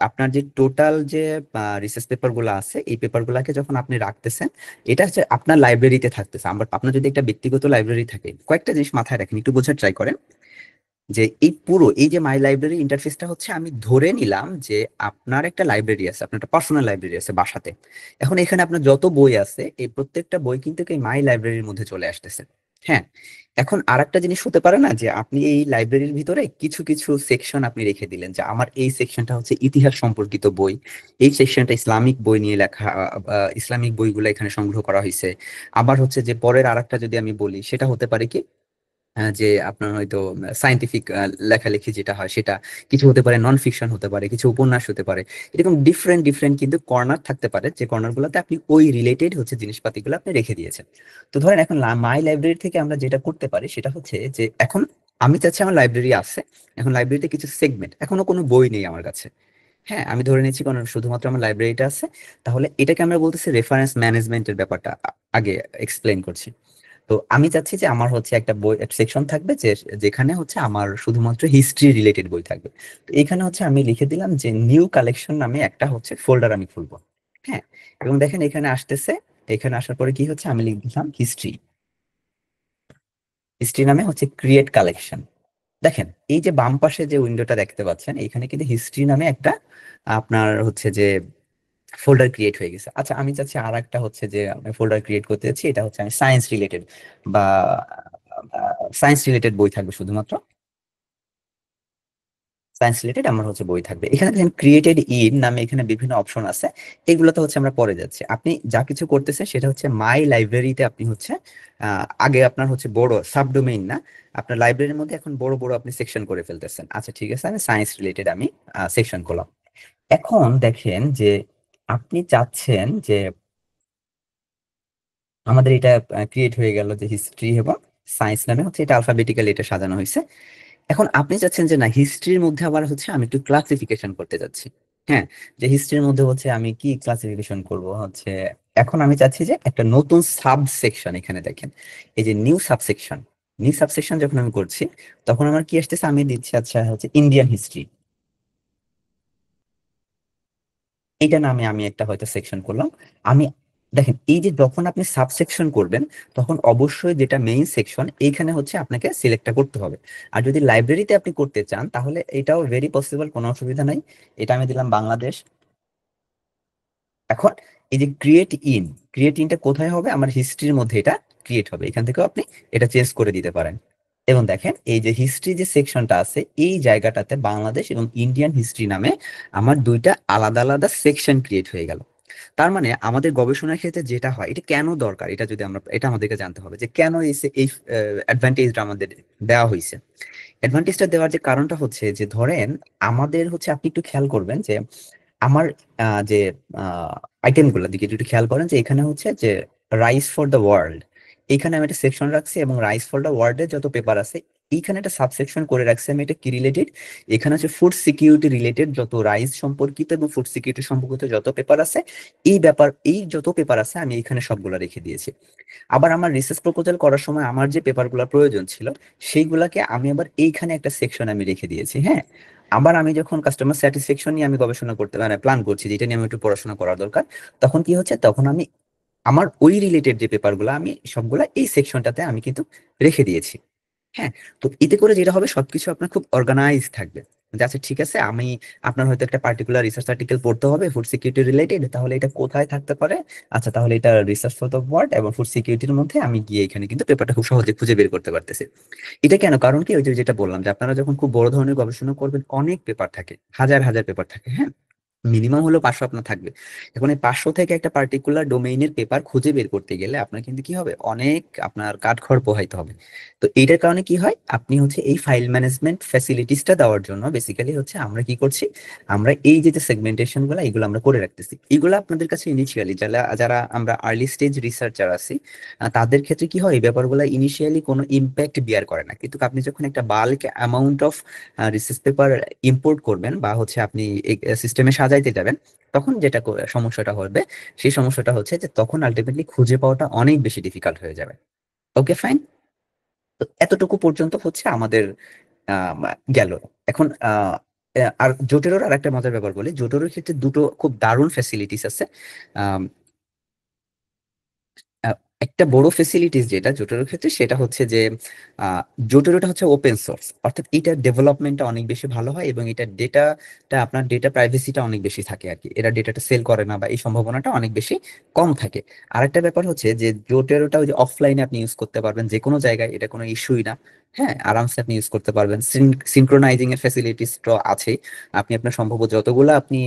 আপনার যে টোটাল যে রিসার্চ পেপার গুলো আছে, এই পেপার গুলাকে যখন আপনি রাখতেছেন, এটা হচ্ছে আপনার লাইব্রেরিতে থাকতেছে। আপনার যদি একটা ব্যক্তিগত লাইব্রেরি থাকে, কয়েকটা জিনিস মাথায় রাখেন, একটু বোঝার ট্রাই করেন। যে এই পুরো এই যে মাই লাইব্রেরি ইন্টারফেসটা হচ্ছে, আমি ধরে নিলাম যে আপনার একটা লাইব্রেরি আছে, আপনার একটা পার্সোনাল লাইব্রেরি আছে বাসাতে। এখন এখানে আপনার যত বই আছে, এই প্রত্যেকটা বই কিন্তু এই মাই লাইব্রেরির মধ্যে চলে আসতেছে। হ্যাঁ। এখন আরেকটা জিনিস হতে পারে না, যে আপনি এই লাইব্রেরির ভিতরে কিছু কিছু সেকশন আপনি রেখে দিলেন, যে আমার এই সেকশনটা হচ্ছে ইতিহাস সম্পর্কিত বই, এই সেকশনটা ইসলামিক বই নিয়ে লেখা, ইসলামিক বইগুলো এখানে সংগ্রহ করা হয়েছে। আবার হচ্ছে যে পরের আরেকটা যদি আমি বলি, সেটা হতে পারে কি, যে আপনার হয়তো সায়েন্টিফিক লেখালেখি যেটা হয় সেটা কিছু হতে পারে, নন ফিকশন হতে পারে, কিছু উপন্যাস হতে পারে। এরকম ডিফারেন্ট ডিফারেন্ট কিন্তু কর্নার থাকতে পারে, যে কর্নার গুলোতে আপনি ওই রিলেটেড হচ্ছে জিনিসপাতিগুলো আপনি রেখে দিয়েছেন। তো ধরেন এখন মাই লাইব্রেরি থেকে আমরা যেটা করতে পারি সেটা হচ্ছে যে, এখন আমি চাচ্ছি আমার লাইব্রেরি আছে, এখন লাইব্রেরিতে কিছু সেগমেন্ট, এখনো কোনো বই নেই আমার কাছে। হ্যাঁ, আমি ধরে নিচ্ছি কারণ শুধুমাত্র আমার লাইব্রেরিটা আছে। তাহলে এটাকে আমরা বলতেছি রেফারেন্স ম্যানেজমেন্টের ব্যাপারটা আগে এক্সপ্লেন করছি। তো আমি চাচ্ছি যে আমার হচ্ছে একটা বই সেকশন থাকবে, যে যেখানে হচ্ছে আমার শুধুমাত্র হিস্ট্রি রিলেটেড বই থাকবে। তো এখানে হচ্ছে আমি লিখে দিলাম যে নিউ কালেকশন নামে একটা হচ্ছে ফোল্ডার আমি খুলবো। হ্যাঁ। এবং দেখেন এখানে আসতেছে, এখানে আসার পরে কি হচ্ছে, আমি লিখে দিলাম হিস্ট্রি। হিস্ট্রি নামে হচ্ছে ক্রিয়েট কালেকশন। দেখেন এই যে বাম পাশে যে উইন্ডোটা দেখতে পাচ্ছেন, এখানে কিন্তু হিস্ট্রি নামে একটা আপনার হচ্ছে যে ফোল্ডার ক্রিয়েট হয়ে গেছে। আচ্ছা, আমি চাচ্ছি আর একটা হচ্ছে যে ফোল্ডার ক্রিয়েট করতে যাচ্ছি, এটা হচ্ছে আমি সায়েন্স রিলেটেড বা সায়েন্স রিলেটেড বই থাকবে শুধুমাত্র। সায়েন্স রিলেটেড আমার হচ্ছে বই থাকবে। এখানে দেখেন ক্রিয়েটেড ইন নামে এখানে বিভিন্ন অপশন আছে। এগুলোতে হচ্ছে আমরা পরে যাচ্ছি। আপনি যা কিছু করতেছেন সেটা হচ্ছে মাই লাইব্রেরিতে আপনি হচ্ছে আগে আপনার হচ্ছে বড় সাবডোমেইন না, আপনার লাইব্রেরির মধ্যে এখন বড় বড় আপনি সেকশন করে ফেলতেছেন। আচ্ছা ঠিক আছে, আমি সায়েন্স রিলেটেড আমি সেকশন করলাম। এখন দেখেন যে আপনি চাচ্ছেন যে আমাদের এটা ক্রিয়েট হয়ে গেল যে হিস্ট্রি এবং সায়েন্স নামে হচ্ছে এটা আলফাবেটিক্যালি এটা সাজানো হয়েছে। এখন আপনি চাচ্ছেন যে না, হিস্ট্রির মধ্যে আবার হচ্ছে আমি একটু ক্লাসিফিকেশন করতে যাচ্ছি। হ্যাঁ। যে হিস্ট্রির মধ্যে হচ্ছে আমি কি ক্লাসিফিকেশন করব হচ্ছে, এখন আমি চাচ্ছি যে একটা নতুন সাব সেকশন এখানে দেখেন, এই যে নিউ সাবসেকশন। নিউ সাবসেকশন যখন আমি করছি, তখন আমার কি আসতেছে, আমি দিচ্ছি আচ্ছা হচ্ছে ইন্ডিয়ান হিস্ট্রি। এইটা নামে আমি একটা হয়তো সেকশন করলাম। আমি দেখেন এই যে যখন আপনি সাবসেকশন করবেন, তখন অবশ্যই যেটা মেইন সেকশন এইখানে হচ্ছে আপনাকে সিলেক্টটা করতে হবে। আর যদি লাইব্রেরিতে আপনি করতে চান, তাহলে এটাও ভেরি পসিবল, কোনো অসুবিধা নাই। এটা আমি দিলাম বাংলাদেশ। এখন এই যে ক্রিয়েট ইন, ক্রিয়েট ইনটা কোথায় হবে, আমার হিস্ট্রির মধ্যে এটা ক্রিয়েট হবে। এখান থেকেও আপনি এটা চেঞ্জ করে দিতে পারেন। এবং দেখেন এই যে হিস্ট্রি যে সেকশনটা আছে, এই জায়গাটাতে বাংলাদেশ এবং ইন্ডিয়ান হিস্ট্রি নামে আমার দুইটা আলাদা আলাদা সেকশন ক্রিয়েট হয়ে গেল। তার মানে আমাদের গবেষণার ক্ষেত্রে যেটা হয়, এটা কেন দরকার, এটা যদি আমরা, এটা আমাদেরকে জানতে হবে যে কেন এই অ্যাডভান্টেজটা আমাদের দেওয়া হয়েছে। অ্যাডভান্টেজটা দেওয়ার যে কারণটা হচ্ছে যে, ধরেন আমাদের হচ্ছে, আপনি একটু খেয়াল করবেন যে আমার যে আইটেম গুলোর দিকে একটু খেয়াল করেন, যে এখানে হচ্ছে যে রাইস ফর দ্য ওয়ার্ল্ড, এইখানে আমি একটা সেকশন রাখছি, এবং রাইস ফর দ্য ওয়ার্ল্ড এর যত পেপার আছে এইখানে একটা সাবসেকশন করে রাখছি আমি, এটা কি রিলেটেড, এখানে হচ্ছে ফুড সিকিউরিটি রিলেটেড যত রাইস সম্পর্কিত এবং ফুড সিকিউরিটি সম্পর্কিত যত পেপার আছে, এই যত পেপার আছে আমি এখানে সবগুলা রেখে দিয়েছি। আবার আমার রিসার্চ প্রপোজাল করার সময় আমার যে পেপারগুলো প্রয়োজন ছিল, সেইগুলাকে আমি আবার এইখানে একটা সেকশন আমি রেখে দিয়েছি। হ্যাঁ। আবার আমি যখন কাস্টমার স্যাটিসফ্যাকশন নিয়ে আমি গবেষণা করতে মানে প্ল্যান করছি, যেটা নিয়ে আমি একটু পড়াশোনা করা দরকার, তখন কি হচ্ছে, তখন আমি আমার ওই রিলেটেড যে পেপারগুলো আমি সবগুলা এই সেকশনটাতে আমি কিন্তু রেখে দিয়েছি। হ্যাঁ। তো এতে করে যেটা হবে, সবকিছু আপনার খুব অর্গানাইজ থাকবে। যে আচ্ছা ঠিক আছে, আমি আপনার হয়তো একটা পার্টিকুলার রিসার্চ আর্টিকেল পড়তে হবে ফুড সিকিউরিটি রিলেটেড, তাহলে এটা কোথায় থাকতে পারে। আচ্ছা, তাহলে এটা রিসার্চ ফর দ্য ওয়ার্ল্ড এবং ফুড সিকিউরিটির মধ্যে আমি গিয়ে এখানে কিন্তু পেপারটা খুব সহজে খুঁজে বের করতে পারতেছি। এটা কেন, কারণ কি, ওই যে যেটা বললাম, যে আপনারা যখন খুব বড় ধরনের গবেষণা করবেন, অনেক পেপার থাকে, হাজার হাজার পেপার থাকে। হ্যাঁ। মিনিমাম হলো 500 আপনার থাকবে। এখন এই 500 থেকে একটা পার্টিকুলার ডোমেইনের পেপার খুঁজে বের করতে গেলে আপনার কিন্তু কি হবে, অনেক আপনার কাঠখড় পোহাইতে হবে। তো এইটার কারণে কি হয়, আপনি হচ্ছে এই ফাইল ম্যানেজমেন্ট ফ্যাসিলিটিসটা দেওয়ার জন্য বেসিক্যালি হচ্ছে আমরা কি করছি, আমরা এই যে সেগমেন্টেশন গুলো এগুলো আমরা করে রাখতেছি। এগুলো আপনাদের কাছে ইনিশিয়ালি যারা যারা আমরা আর্লি স্টেজ রিসার্চার আছি, তাদের ক্ষেত্রে কি হয়, এই ব্যাপারগুলো ইনিশিয়ালি কোনো ইম্প্যাক্ট বিয়ার করে না। কিন্তু আপনি যখন একটা bulk amount of research paper import করবেন বা হচ্ছে আপনি সিস্টেমে সাজাইতে যাবেন, তখন যেটা সমস্যাটা হবে, সেই সমস্যাটা হচ্ছে যে তখন আলটিমেটলি খুঁজে পাওয়াটা অনেক বেশি ডিফিকাল্ট হয়ে যাবে। Okay fine. তো এতটুকু পর্যন্ত হচ্ছে আমাদের গেল। এখন আর জোটেরোর আর একটা মজার ব্যাপার বলি, জোটেরোর ক্ষেত্রে দুটো খুব দারুণ ফ্যাসিলিটিস আছে। আম, আহ, একটা বড় ফেসিলিটিস যেটা জোটেরোর ক্ষেত্রে সেটা হচ্ছে যে আহ, জোটেরোটা হচ্ছে ওপেন সোর্স, অর্থাৎ এটার ডেভেলপমেন্টটা অনেক বেশি ভালো হয় এবং এটা ডেটাটা আপনার ডেটা প্রাইভেসিটা অনেক বেশি থাকে আর কি, এরা ডেটাটা সেল করে না বা এই সম্ভাবনাটা অনেক বেশি কম থাকে। আরেকটা ব্যাপার হচ্ছে যে জোটেরোটা ওই যে অফলাইনে আপনি ইউজ করতে পারবেন যে কোনো জায়গায়, এটা কোনো ইস্যুই না। হ্যাঁ, আরামসে আপনি ইউজ করতে পারবেন, সিনক্রোনাইজিং এর ফ্যাসিলিটিস তো আছে। আপনি আপনার সম্ভব যতগুলো আপনি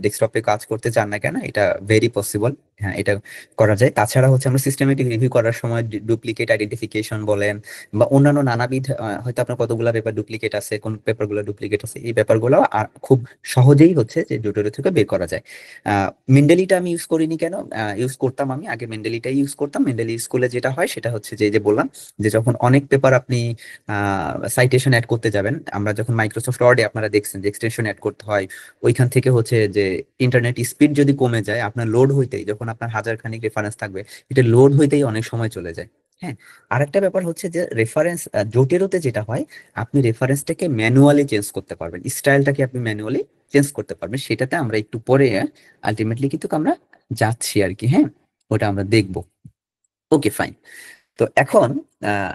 ডেস্কটপে কাজ করতে চান না কেন, এটা ভেরি পসিবল। হ্যাঁ, এটা করা যায়। তাছাড়া হচ্ছে আমরা সিস্টেমেটিক রিভিউ করার সময় ডুপ্লিকেট আইডেন্টিফিকেশন বলেন বা অন্যান্য নানাবিধ হয়তো আপনার কতগুলো পেপার ডুপ্লিকেট আছে, কোন পেপারগুলো ডুপ্লিকেট আছে, এই ব্যাপারগুলো খুব সহজেই হচ্ছে যে জোটেরো থেকে বের করা যায়। মেন্ডেলিটা আমি ইউজ করিনি কেন, ইউজ করতাম, আমি আগে মেন্ডেলিটাই ইউজ করতাম। মেন্ডেলি স্কুলে যেটা হয় সেটা হচ্ছে যে বললাম যে যখন অনেক পেপার আপনি সাইটেশন অ্যাড করতে যাবেন, আমরা যখন মাইক্রোসফট ওয়ার্ডে আপনারা দেখছেন যে এক্সটেনশন অ্যাড করতে হয়, ওইখান থেকে হচ্ছে যে ইন্টারনেট স্পিড যদি কমে যায়, আপনার লোড হইতেই, যখন আপনার হাজার খানিক রেফারেন্স থাকবে, এটা লোড হইতেই অনেক সময় চলে যায়। হ্যাঁ, আরেকটা ব্যাপার হচ্ছে যে রেফারেন্স জোটেরোতে যেটা হয়, আপনি রেফারেন্সটাকে ম্যানুয়ালি চেঞ্জ করতে পারবেন, স্টাইলটাকে আপনি ম্যানুয়ালি চেঞ্জ করতে পারবেন, সেটাতে আমরা একটু পরে আলটিমেটলি কিন্তু আমরা যাচ্ছি আর কি। হ্যাঁ, ওটা আমরা দেখবো। ওকে, ফাইন। তো এখন আহ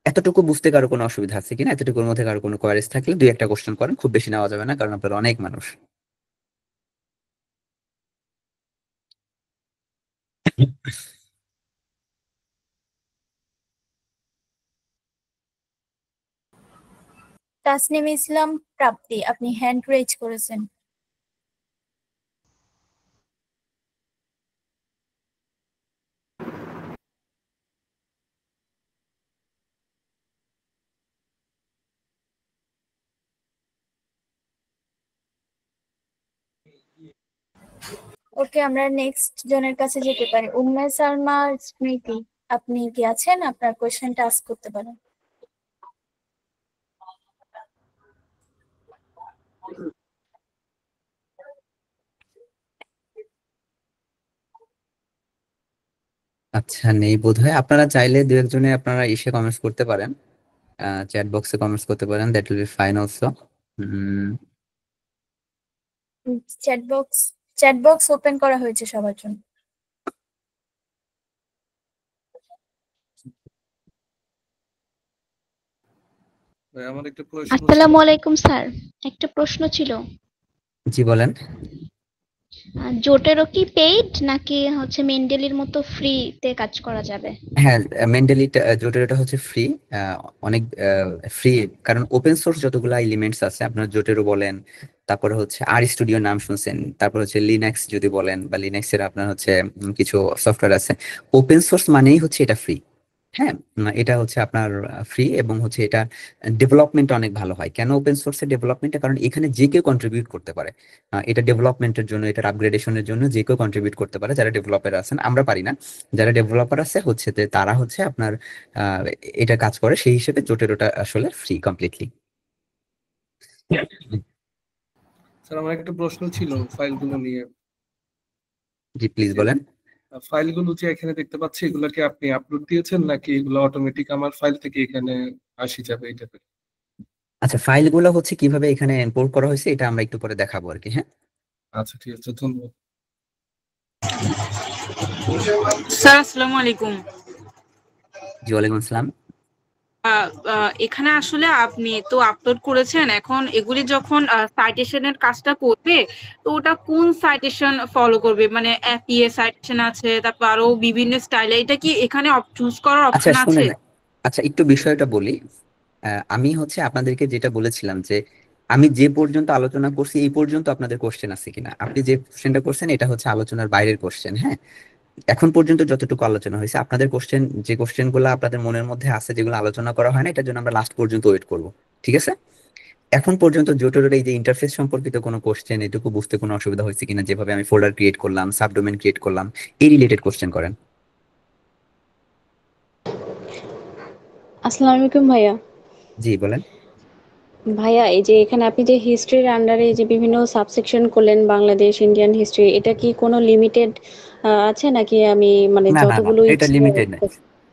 এতটুকু বুঝতে কারো কোনো অসুবিধা আছে কিনা, এতটুকুর মধ্যে কারো কোনো কোয়ারিজ থাকলে দুই একটা কোশ্চেন করেন, খুব বেশি নেওয়া যাবে না কারণ আপনারা অনেক মানুষ। তাসনিম ইসলাম প্রাপ্তি, আপনি হ্যান্ড রেজ করেছেন। ওকে, আমরা নেক্সট জনের কাছে যেতে পারি। উম্মে সালমা স্মৃতি, আপনি কি আছেন? আপনার কোয়েশ্চেনটা আস্ক করতে পারেন। আচ্ছা, নেই বোধহয়। আপনারা চাইলে দু একজনে আপনারা ইসে কমেন্টস করতে পারেন, চ্যাট বক্সে কমেন্টস করতে পারেন, that will be fine also. Chat box open করা হয়েছে সবার জন্য। আমার একটা প্রশ্ন ছিল। আসসালামু আলাইকুম স্যার, একটা প্রশ্ন ছিল। জি বলেন। জোটেরও কি পেইড নাকি হচ্ছে মেন্ডেলির মতো ফ্রিতে কাজ করা যাবে? হ্যাঁ, মেন্টালি জোটেরোটা হচ্ছে ফ্রি, অনেক ফ্রি, কারণ ওপেন সোর্স যতগুলো এলিমেন্টস আছে, আপনার জোটেরো বলেন, তারপরে হচ্ছে আর স্টুডিও নাম শুনছেন, তারপর হচ্ছে লিনাক্স যদি বলেন, বা লিনাক্সের আপনার হচ্ছে কিছু সফটওয়্যার আছে, ওপেন সোর্স মানেই হচ্ছে এটা ফ্রি। হ্যাঁ, এটা হচ্ছে আপনার ফ্রি এবং হচ্ছে এটা ডেভেলপমেন্ট অনেক ভালো হয়। কেন ওপেন সোর্সের ডেভেলপমেন্টটা? কারণ এখানে যে কেউ কন্ট্রিবিউট করতে পারে, এটা ডেভেলপমেন্টের জন্য, এটার আপগ্রেডেশনের জন্য যে কেউ কন্ট্রিবিউট করতে পারে, যারা ডেভেলপার আছেন। আমরা পারি না, যারা ডেভেলপার আছে হচ্ছে যে তারা হচ্ছে আপনার আহ, এটা কাজ করে, সেই হিসেবে জোটেরোটা আসলে ফ্রি কমপ্লিটলি। স্যার, আমার একটা প্রশ্ন ছিল ফাইলগুলো নিয়ে। জি প্লিজ যে বলেন। ফাইলগুলো যে এখানে দেখতে পাচ্ছি, এগুলো কি আপনি আপলোড দিয়েছেন নাকি এগুলো অটোমেটিক আমার ফাইল থেকে এখানে আসি যাবে এটা? আচ্ছা, ফাইলগুলো হচ্ছে কিভাবে এখানে ইম্পোর্ট করা হয়েছে এটা আমরা একটু পরে দেখাবো আর কি। হ্যাঁ, আচ্ছা, ঠিক আছে, ধন্যবাদ। স্যার আসসালামু আলাইকুম। জি ওয়ালাইকুম আসসালাম। এখানে আসলে আপনি তো আপলোড করেছেন, এখন এগুলি যখন সাইটেশনের কাজটা করবে, তো ওটা কোন সাইটেশন ফলো করবে? মানে এপিএ সাইটেশন আছে, তারপর আরো বিভিন্ন স্টাইলে, এটা কি এখানে চুজ করার আচ্ছা অপশন আছে? শুনেন, আচ্ছা একটু বিষয়টা বলি। আমি হচ্ছে আপনাদেরকে যেটা বলেছিলাম যে আমি যে পর্যন্ত আলোচনা করছি এই পর্যন্ত আপনাদের কোশ্চেন আছে কিনা, আপনি যে কোশ্চেনটা করছেন এটা হচ্ছে আলোচনার বাইরের কোশ্চেন। হ্যাঁ, এখন পর্যন্ত যতটুকু আলোচনা হয়েছে, আপনাদের কোশ্চেন যে কোশ্চেন গুলো আপনাদের মনের মধ্যে আছে, যেগুলো আলোচনা করা হয় না, এটার জন্য আমরা লাস্ট পর্যন্ত ওয়েট করব। ঠিক আছে? এখন পর্যন্ত জোটোর এই যে ইন্টারফেস সম্পর্কিত কোনো কোশ্চেন, এটুকু বুঝতে কোনো অসুবিধা হয়েছে কিনা, যেভাবে আমি ফোল্ডার ক্রিয়েট করলাম, সাবডোমেন ক্রিয়েট করলাম, এই রিলেটেড কোশ্চেন করেন। আসসালামু আলাইকুম ভাইয়া। জি বলেন। ভাইয়া, এই যে এখানে আপনি যে হিস্ট্রির আন্ডারে যে বিভিন্ন সাবসেকশন করলেন, বাংলাদেশ, ইন্ডিয়ান হিস্ট্রি, এটা কি কোনো লিমিটেড আছে নাকি আমি মানে না না না, যতগুলো এটা ইচ্ছে লিমিটেড না।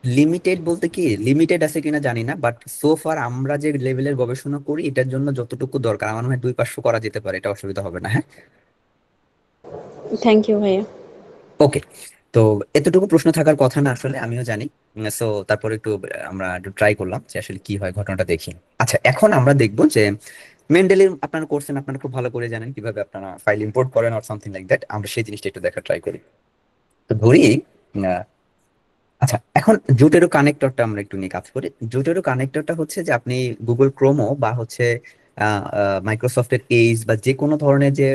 লিমিটেড বলতে কি, লিমিটেড আছে কিনা জানি না, বাট সো ফার আমরা যে লেভেলের গবেষণা করি এটার জন্য যতটুকু দরকার আমার মনে হয় 2-500 করা যেতে পারে, এটা অসুবিধা হবে না। হ্যাঁ, থ্যাংক ইউ ভাইয়া। ওকে। তো এতটুকু প্রশ্ন থাকার কথা না আসলে, আমিও জানি। সো তারপরে একটু আমরা একটু ট্রাই করলাম যে আসলে কি হয় ঘটনাটা দেখি। আচ্ছা, এখন আমরা দেখবো যে মেন্ডেলের আপনারা করছেন, আপনারা খুব ভালো করে জানেন কিভাবে আপনারা ফাইল ইম্পোর্ট করেন অর সামথিং লাইক দ্যাট। আমরা সেই জিনিসটা একটু দেখা ট্রাই করি। তো ধরি আচ্ছা, এখন জোটেরো কানেক্টরটা আমরা একটু নিয়ে কাজ করি। জোটেরো কানেক্টরটা হচ্ছে যে আপনি গুগল ক্রোমো বা হচ্ছে মাইক্রোসফটের এজ বা যে কোনো ধরনের যে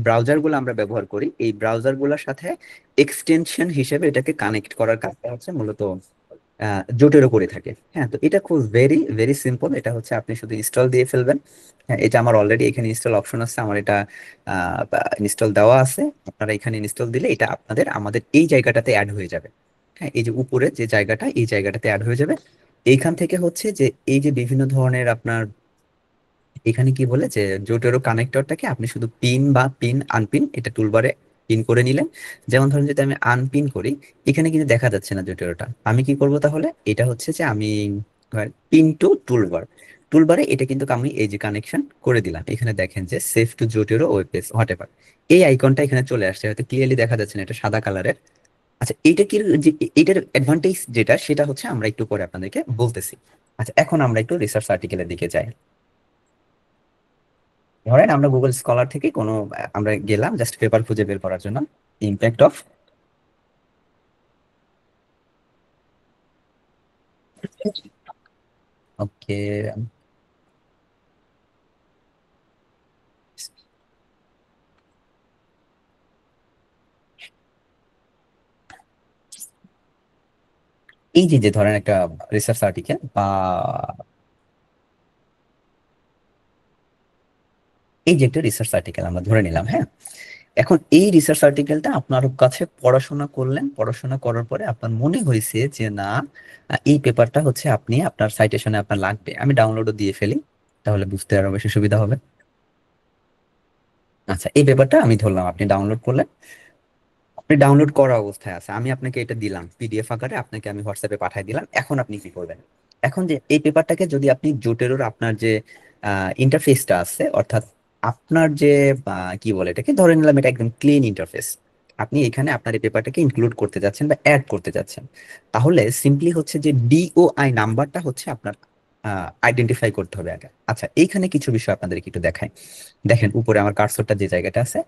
ব্রাউজার গুলো আমরা ব্যবহার করি, এই ব্রাউজার গুলোর সাথে এক্সটেনশন হিসেবে এটাকে কানেক্ট করার কাজটা হচ্ছে মূলত জোটেরো করে থাকে। হ্যাঁ, তো এটা খুব ভেরি ভেরি সিম্পল। এটা হচ্ছে আপনি শুধু ইনস্টল দিয়ে ফেলবেন। হ্যাঁ, এটা আমার অলরেডি এখানে ইনস্টল অপশন আছে, আমার এটা ইনস্টল দেওয়া আছে। আপনারা এখানে ইনস্টল দিলে এটা আপনাদের আমাদের এই জায়গাটাতে অ্যাড হয়ে যাবে। হ্যাঁ, এই যে উপরে যে জায়গাটা, এই জায়গাটাতে অ্যাড হয়ে যাবে। এইখান থেকে হচ্ছে যে এই যে বিভিন্ন ধরনের আপনার এখানে কি বলে যে জোটেরো কানেক্টরটাকে আপনি শুধু পিন বা পিন আনপিন এটা টুলবারে পিন করে নিলেন। যেমন ধরুন যদি আমি আনপিন করি, এখানে কিন্তু দেখা যাচ্ছে না জোটেরোটা। আমি কি করব তাহলে, এটা হচ্ছে যে আমি পিন টু টুলবার, টুলবারে এটা কিন্তু আমি এই যে কানেকশন করে দিলাম। এখানে দেখেন যে save to Zotero web page whatever, এই আইকনটা এখানে চলে আসছে, হয়তো ক্লিয়ারলি দেখা যাচ্ছে না, এটা সাদা কালারের। আচ্ছা, এইটা কি যে এটার অ্যাডভান্টেজ যেটা সেটা হচ্ছে আমরা একটু পরে আপনাদেরকে বলতেছি। আচ্ছা, এখন আমরা একটু রিসার্চ আর্টিকেলের দিকে যাই। ধরেন আমরা গুগল স্কলার থেকে কোনো আমরা গেলাম জাস্ট পেপার খুঁজে বের করার জন্য, ইম্প্যাক্ট অফ ওকে এই যে যে ধরেন একটা রিসার্চ আর্টিকেল বা এই যে একটা রিসার্চ আর্টিকেল আমরা ধরে নিলাম। হ্যাঁ, এখন এই রিসার্চ আর্টিকেলটা আপনার কাছে পড়াশোনা করলেন, পড়াশোনা করার পরে আপনার মনে হয়েছে যে না, এই পেপারটা হচ্ছে আপনি আপনার সাইটেশনে আপনার লাগবে, আমি ডাউনলোডও দিয়ে ফেলি, তাহলে বুঝতে আরো বেশি সুবিধা হবে। আচ্ছা, এই পেপারটা আমি ধরলাম আপনি ডাউনলোড করলেন, আপনি ডাউনলোড করা অবস্থায় আছে, আমি আপনাকে এটা দিলাম পিডিএফ আকারে, আপনাকে আমি হোয়াটসঅ্যাপে পাঠিয়ে দিলাম। এখন আপনি কি করবেন, এখন যে এই পেপারটাকে যদি আপনি জোটেরোর আপনার যে ইন্টারফেসটা আছে, অর্থাৎ আপনার যে কি বলে এটাকে, ধরে নিলাম এটা একদম ক্লিন ইন্টারফেস, আপনি এখানে আপনার এই পেপারটাকে ইনক্লুড করতে যাচ্ছেন বা অ্যাড করতে যাচ্ছেন, তাহলে সিম্পলি হচ্ছে যে ডিওআই নাম্বারটা হচ্ছে আপনার আইডেন্টিফাই করতে হবে আগে। আচ্ছা, এইখানে কিছু বিষয় আপনাদেরকে একটু দেখাই। দেখেন উপরে আমার কার্সরটা যে জায়গাটা আছে,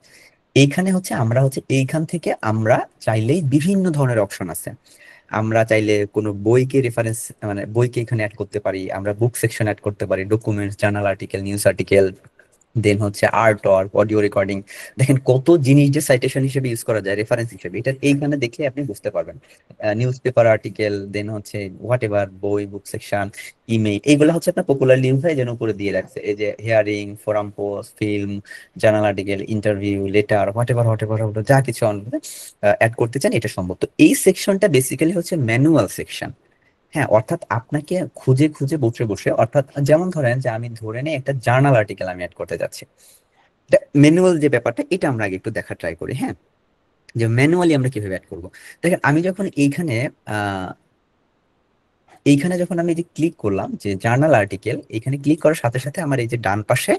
এইখানে হচ্ছে আমরা হচ্ছে এইখান থেকে আমরা চাইলেই বিভিন্ন ধরনের অপশন আছে। আমরা চাইলে কোনো বইকে রেফারেন্স মানে বইকে এখানে অ্যাড করতে পারি, আমরা বুক সেকশন অ্যাড করতে পারি, documents, journal article, news article, then হচ্ছে আর্ট ওয়ার্ক, অডিও রেকর্ডিং। দেখেন কত জিনিস যে সাইটেশন হিসেবে ইউজ করা যায়, রেফারেন্স হিসেবে, এটা এইখানে দেখলে আপনি বুঝতে পারবেন। নিউজ পেপার আর্টিকেল, দেন হচ্ছে হোয়াট এভার, বই, বুক সেকশন, ইমেইল, এইগুলো হচ্ছে আপনার পপুলারলি ইউজ হয়, যেন উপরে দিয়ে রাখছে। এই যে hearing, forum post, film, journal article, interview, letter, what ever যা কিছু অ্যাড করতে চান এটা সম্ভব। তো এই সেকশনটা বেসিক্যালি হচ্ছে ম্যানুয়াল সেকশন। হ্যাঁ, অর্থাৎ আপনাকে খুঁজে খুঁজে বসে বসে, অর্থাৎ যেমন ধরেন যে আমি ধরে নিই একটা জার্নাল আর্টিকেল আমি অ্যাড করতে যাচ্ছি, ম্যানুয়াল যে ব্যাপারটা এটা আমরা আগে একটু দেখা ট্রাই করি। হ্যাঁ, যে ম্যানুয়ালি আমরা কিভাবে অ্যাড করবো। দেখেন আমি যখন এইখানে যখন আমি যে ক্লিক করলাম যে জার্নাল আর্টিকেল, এখানে ক্লিক করার সাথে সাথে আমার এই যে ডান পাশে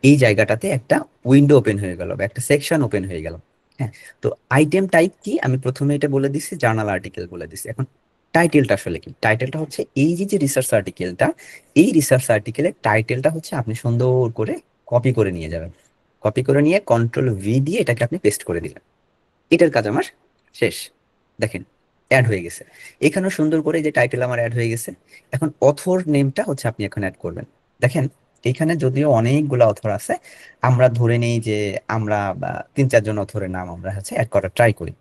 এই জায়গাটাতে একটা উইন্ডো ওপেন হয়ে গেল বা একটা সেকশন ওপেন হয়ে গেল। হ্যাঁ, তো আইটেম টাইপ কি, আমি প্রথমে এটা বলে দিচ্ছি, জার্নাল আর্টিকেল বলে দিচ্ছি। এখন টাইটেলটা আসলে কি, টাইটেলটা হচ্ছে এই যে যে রিসার্চ আর্টিকেলটা, এই রিসার্চ আর্টিকেলের টাইটেলটা হচ্ছে আপনি সুন্দর করে কপি করে নিয়ে যাবেন। কপি করে নিয়ে কন্ট্রোল-ভি দিয়ে এটাকে আপনি পেস্ট করে দিলেন, এটার কাজ আমার শেষ। দেখেন অ্যাড হয়ে গেছে, এখানেও সুন্দর করে যে টাইটেল আমার অ্যাড হয়ে গেছে। এখন অথর নেমটা হচ্ছে আপনি এখন অ্যাড করবেন। দেখেন এখানে যদিও অনেকগুলো অথর আছে, আমরা ধরে নেই যে আমরা 3-4 জন অথরের নাম আমরা হচ্ছে অ্যাড করার ট্রাই করি,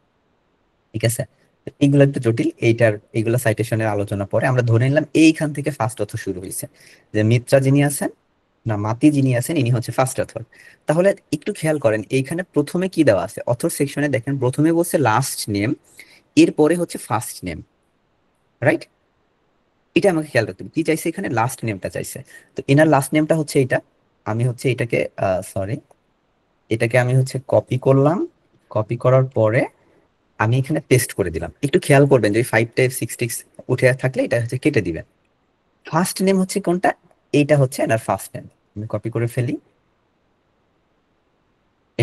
ঠিক আছে। তো এইগুলো একটু জটিল, এইগুলো সাইটেশনের আলোচনা পরে। আমরা ধরে নিলাম এইখান থেকে ফার্স্ট অথর শুরু হয়েছে, যে মিত্রা যিনি আছেন না মাতি যিনি আছেন ইনি হচ্ছে ফার্স্ট অথর। তাহলে একটু খেয়াল করেন এইখানে প্রথমে কি দেওয়া আছে, অথর সেকশনে দেখেন প্রথমে বলছে লাস্ট নেম, এরপরে হচ্ছে ফার্স্ট নেম, রাইট। এটা আমাকে খেয়াল রাখতে হবে, কি চাইছে এখানে, লাস্ট নেমটা চাইছে। তো এনার লাস্ট নেমটা হচ্ছে এটা, আমি হচ্ছে এটাকে সরি, এটাকে আমি হচ্ছে কপি করলাম, কপি করার পরে আমি এখানে পেস্ট করে দিলাম। একটু খেয়াল করবেন যে 5 টাইপ 6 টিক্স উঠে থাকলে এটা হচ্ছে কেটে দিবেন। ফার্স্ট নেম হচ্ছে কোনটা, এইটা হচ্ছে এনার ফার্স্ট নেম। আমি কপি করে ফেলি,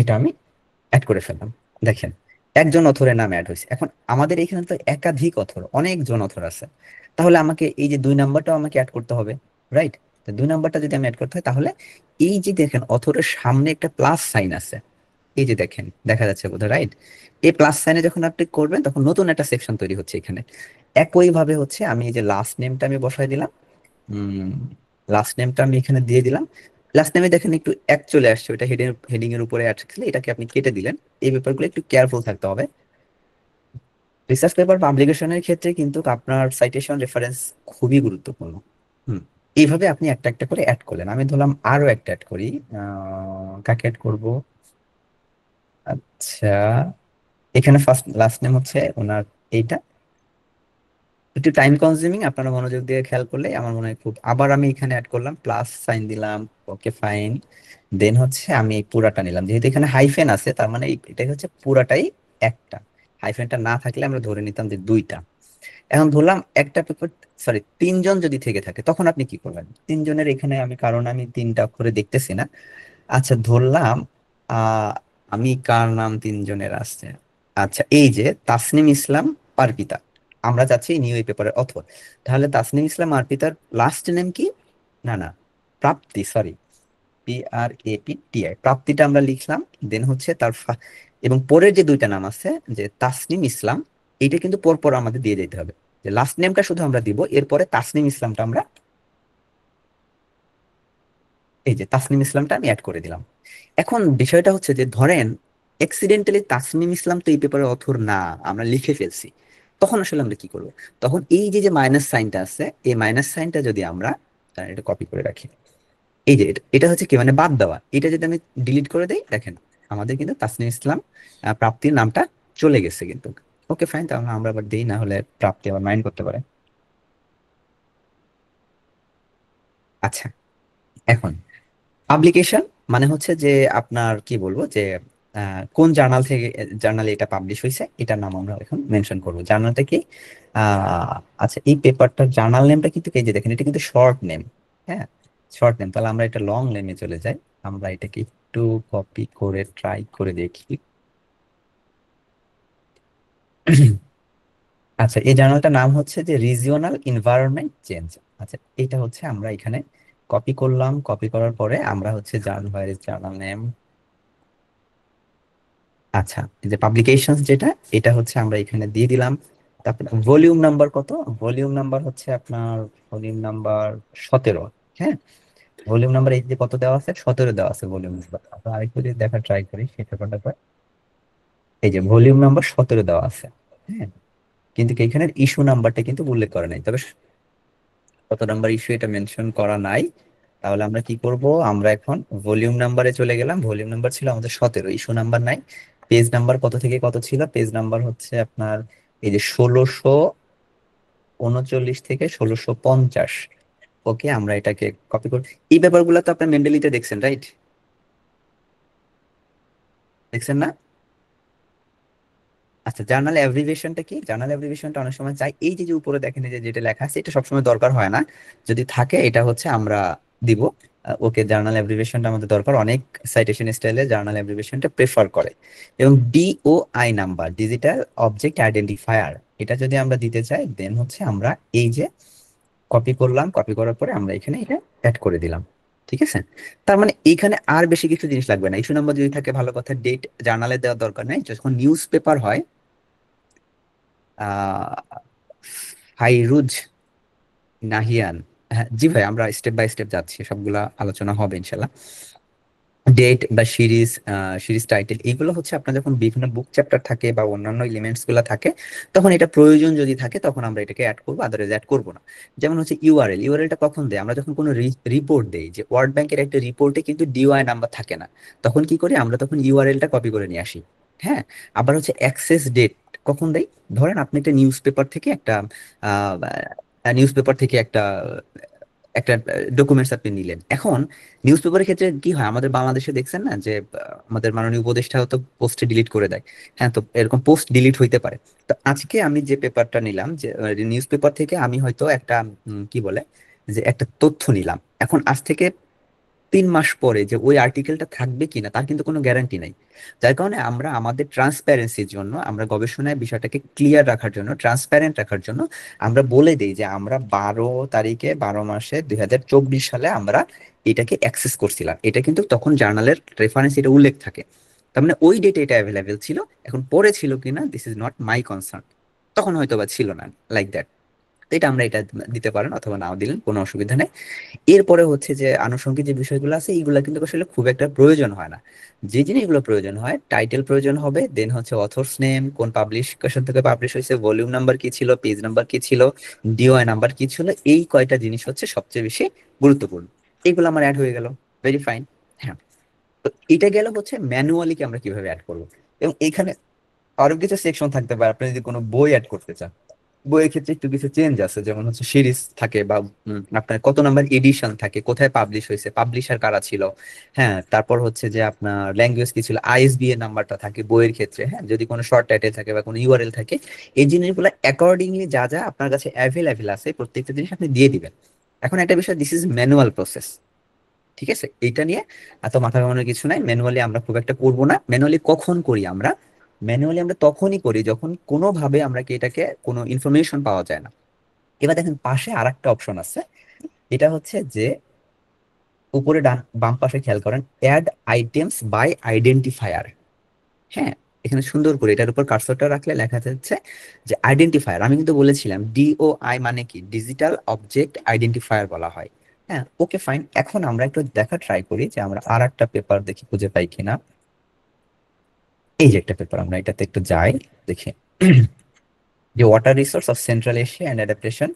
এটা আমি অ্যাড করে ফেললাম। দেখেন একজন অথরের নাম অ্যাড হয়েছে। এখন আমাদের এখানে তো একাধিক অথর, অনেকজন অথর আছে, তাহলে আমাকে এই যে 2 নাম্বারটাও আমাকে অ্যাড করতে হবে, রাইট? তো 2 নাম্বারটা যদি আমি অ্যাড করতে হয়, তাহলে এই যে দেখেন অথরের সামনে একটা প্লাস সাইন আছে, এই যে দেখেন দেখা যাচ্ছে বোধহয়, রাইট? এই প্লাস সাইনে যখন আপনি করবেন তখন নতুন একটা সেকশন তৈরি হচ্ছে এখানে। একই ভাবে হচ্ছে আমি এই যে লাস্ট নেমটা আমি বসাই দিলাম, লাস্ট নেমটা আমি এখানে দিয়ে দিলাম। লাস্ট নেমে দেখেন একটু এক চলে আসছে, ওইটা হেডিং এর উপরে আসলে, এটাকে আপনি কেটে দিলেন। এই ব্যাপারগুলো একটু কেয়ারফুল থাকতে হবে। রিসার্চ পেপার পাবলিকেশনের ক্ষেত্রে কিন্তু আপনার সাইটেশন রেফারেন্স খুবই গুরুত্বপূর্ণ। হুম, এইভাবে আপনি একটা একটা করে অ্যাড করলেন। আমি ধরলাম আরো একটা অ্যাড করি, কাকে অ্যাড করব? আচ্ছা, এখানে ফার্স্ট লাস্ট নেম হচ্ছে ওনার এইটা, একটু টাইম কনজিউমিং, আপনারা মনোযোগ দিয়ে খেয়াল করলে আমার মনে হয় খুব। আবার আমি এখানে অ্যাড করলাম, প্লাস সাইন দিলাম, ওকে ফাইন। দেন হচ্ছে আমি এই পুরাটা নিলাম, যেহেতু এখানে হাইফেন আছে তার মানে এটা হচ্ছে পুরাটাই একটা। হাইফেনটা না থাকলে আমরা ধরে নিতাম যে 2টা। এখন ধরলাম একটা পেপার, সরি 3জন যদি থেকে থাকে, তখন আপনি কি করবেন? 3জনের এখানে আমি, কারণ আমি 3টা অক্ষরে দেখতেছি না। আচ্ছা ধরলাম আমি কার নাম 3জনের আসছে, আচ্ছা এই যে তাসনিম ইসলাম পারপিতা, আমরা যাচ্ছি নিউ এই পেপারের অথর। তাহলে তাসনিম ইসলাম আরপিতার লাস্ট নেম কি? না না, প্রাপ্তি, সরি, PRAPTI, প্রাপ্তিটা আমরা লিখলাম। দেন হচ্ছে তার এবং পরের যে 2টা নাম আছে যে তাসনিম ইসলাম, এইটা কিন্তু পরপর আমাদের দিয়ে যেতে হবে। যে লাস্ট নেমটা শুধু আমরা দিব, এরপরে তাসনিম ইসলামটা আমরা, এই যে তাসনিম ইসলামটা আমি অ্যাড করে দিলাম। এখন বিষয়টা হচ্ছে যে ধরেন অ্যাক্সিডেন্টালি তাসনিম ইসলাম তো এই পেপারের অথর না, আমরা লিখে ফেলছি, তখন আসলে আমরা কি করব? তখন এই যে যে মাইনাস সাইনটা আছে, এই মাইনাস সাইনটা যদি আমরা, এটা কপি করে রাখি, এই যে এটা হচ্ছে কি মানে বাদ দেওয়া, এটা যদি আমি ডিলিট করে দেই, দেখেন আমাদের কিন্তু তাসনিম ইসলাম প্রাপ্তির নামটা চলে গেছে কিন্তু। ওকে ফাইন, তাহলে আমরা আবার দিই, না হলে প্রাপ্তি আবার মাইন্ড করতে পারে। আচ্ছা, এখন পাবলিকেশন মানে হচ্ছে যে আপনার কি বলবো যে কোন জার্নাল থেকে, জার্নালে এটা পাবলিশ হয়েছে, এটার নাম আমরা এখন মেনশন করবো। জার্নালটা কি? আচ্ছা, এই পেপারটার জার্নাল নেমটা কিন্তু এই যে দেখেন, এটা কিন্তু শর্ট নেম। হ্যাঁ, শর্ট নেম। তাহলে আমরা এটা লং নেমে চলে যাই, আমরা এটাকে একটু কপি করে ট্রাই করে দেখি। আচ্ছা, এই জার্নালটার নাম হচ্ছে যে রিজিওনাল এনভায়রনমেন্ট চেঞ্জ। আচ্ছা, এটা হচ্ছে আমরা এখানে কপি করলাম, কপি করার পরে আমরা হচ্ছে জার্নাল নেম, আচ্ছা এই যে পাবলিকেশন যেটা, এটা হচ্ছে আমরা এখানে দিয়ে দিলাম। তারপরে ভলিউম নাম্বার কত? ভলিউম নাম্বার হচ্ছে আপনার ভলিউম নাম্বার 17। হ্যাঁ, ভলিউম নাম্বার এই যে কত দেওয়া আছে, 17 দেওয়া আছে ভলিউম নাম্বার। আমরা আরেকটু যদি দেখা ট্রাই করি সেটা কোনটা পাই, এই যে ভলিউম নাম্বার 17 দেওয়া আছে। হ্যাঁ, কিন্তু এখানে ইস্যু নাম্বারটা কিন্তু উল্লেখ করা নাই, তবে কত নাম্বার ইস্যু এটা মেনশন করা নাই। তাহলে আমরা কি করব? আমরা এখন ভলিউম নাম্বারে চলে গেলাম। ভলিউম নাম্বার ছিল আমাদের 17, ইস্যু নাম্বার নাই। পেজ নাম্বার কত থেকে কত ছিল? পেজ নাম্বার হচ্ছে আপনার এই যে 1639 থেকে 1650। ওকে, আমরা এটাকে কপি করি। এই ব্যাপারগুলো তো আপনার মেন্ডেলিতে দেখছেন, রাইট? দেখছেন না? আচ্ছা, জার্নাল অ্যাব্রিভিয়েশনটা কি? জার্নাল অ্যাব্রিভিয়েশনটা অনেক সময় চাই, এই যে যে উপরে দেখেন এই যে যেটা লেখা আছে, এটা সবসময় দরকার হয় না। যদি থাকে এটা হচ্ছে আমরা দিব। ওকে, জার্নাল অ্যাব্রিভিয়েশনটা আমাদের দরকার, অনেক সাইটেশন স্টাইলে জার্নাল অ্যাব্রিভিয়েশনটা প্রেফার করে। এবং DOI number, digital object identifier, এটা যদি আমরা দিতে চাই, দেন হচ্ছে আমরা এই যে কপি করলাম, কপি করার পরে আমরা এখানে এটা অ্যাড করে দিলাম। ঠিক আছে, তার মানে এইখানে আর বেশি কিছু জিনিস লাগবে না। ইস্যু নাম্বার যদি থাকে ভালো কথা, ডেট জার্নালে দেওয়ার দরকার নেই। যখন নিউজ পেপার হয়, ফাইরুজ নাহিয়ান, হ্যাঁ জি ভাই, আমরা স্টেপ বাই স্টেপ যাচ্ছি, সবগুলা আলোচনা হবে ইনশাল্লাহ। ডেট বা সিরিজ টাইটেল, এইগুলো হচ্ছে আপনার যখন বিভিন্ন বুক চ্যাপ্টার থাকে বা অন্যান্য এলিমেন্টস গুলো থাকে, তখন এটা প্রয়োজন যদি থাকে তখন আমরা এটাকে অ্যাড করবো, আদারওয়াইজ অ্যাড করবো না। যেমন হচ্ছে ইউআরএলটা কখন দেয়? আমরা যখন কোনো রিপোর্ট দেই, যে ওয়ার্ল্ড ব্যাংকের একটা রিপোর্টে কিন্তু DOI নাম্বার থাকে না, তখন কি করি আমরা? তখন ইউআরএলটা কপি করে নিয়ে আসি। হ্যাঁ, আবার হচ্ছে অ্যাক্সেস ডেট কখন দেয়? ধরেন আপনি একটা নিউজ পেপার থেকে একটা একটা ডকুমেন্টস আপনি নিলেন। এখন নিউজ পেপারের ক্ষেত্রে কি হয়, আমাদের বাংলাদেশে দেখছেন না যে আমাদের মাননীয় উপদেষ্টাও তো পোস্টে ডিলিট করে দেয়। হ্যাঁ, তো এরকম পোস্ট ডিলিট হইতে পারে। তো আজকে আমি যে পেপারটা নিলাম, যে নিউজ পেপার থেকে আমি হয়তো একটা কি বলে যে একটা তথ্য নিলাম, এখন আজ থেকে 3 মাস পরে যে ওই আর্টিকেলটা থাকবে কিনা তার কিন্তু কোনো গ্যারান্টি নাই। যার কারণে আমরা আমাদের ট্রান্সপ্যারেন্সির জন্য, আমরা গবেষণায় বিষয়টাকে ক্লিয়ার রাখার জন্য, ট্রান্সপ্যারেন্ট রাখার জন্য আমরা বলে দিই যে আমরা 12 তারিখে 12 মাসে 2024 সালে আমরা এটাকে অ্যাক্সেস করছিলাম। এটা কিন্তু তখন জার্নালের রেফারেন্স এটা উল্লেখ থাকে, তার মানে ওই ডেটে এটা অ্যাভেলেবেল ছিল। এখন পরে ছিল কিনা this is not my concern, তখন হয়তো বা ছিল না, লাইক দ্যাট। তো এটা আমরা এটা দিতে পারেন অথবা নাও দিলেন, কোনো অসুবিধা নেই। এরপরে হচ্ছে যে আনুষঙ্গিক যে বিষয়গুলো আছে এইগুলো কিন্তু আসলে খুব একটা প্রয়োজন হয় না। যে জিনিসগুলো প্রয়োজন হয়, টাইটেল প্রয়োজন হবে, দেন হচ্ছে অথর্স নেম, কোন পাবলিকেশন থেকে পাবলিশ হয়েছে, ভলিউম নাম্বার কি ছিল, পেজ নাম্বার কি ছিল, ডিওআই নাম্বার কি ছিল, এই কয়টা জিনিস হচ্ছে সবচেয়ে বেশি গুরুত্বপূর্ণ। এগুলো আমার অ্যাড হয়ে গেল, ভেরি ফাইন। হ্যাঁ, তো এটা গেল হচ্ছে ম্যানুয়ালি কি আমরা কিভাবে অ্যাড করবো। এবং এখানে আরো কিছু সেকশন থাকতে পারে, আপনি যদি কোনো বই অ্যাড করতে চান, বইয়ের ক্ষেত্রে একটু কিছু চেঞ্জ আছে, যেমন হচ্ছে সিরিজ থাকে বা আপনার কত নাম্বার এডিশন থাকে, কোথায় পাবলিশ হয়েছে, পাবলিশার কারা ছিল। হ্যাঁ, তারপর হচ্ছে যে আপনার ল্যাঙ্গুয়েজ কি ছিল, আইএসবি এর নাম্বারটা থাকে বইয়ের ক্ষেত্রে। হ্যাঁ, যদি কোনো শর্ট টাইটেল থাকে বা কোনো ইউআরএল থাকে, এই জিনিসগুলো অ্যাকর্ডিংলি যা যা আপনার কাছে অ্যাভেলেবেল আছে প্রত্যেকটা জিনিস আপনি দিয়ে দিবেন। এখন একটা বিষয়, দিস ইজ ম্যানুয়াল প্রসেস, ঠিক আছে? এইটা নিয়ে এত মাথা ঘামানোর কিছু নাই। ম্যানুয়ালি আমরা খুব একটা করবো না। ম্যানুয়ালি কখন করি আমরা? ম্যানুয়ালি আমরা তখনই করি যখন কোনোভাবে আমরা কি এটাকে কোনো ইনফরমেশন পাওয়া যায় না। এবার দেখেন পাশে আরেকটা অপশন আছে, এটা হচ্ছে যে উপরে ডান বাম পাশে খেয়াল করেন, অ্যাড আইটেমস বাই আইডেন্টিফায়ার। হ্যাঁ, এখানে সুন্দর করে এটার উপর কার্সরটা রাখলে লেখা যাচ্ছে যে আইডেন্টিফায়ার। আমি কিন্তু বলেছিলাম ডিওআই মানে কি, ডিজিটাল অবজেক্ট আইডেন্টিফায়ার বলা হয়। হ্যাঁ, ওকে ফাইন। এখন আমরা একটু দেখা ট্রাই করি যে আমরা আর একটা পেপার দেখি খুঁজে পাই কিনা। এই যে একটা পেপার, আমরা এটাতে একটু যাই, দেখি যে water resource of central Asia and adaptation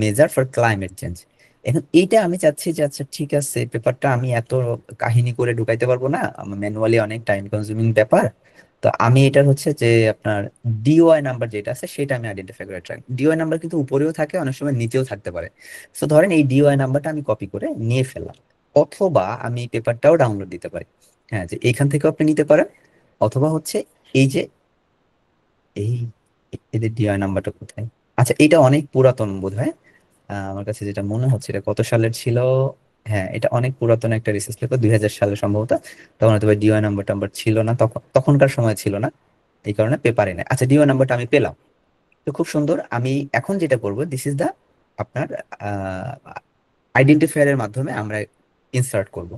measure for climate change. এখন এইটা আমি চাচ্ছি যে আচ্ছা ঠিক আছে, পেপারটা আমি এত কাহিনী করে ঢুকাইতে পারবো না, ম্যানুয়ালি অনেক টাইম কনজিউমিং ব্যাপার। তো আমি এটার হচ্ছে যে আপনার ডিওআই নাম্বার যেটা আছে সেটা আমি আইডেন্টিফাই করে ট্রাই। ডিওআই নাম্বার কিন্তু উপরেও থাকে, অনেক সময় নিচেও থাকতে পারে। তো ধরেন এই ডিওআই নাম্বারটা আমি কপি করে নিয়ে ফেললাম, অথবা আমি পেপারটাও ডাউনলোড দিতে পারি। হ্যাঁ, যে এইখান থেকেও আপনি নিতে পারেন, অথবা হচ্ছে এই যে এই এদের ডিআই নাম্বারটা কোথায়? আচ্ছা, এটা অনেক পুরাতন বোধহয়। আমার কাছে যেটা মনে হচ্ছে, এটা কত সালের ছিল? হ্যাঁ, এটা অনেক পুরাতন একটা রিসার্চ পেপার, 2000 সালে সম্ভবত। তখন হয়তো ডিওআই নাম্বার টাম্বার ছিল না, তখনকার সময় ছিল না, এই কারণে পেপারে নেই। আচ্ছা, ডিওআই নাম্বারটা আমি পেলাম, তো খুব সুন্দর। আমি এখন যেটা করব, দিস ইজ দা আপনার আইডেন্টিফায়ার এর মাধ্যমে আমরা ইনসার্ট করব।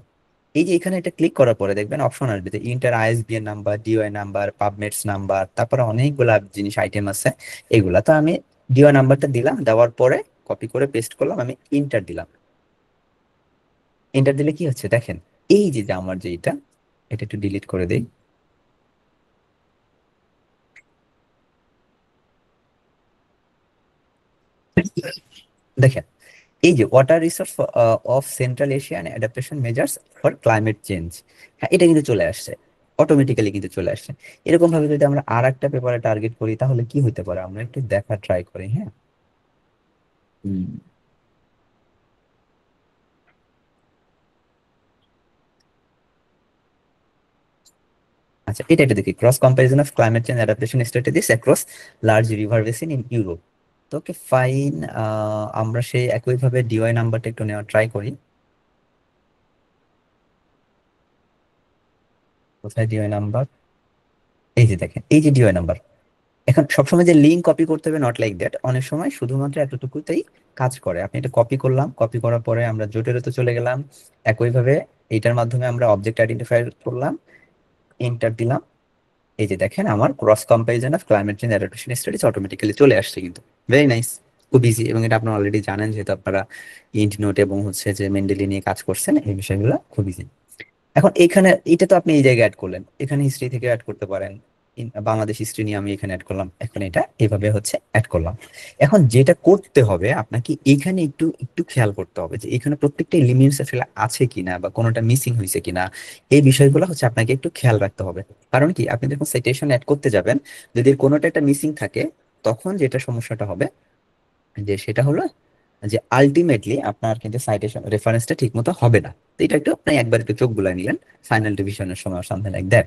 এই যে এখানে এটা ক্লিক করার পরে দেখবেন অপশন আসবে যে enter ISBN number, DOI number, PubMed number, তারপরে অনেকগুলা জিনিস আইটেম আছে এগুলা। তো আমি ডিওআই নাম্বারটা দিলাম, দেওয়ার পরে কপি করে পেস্ট করলাম, আমি ইন্টার দিলাম। ইন্টার দিলে কি হচ্ছে দেখেন, এই যে যে আমার যে এটা একটু ডিলিট করে দেই। দেখেন এই যে water resource of central Asian adaptation measures for climate change, হ্যাঁ এটা কিন্তু চলে আসছে, অটোমেটিক্যালি কিন্তু চলে আসছে। এরকম ভাবে যদি আমরা আর একটা পেপারে টার্গেট করি তাহলে কি হতে পারে, আমরা একটু দেখা ট্রাই করি। হ্যাঁ, হুম, আচ্ছা এটা একটু দেখি, cross comparison of climate change adaptation strategies across large river basin in Europe. তো ওকে ফাইন, আমরা সেই একইভাবে ডিওআই নাম্বারটা একটু নেওয়া ট্রাই করি। কোথায় ডিওআই নাম্বার? এই যে দেখেন, এই যে ডিওআই নাম্বার। এখন সবসময় যে লিঙ্ক কপি করতে হবে নট লাইক দ্যাট, অনেক সময় শুধুমাত্র এতটুকুতেই কাজ করে। আপনি এটা কপি করলাম, কপি করার পরে আমরা জটিলতে চলে গেলাম, একইভাবে এটার মাধ্যমে আমরা অবজেক্ট আইডেন্টিফাই করলাম, এন্টার দিলাম। এই যে দেখেন আমার cross comparison of climate change adaptation studies automatically চলে আসছে, কিন্তু ভেরি নাইস, খুব ইজি। এবং এটা আপনারা অলরেডি জানেন, যেহেতু আপনারা ইন্ট নোট এবং হচ্ছে যে মেন্ডেলি নিয়ে কাজ করছেন, এই বিষয়গুলো খুব ইজি। এখন এখানে এটা তো আপনি এই জায়গায় অ্যাড করলেন, এখানে হিস্ট্রি থেকে অ্যাড করতে পারেন। বাংলাদেশ হিস্ট্রি নিয়ে আমি এখানে অ্যাড করলাম, এখন এটা এইভাবে হচ্ছে অ্যাড করলাম। এখন যেটা করতে হবে আপনাকে এখানে একটু একটু খেয়াল করতে হবে যে এখানে প্রত্যেকটা এলিমেন্টস আসলে আছে কিনা বা কোনোটা মিসিং হয়েছে কিনা, এই বিষয়গুলো হচ্ছে আপনাকে একটু খেয়াল রাখতে হবে। কারণ কি, আপনি যখন সাইটেশন অ্যাড করতে যাবেন, যদি কোনোটা একটা মিসিং থাকে, তখন যেটা সমস্যাটা হবে যে সেটা হলো যে আলটিমেটলি আপনার কিন্তু সাইটেশন রেফারেন্সটা ঠিক মতো হবে না। তো এটা একটু আপনি একবার একটু চোখ বুলাই নিলেন ফাইনাল রিভিশনের সময় সামথিং লাইক দ্যাট।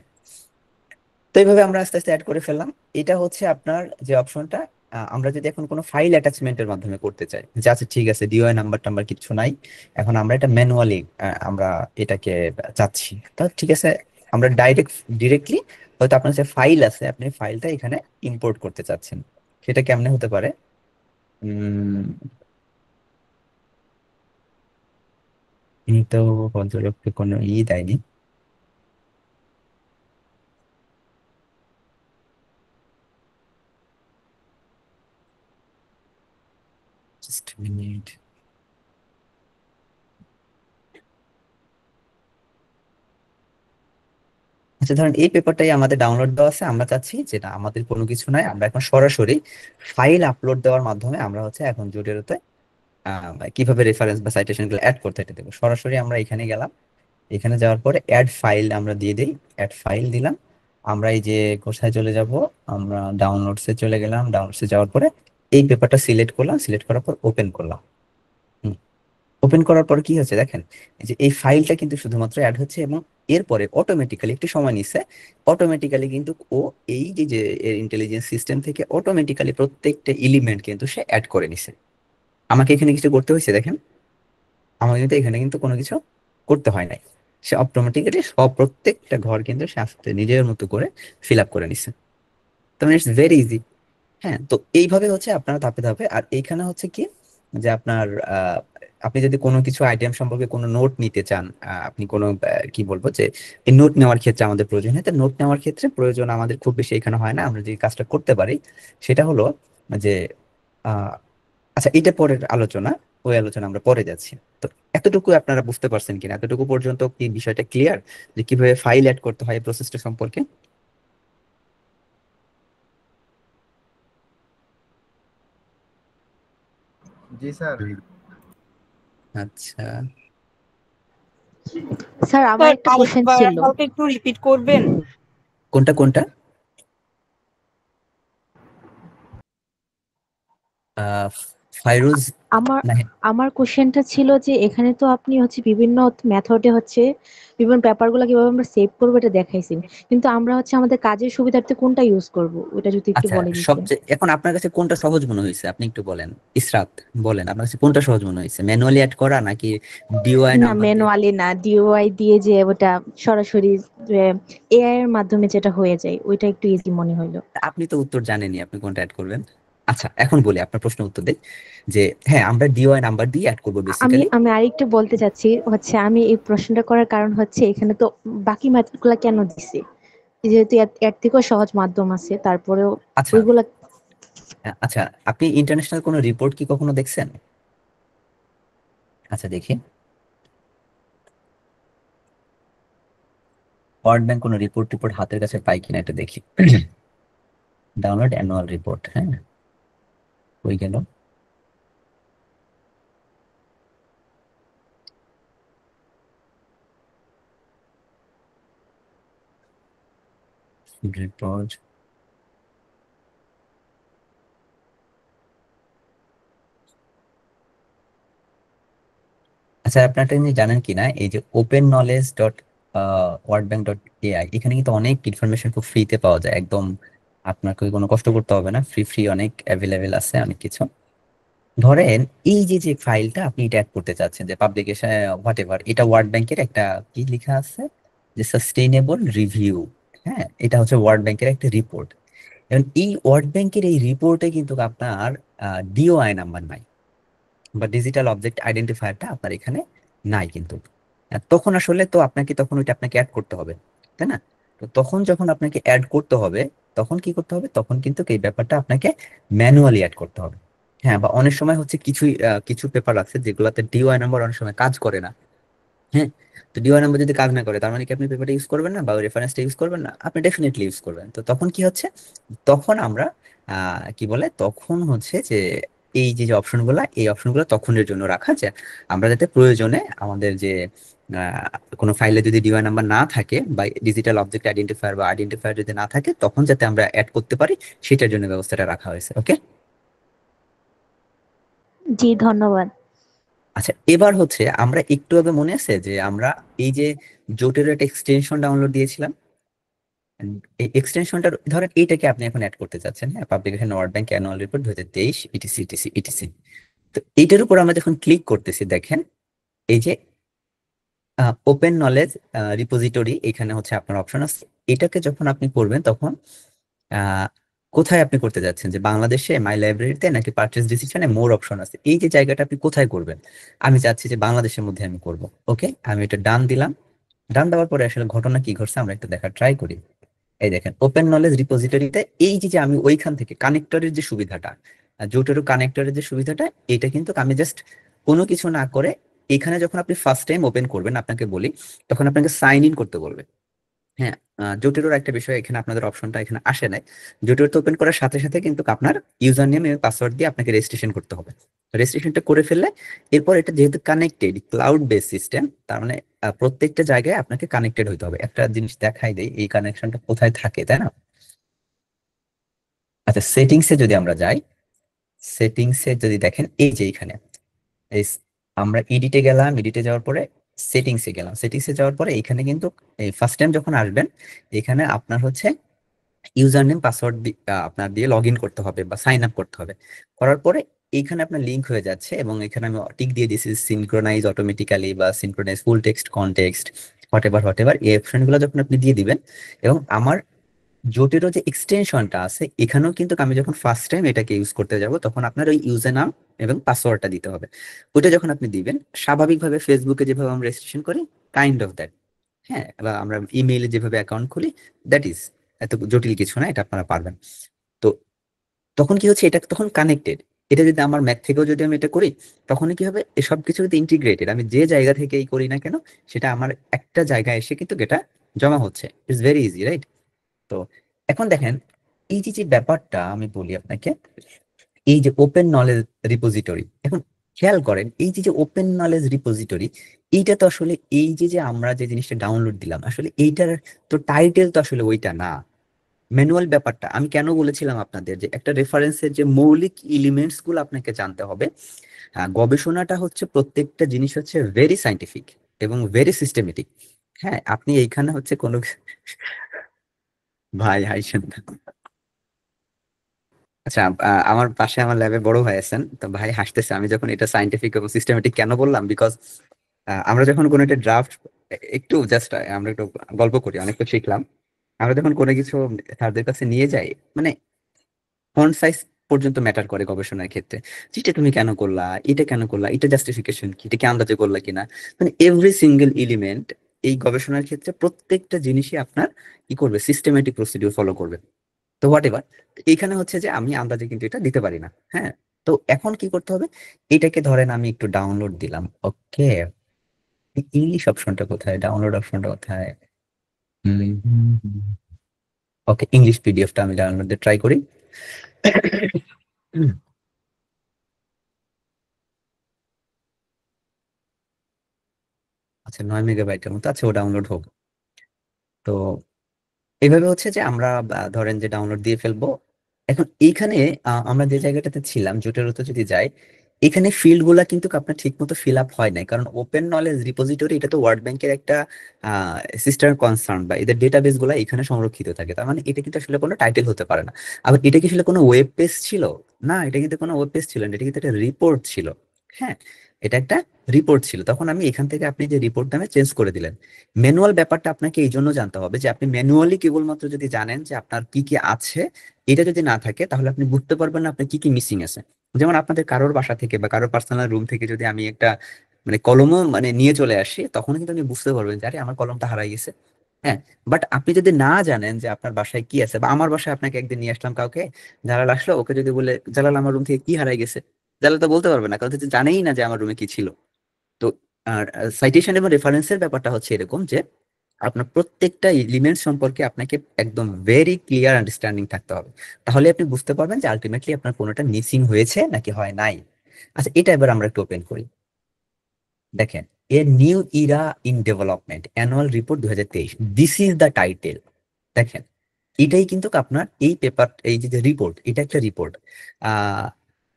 তো এইভাবে আমরা আস্তে আস্তে অ্যাড করে ফেললাম। এটা হচ্ছে আপনার যে অপশনটা, আমরা যদি এখন কোনো ফাইল অ্যাটাচমেন্টের মাধ্যমে করতে চাই, যে আচ্ছা ঠিক আছে ডিওআই নাম্বার টাম্বার কিছু নাই, এখন আমরা এটা ম্যানুয়ালি আমরা এটাকে চাচ্ছি, তো ঠিক আছে আমরা ডিরেক্টলি হয়তো আপনার যে ফাইল আছে আপনি ফাইলটা এখানে ইম্পোর্ট করতে চাচ্ছেন। সেটা কেমনে হতে পারে? উম ইনি তো ভদ্রলোককে কোনো দেয়নি। Just minute. আচ্ছা ধরেন এই পেপারটাই আমাদের ডাউনলোড দেওয়া আছে, আমরা চাচ্ছি যেটা আমাদের কোনো কিছু নাই, আমরা এখন সরাসরি ফাইল আপলোড দেওয়ার মাধ্যমে আমরা হচ্ছে এখন জুডিওতে কিভাবে রেফারেন্স বা সাইটেশন গুলো অ্যাড করতে এটা দেবো। সরাসরি আমরা এখানে গেলাম, এখানে যাওয়ার পরে অ্যাড ফাইল আমরা দিয়ে দিই, অ্যাড ফাইল দিলাম। আমরা এই যে কোথায় চলে যাব, আমরা ডাউনলোডসে চলে গেলাম, ডাউনলোডসে যাওয়ার পরে এই পেপারটা সিলেক্ট করলাম, সিলেক্ট করার পর ওপেন করলাম। ওপেন করার পর কি হচ্ছে দেখেন, এই যে এই ফাইলটা কিন্তু শুধুমাত্র অ্যাড হচ্ছে এবং এরপরে অটোমেটিক্যালি একটু সময় নিচ্ছে, অটোমেটিক্যালি কিন্তু ও এই যে যে ইন্টেলিজেন্স সিস্টেম থেকে অটোমেটিক্যালি প্রত্যেকটা এলিমেন্ট কিন্তু সে অ্যাড করে নিছে। আমাকে এখানে কিছু করতে হয়েছে দেখেন, আমার কিন্তু এখানে কিন্তু কোনো কিছু করতে হয় নাই, সে অটোমেটিক্যালি সব প্রত্যেকটা ঘর কিন্তু সে আস্তে নিজের মতো করে ফিল আপ করে নিছে। তো ইটস ভেরি ইজি। হ্যাঁ, তো এইভাবে হচ্ছে আপনারা ধাপে ধাপে। আর এইখানে হচ্ছে কি যে আপনার আপনি যদি কোনো কিছু আইটেম সম্পর্কে কোনো নোট নিতে চান, আপনি কোনো কি বলবো যে এই নোট নেওয়ার ক্ষেত্রে আমাদের প্রয়োজন হয়, তো নোট নেওয়ার ক্ষেত্রে প্রয়োজন আমাদের খুব বেশি এখানে হয় না। আমরা যে কাজটা করতে পারি সেটা হলো যে আহ আচ্ছা এটা পরের আলোচনা, ওই আলোচনা আমরা পরে যাচ্ছি। তো এতটুকু আপনারা বুঝতে পারছেন কিনা, এতটুকু পর্যন্ত কি বিষয়টা ক্লিয়ার যে কিভাবে ফাইল অ্যাড করতে হয় প্রসেসটা সম্পর্কে? জি স্যার। আচ্ছা স্যার আমার একটা কোশ্চেন আরেকবার ছিল। হালকা একটু রিপিট করবেন? কোনটা কোনটা? ফাইরুজ আমার নাহি। আমার কোশ্চেনটা ছিল যে এখানে তো আপনি হচ্ছে বিভিন্ন মেথডে হচ্ছে বিভিন্ন পেপারগুলো কিভাবে আমরা সেভ করবো এটা দেখাইছেন, কিন্তু আমরা হচ্ছে আমাদের কাজের সুবিধার্থে কোনটা ইউজ করব ওটা যদি একটু আচ্ছা বলে দিতেন। সবচেয়ে এখন আপনার কাছে কোনটা সহজ মনে হয়েছে আপনি একটু বলেন। ইসরাত বলেন আপনার কাছে কোনটা সহজ মনে হয়েছে, ম্যানুয়ালি অ্যাড করা নাকি ডিওআই না নাম্বার দিয়ে? ম্যানুয়ালি না, ডিওআই দিয়ে যে ওটা সরাসরি এআই এর মাধ্যমে যেটা হয়ে যায় ওইটা একটু ইজি মনে হইলো। আপনি তো উত্তর জানেনই, আপনি কোনটা অ্যাড করবেন। আচ্ছা এখন বলি আপনার প্রশ্ন উত্তর দেই যে হ্যাঁ আমরা ডিওআই নাম্বার দিয়ে অ্যাড করবো আমি বেসিক্যালি। আমি আরেকটু বলতে চাচ্ছি হচ্ছে আমি এই প্রশ্নটা করার কারণ হচ্ছে এখানে তো বাকি মেথডগুলো কেন দিছে, যেহেতু এর থেকেও সহজ মাধ্যম আছে তারপরেও আচ্ছা ওইগুলা। আচ্ছা আপনি ইন্টারন্যাশনাল কোনো রিপোর্ট কি কখনো দেখছেন? আচ্ছা দেখি, ওয়ার্ল্ড ব্যাংক কোনো রিপোর্ট হাতের কাছে পাই কিনা এটা দেখি। ডাউনলোড অ্যানুয়াল রিপোর্ট, হ্যাঁ হয়ে গেল। রিপোর্ট। আচ্ছা আপনার একটা জিনিস জানেন কিনা, এই যে open knowledge dot world bank dot AI, এখানে কিন্তু অনেক ইনফরমেশন খুব ফ্রিতে পাওয়া যায় একদম, আপনাকে কোনো কষ্ট করতে হবে না, ফ্রি ফ্রি অনেক অ্যাভেলেবেল আছে অনেক কিছু। ধরেন এই যে যে ফাইলটা আপনি এটা অ্যাড করতে চাচ্ছেন যে পাবলিকেশন হোয়াট এভার, এটা ওয়ার্ল্ড ব্যাংকের একটা কি লেখা আছে যে সাস্টেইনেবল রিভিউ। হ্যাঁ এটা হচ্ছে ওয়ার্ল্ড ব্যাংকের একটা রিপোর্ট। এবং এই ওয়ার্ল্ড ব্যাংকের এই রিপোর্টে কিন্তু আপনার ডিওআই নাম্বার নাই বা ডিজিটাল অবজেক্ট আইডেন্টিফায়ারটা আপনার এখানে নাই কিন্তু। তখন আসলে তো তখন ওইটা আপনাকে অ্যাড করতে হবে, তাই না? তো তখন যখন আপনাকে অ্যাড করতে হবে তখন কি করতে হবে, তখন কিন্তু এই ব্যাপারটা আপনাকে ম্যানুয়ালি অ্যাড করতে হবে। হ্যাঁ বা অনেক সময় হচ্ছে কিছু পেপার আছে যেগুলোতে ডিওআই নাম্বার অনেক সময় কাজ করে না। হ্যাঁ, তো ডিওআই নাম্বার যদি কাজ না করে তার মানে কি আপনি পেপারটা ইউজ করবেন না বা রেফারেন্সটা ইউজ করবেন না? আপনি ডেফিনেটলি ইউজ করবেন। তো তখন কি হচ্ছে, তখন আমরা কি বলে তখন হচ্ছে যে এই যে যে অপশনগুলো, এই অপশনগুলো তখনের জন্য রাখা, যে আমরা যাতে প্রয়োজনে আমাদের যে কোনো ফাইলে যদি ডিওআই নাম্বার না থাকে বা ডিজিটাল অবজেক্ট আইডেন্টিফায়ার বা আইডেন্টিফায়ার যদি না থাকে তখন যাতে আমরা অ্যাড করতে পারি সেটার জন্য ব্যবস্থাটা রাখা হয়েছে। ওকে জি ধন্যবাদ। আচ্ছা, এবার হচ্ছে আমরা একটু আগে মনে আছে যে আমরা এই যে জোটের একটা এক্সটেনশন ডাউনলোড দিয়েছিলাম, এই এক্সটেনশনটা ধরেন এইটাকে আপনি এখন অ্যাড করতে চাচ্ছেন, হ্যাঁ, publication world bank annual report 2023 etc etc etc. তো এইটার উপর আমরা যখন ক্লিক করতেছি, দেখেন এই যে ওপেন নলেজ রিপোজিটরি, এখানে হচ্ছে আপনার অপশন আছে। এটাকে যখন আপনি করবেন তখন আহ, কোথায় আপনি করতে যাচ্ছেন, যে বাংলাদেশে মাই লাইব্রেরিতে নাকি পারচেজ ডিসিশনে মোর অপশন আছে, এই যে জায়গাটা আপনি কোথায় করবেন। আমি চাচ্ছি যে বাংলাদেশের মধ্যে আমি করব। ওকে, আমি এটা ডান দিলাম। ডান দেওয়ার পরে আসলে ঘটনা কি ঘটছে আমরা একটু দেখার ট্রাই করি। এই দেখেন ওপেন নলেজ রিপোজিটরিতে এই যে যে আমি ওইখান থেকে কানেক্টরের যে সুবিধাটা, জোটেরও কানেক্টরের যে সুবিধাটা, এটা কিন্তু আমি জাস্ট কোনো কিছু না করে এখানে যখন আপনি ফার্স্ট টাইম ওপেন করবেন, আপনাকে বলি, তখন আপনাকে সাইন ইন করতে বলবে। হ্যাঁ, জোটেরও একটা বিষয়, এখানে আপনাদের অপশনটা এখানে আসে নাই। জোটের তো ওপেন করার সাথে সাথে কিন্তু আপনার ইউজার নেম এবং পাসওয়ার্ড দিয়ে আপনাকে রেজিস্ট্রেশন করতে হবে। রেজিস্ট্রেশনটা করে ফেললে এরপর এটা যেহেতু কানেক্টেড ক্লাউড বেস সিস্টেম, তার মানে প্রত্যেকটা জায়গায় আপনাকে কানেক্টেড হইতে হবে। একটা জিনিস দেখাই দেই, এই কানেকশনটা কোথায় থাকে, তাই না? আচ্ছা, সেটিংসে যদি আমরা যাই, সেটিংসে যদি দেখেন এই যে এখানে এই আমরা এডিটে গেলাম, এডিটে যাওয়ার পরে সেটিংসে গেলাম, সেটিংসে যাওয়ার পরে এখানে কিন্তু এই ফার্স্ট টাইম যখন আসবেন, এখানে আপনার হচ্ছে ইউজার নেম পাসওয়ার্ড আপনার দিয়ে লগ ইন করতে হবে বা সাইন আপ করতে হবে। করার পরে এইখানে আপনার লিঙ্ক হয়ে যাচ্ছে, এবং এখানে আমি টিক দিয়ে দিয়েছি সিনক্রোনাইজ অটোমেটিক্যালি বা synchronise full text context what ever এই অপশনগুলো যখন আপনি দিয়ে দিবেন, এবং আমার জোটেরও যে এক্সটেনশনটা আছে এখানেও কিন্তু আমি যখন ফার্স্ট টাইম এটাকে ইউজ করতে যাব, তখন আপনার ওই ইউজার নাম এবং পাসওয়ার্ডটা দিতে হবে। ওইটা যখন আপনি দিবেন, স্বাভাবিকভাবে ফেসবুকে যেভাবে আমরা রেজিস্ট্রেশন করি, কাইন্ড অফ দ্যাট, হ্যাঁ, বা আমরা ইমেইলে যেভাবে অ্যাকাউন্ট খুলি, দ্যাট ইজ, এত জটিল কিছু না, এটা আপনারা পারবেন। তো তখন কি হচ্ছে, এটা তখন কানেক্টেড। এটা যদি আমার ম্যাক থেকেও যদি আমি এটা করি, তখন কি হবে, এসব কিছু যদি ইন্টিগ্রেটেড, আমি যে জায়গা থেকেই করি না কেন, সেটা আমার একটা জায়গায় এসে কিন্তু এটা জমা হচ্ছে। It's very easy, right? তো এখন দেখেন এই যে যে ব্যাপারটা আমি বলি আপনাকে, এই যে ওপেন নলেজ রিপোজিটরি, এখন খেয়াল করেন এই যে যে ওপেন নলেজ রিপোজিটরি, এইটা তো আসলে এই যে যে আমরা যে জিনিসটা ডাউনলোড দিলাম, আসলে এইটার তো টাইটেল তো আসলে ওইটা না। ম্যানুয়াল ব্যাপারটা আমি কেন বলেছিলাম আপনাদের, যে একটা রেফারেন্সের যে মৌলিক এলিমেন্টস গুলো আপনাকে জানতে হবে। গবেষণাটা হচ্ছে, প্রত্যেকটা জিনিস হচ্ছে ভেরি সাইন্টিফিক এবং ভেরি সিস্টেমেটিক। হ্যাঁ, আপনি এইখানে হচ্ছে কোনো ভাই হাইছেন না। আচ্ছা, আমার পাশে আমার ল্যাবে বড় ভাই আছেন, তো ভাই হাসতেছে আমি যখন এটা সাইন্টিফিক এবং সিস্টেমেটিক কেন বললাম, বিকজ আমরা যখন কোনো একটা ড্রাফট, একটু জাস্ট আমরা একটু গল্প করি, অনেক কিছু শিখলাম। আমরা যখন কোনো কিছু স্যারদের কাছে নিয়ে যাই, মানে ফন্ট সাইজ পর্যন্ত ম্যাটার করে গবেষণার ক্ষেত্রে। যেটা তুমি কেন করলা, এটা কেন করলা, এটা জাস্টিফিকেশন কি, এটা কি আন্দাজে করলা কিনা, মানে এভরি সিঙ্গেল এলিমেন্ট এই গবেষণার ক্ষেত্রে প্রত্যেকটা জিনিসই আপনার কি করবে, সিস্টেমেটিক প্রসিডিউর ফলো করবে। তো হোয়াট এভার, এইখানে হচ্ছে যে আমি আন্দাজে কিন্তু এটা দিতে পারি না। হ্যাঁ, তো এখন কি করতে হবে, এটাকে ধরেন আমি একটু ডাউনলোড দিলাম। ওকে, ইংলিশ অপশনটা কোথায়, ডাউনলোড অপশনটা কোথায়? ওকে, ইংলিশ পিডিএফটা আমি ডাউনলোড দিয়ে ট্রাই করি। আচ্ছা, 9 মেগাবাইটের মতো, আচ্ছা ও ডাউনলোড হোক। তো এইভাবে হচ্ছে যে আমরা ধরেন যে ডাউনলোড দিয়ে ফেলবো। এখন এইখানে আমরা যে জায়গাটাতে ছিলাম, জোটেরোতে যদি যাই, এখানে ফিল্ড গুলা কিন্তু আপনার ঠিক মতো ফিল আপ হয় নাই, কারণ ওপেন নলেজ রিপোজিটরি এটা তো ওয়ার্ল্ড ব্যাংকের একটা সিস্টার কনসার্ন, বা এদের ডেটাবেস গুলা এখানে সংরক্ষিত থাকে। তার মানে এটা কিন্তু আসলে কোনো টাইটেল হতে পারে না। আবার এটা কি আসলে কোনো ওয়েব পেজ ছিল? না, এটা কিন্তু কোনো ওয়েব পেজ ছিল না, এটা কিন্তু একটা রিপোর্ট ছিল। হ্যাঁ, এটা একটা রিপোর্ট ছিল। তখন আমি এখান থেকে আপনি যে রিপোর্ট নামে চেঞ্জ করে দিলেন। ম্যানুয়াল ব্যাপারটা আপনাকে এই জন্য জানতে হবে, যে আপনি ম্যানুয়ালি কেবলমাত্র যদি জানেন যে আপনার কি কি আছে, এটা যদি না থাকে তাহলে আপনি বুঝতে পারবেন না আপনার কি কি মিসিং আছে। যেমন আপনাদের কারোর বাসা থেকে বা কারোর পার্সোনাল রুম থেকে যদি আমি একটা মানে কলমও মানে নিয়ে চলে আসি, তখন কিন্তু আপনি বুঝতে পারবেন যে আরে আমার কলমটা হারাই গেছে। হ্যাঁ, বাট আপনি যদি না জানেন যে আপনার বাসায় কি আছে, বা আমার বাসায় আপনাকে একদিন নিয়ে আসলাম কাউকে, জালাল আসলো, ওকে যদি বলে জালাল আমার রুম থেকে কি হারাই গেছে, জালাল তো বলতে পারবে না, কারণ হচ্ছে জানেই না যে আমার রুমে কি ছিল। তো আর সাইটেশন এবং রেফারেন্সের ব্যাপারটা হচ্ছে এরকম যে আপনার প্রত্যেকটা এলিমেন্ট সম্পর্কে আপনাকে একদম ভেরি ক্লিয়ার আন্ডারস্ট্যান্ডিং থাকতে হবে। তাহলে আপনি বুঝতে পারবেন যে আলটিমেটলি আপনার কোনোটা মিসিং হয়েছে নাকি হয় নাই। আচ্ছা, এটা এবার আমরা একটু ওপেন করি। দেখেন, a new Ira in development annual report 2023, this is the title. দেখেন, এটাই কিন্তু আপনার এই পেপার, এই যে রিপোর্ট, এটা একটা রিপোর্ট।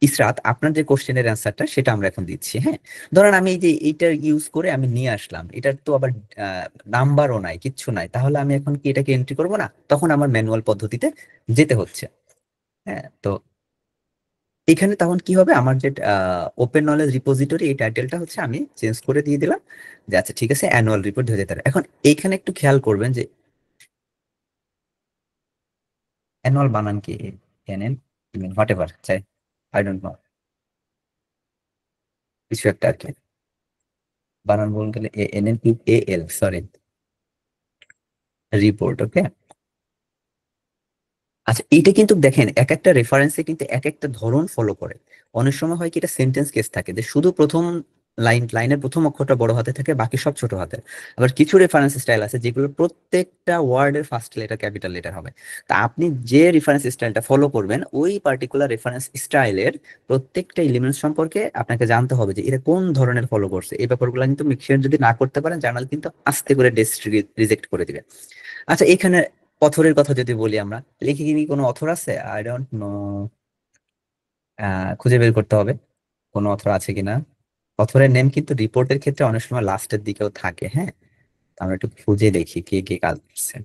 ইসরাত, আপনার যে কোশ্চেনের অ্যান্সারটা সেটা আমরা এখন দিচ্ছি। হ্যাঁ, ধরেন আমি এই যে এইটা ইউজ করে আমি নিয়ে আসলাম, এটার তো আবার নাম্বারও নাই, কিচ্ছু নাই, তাহলে আমি এখন কি এটাকে এন্ট্রি করবো না? তখন আমার ম্যানুয়াল পদ্ধতিতে যেতে হচ্ছে। হ্যাঁ, তো এখানে তখন কি হবে, আমার যে ওপেন নলেজ রিপোজিটরি, এই টাইটেলটা হচ্ছে আমি চেঞ্জ করে দিয়ে দিলাম যে আচ্ছা ঠিক আছে, অ্যানুয়াল রিপোর্ট 2013। এখন এইখানে একটু খেয়াল করবেন যে অ্যানুয়াল বানান কি, এনএন হোয়াট এভার চাই, আই ডোন্ট নো, কিছু একটা আর কি বানান বলতে গেলে এনএন এ এল, সরি, রিপোর্ট। ওকে, আচ্ছা এইটা কিন্তু দেখেন এক একটা রেফারেন্সে কিন্তু এক একটা ধরন ফলো করে। অনেক সময় হয় কি এটা সেন্টেন্স কেস থাকে যে শুধু প্রথম লাইনের প্রথম অক্ষরটা বড় হাতে থাকে, বাকি সব ছোট হাতের। আবার কিছু রেফারেন্স স্টাইল আছে যেগুলো প্রত্যেকটা ওয়ার্ডের ফার্স্ট লেটার ক্যাপিটাল লেটার হবে। তা আপনি যে রেফারেন্স স্টাইলটা ফলো করবেন, ওই পার্টিকুলার রেফারেন্স স্টাইলের প্রত্যেকটা এলিমেন্ট সম্পর্কে আপনাকে জানতে হবে যে এটা কোন ধরনের ফলো করছে। এই ব্যাপারগুলো কিন্তু মিক্সচার যদি না করতে পারেন, জার্নাল কিন্তু আস্তে করে রিজেক্ট করে দিবে। আচ্ছা এখানে অথরের কথা যদি বলি, আমরা লিখে কি কোনো অথর আছে? আই ডোন্ট নো, খুঁজে বের করতে হবে কোনো অথর আছে কিনা। অথরের নেম কিন্তু রিপোর্টের ক্ষেত্রে অনেক সময় লাস্টের দিকেও থাকে। হ্যাঁ, তো আমরা একটু খুঁজে দেখি কে কে কাজ করছে।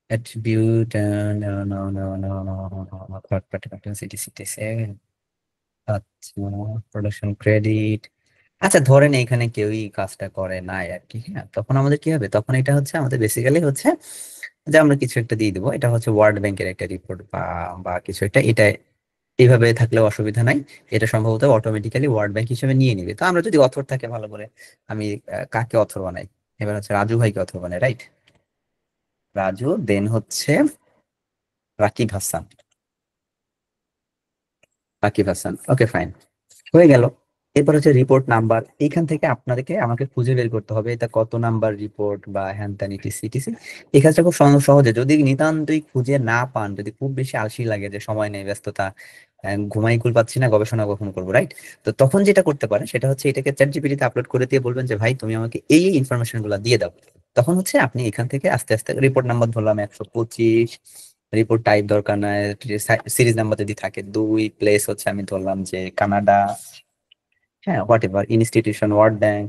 Attribute, third party complexity CTC, আচ্ছা প্রোডাকশন ক্রেডিট। আচ্ছা ধরেন এখানে কেউই কাজটা করে নাই আর কি। হ্যাঁ, তখন আমাদের কি হবে, তখন এটা হচ্ছে আমাদের বেসিক্যালি হচ্ছে যে আমরা কিছু একটা দিয়ে দেবো, এটা হচ্ছে ওয়ার্ল্ড ব্যাংকের একটা রিপোর্ট বা বা কিছু একটা, এটা এইভাবে থাকলেও অসুবিধা নাই। এটা সম্ভবত অটোমেটিক্যালি ওয়ার্ল্ড ব্যাংক হিসেবে নিয়ে নিবে। তো আমরা যদি অথর থাকে ভালো করে, আমি কাকে অথর বানাই, এবার হচ্ছে রাজু ভাইকে অথর বানাই, রাইট? রাজু, দেন হচ্ছে রাকিব হাসান, রাকিব হাসান, ওকে ফাইন, হয়ে গেল। এরপর হচ্ছে রিপোর্ট নাম্বার, এইখান থেকে আপনাদেরকে আমাকে খুঁজে বের করতে হবে এটা কত নাম্বার রিপোর্ট বা হ্যান ত্যান ইটিসি ইটিসি। এই কাজটা খুব সহজে, যদি নিতান্তই খুঁজে না পান, যদি খুব বেশি আলসি লাগে যে সময় নেই, ব্যস্ততা, ঘুমাই কুল পাচ্ছি না, গবেষণা কখন করবো, রাইট? তো তখন যেটা করতে পারেন সেটা হচ্ছে এটাকে চ্যাট জিপিটিতে আপলোড করে দিয়ে বলবেন যে ভাই তুমি আমাকে এই ইনফরমেশন গুলো দিয়ে দাও। তখন হচ্ছে আপনি এখান থেকে আস্তে আস্তে রিপোর্ট নাম্বার ধরলাম 125, রিপোর্ট টাইপ দরকার নাই, সিরিজ নাম্বার যদি থাকে 2, প্লেস হচ্ছে আমি ধরলাম যে কানাডা, হ্যাঁ whatever, institution world bank,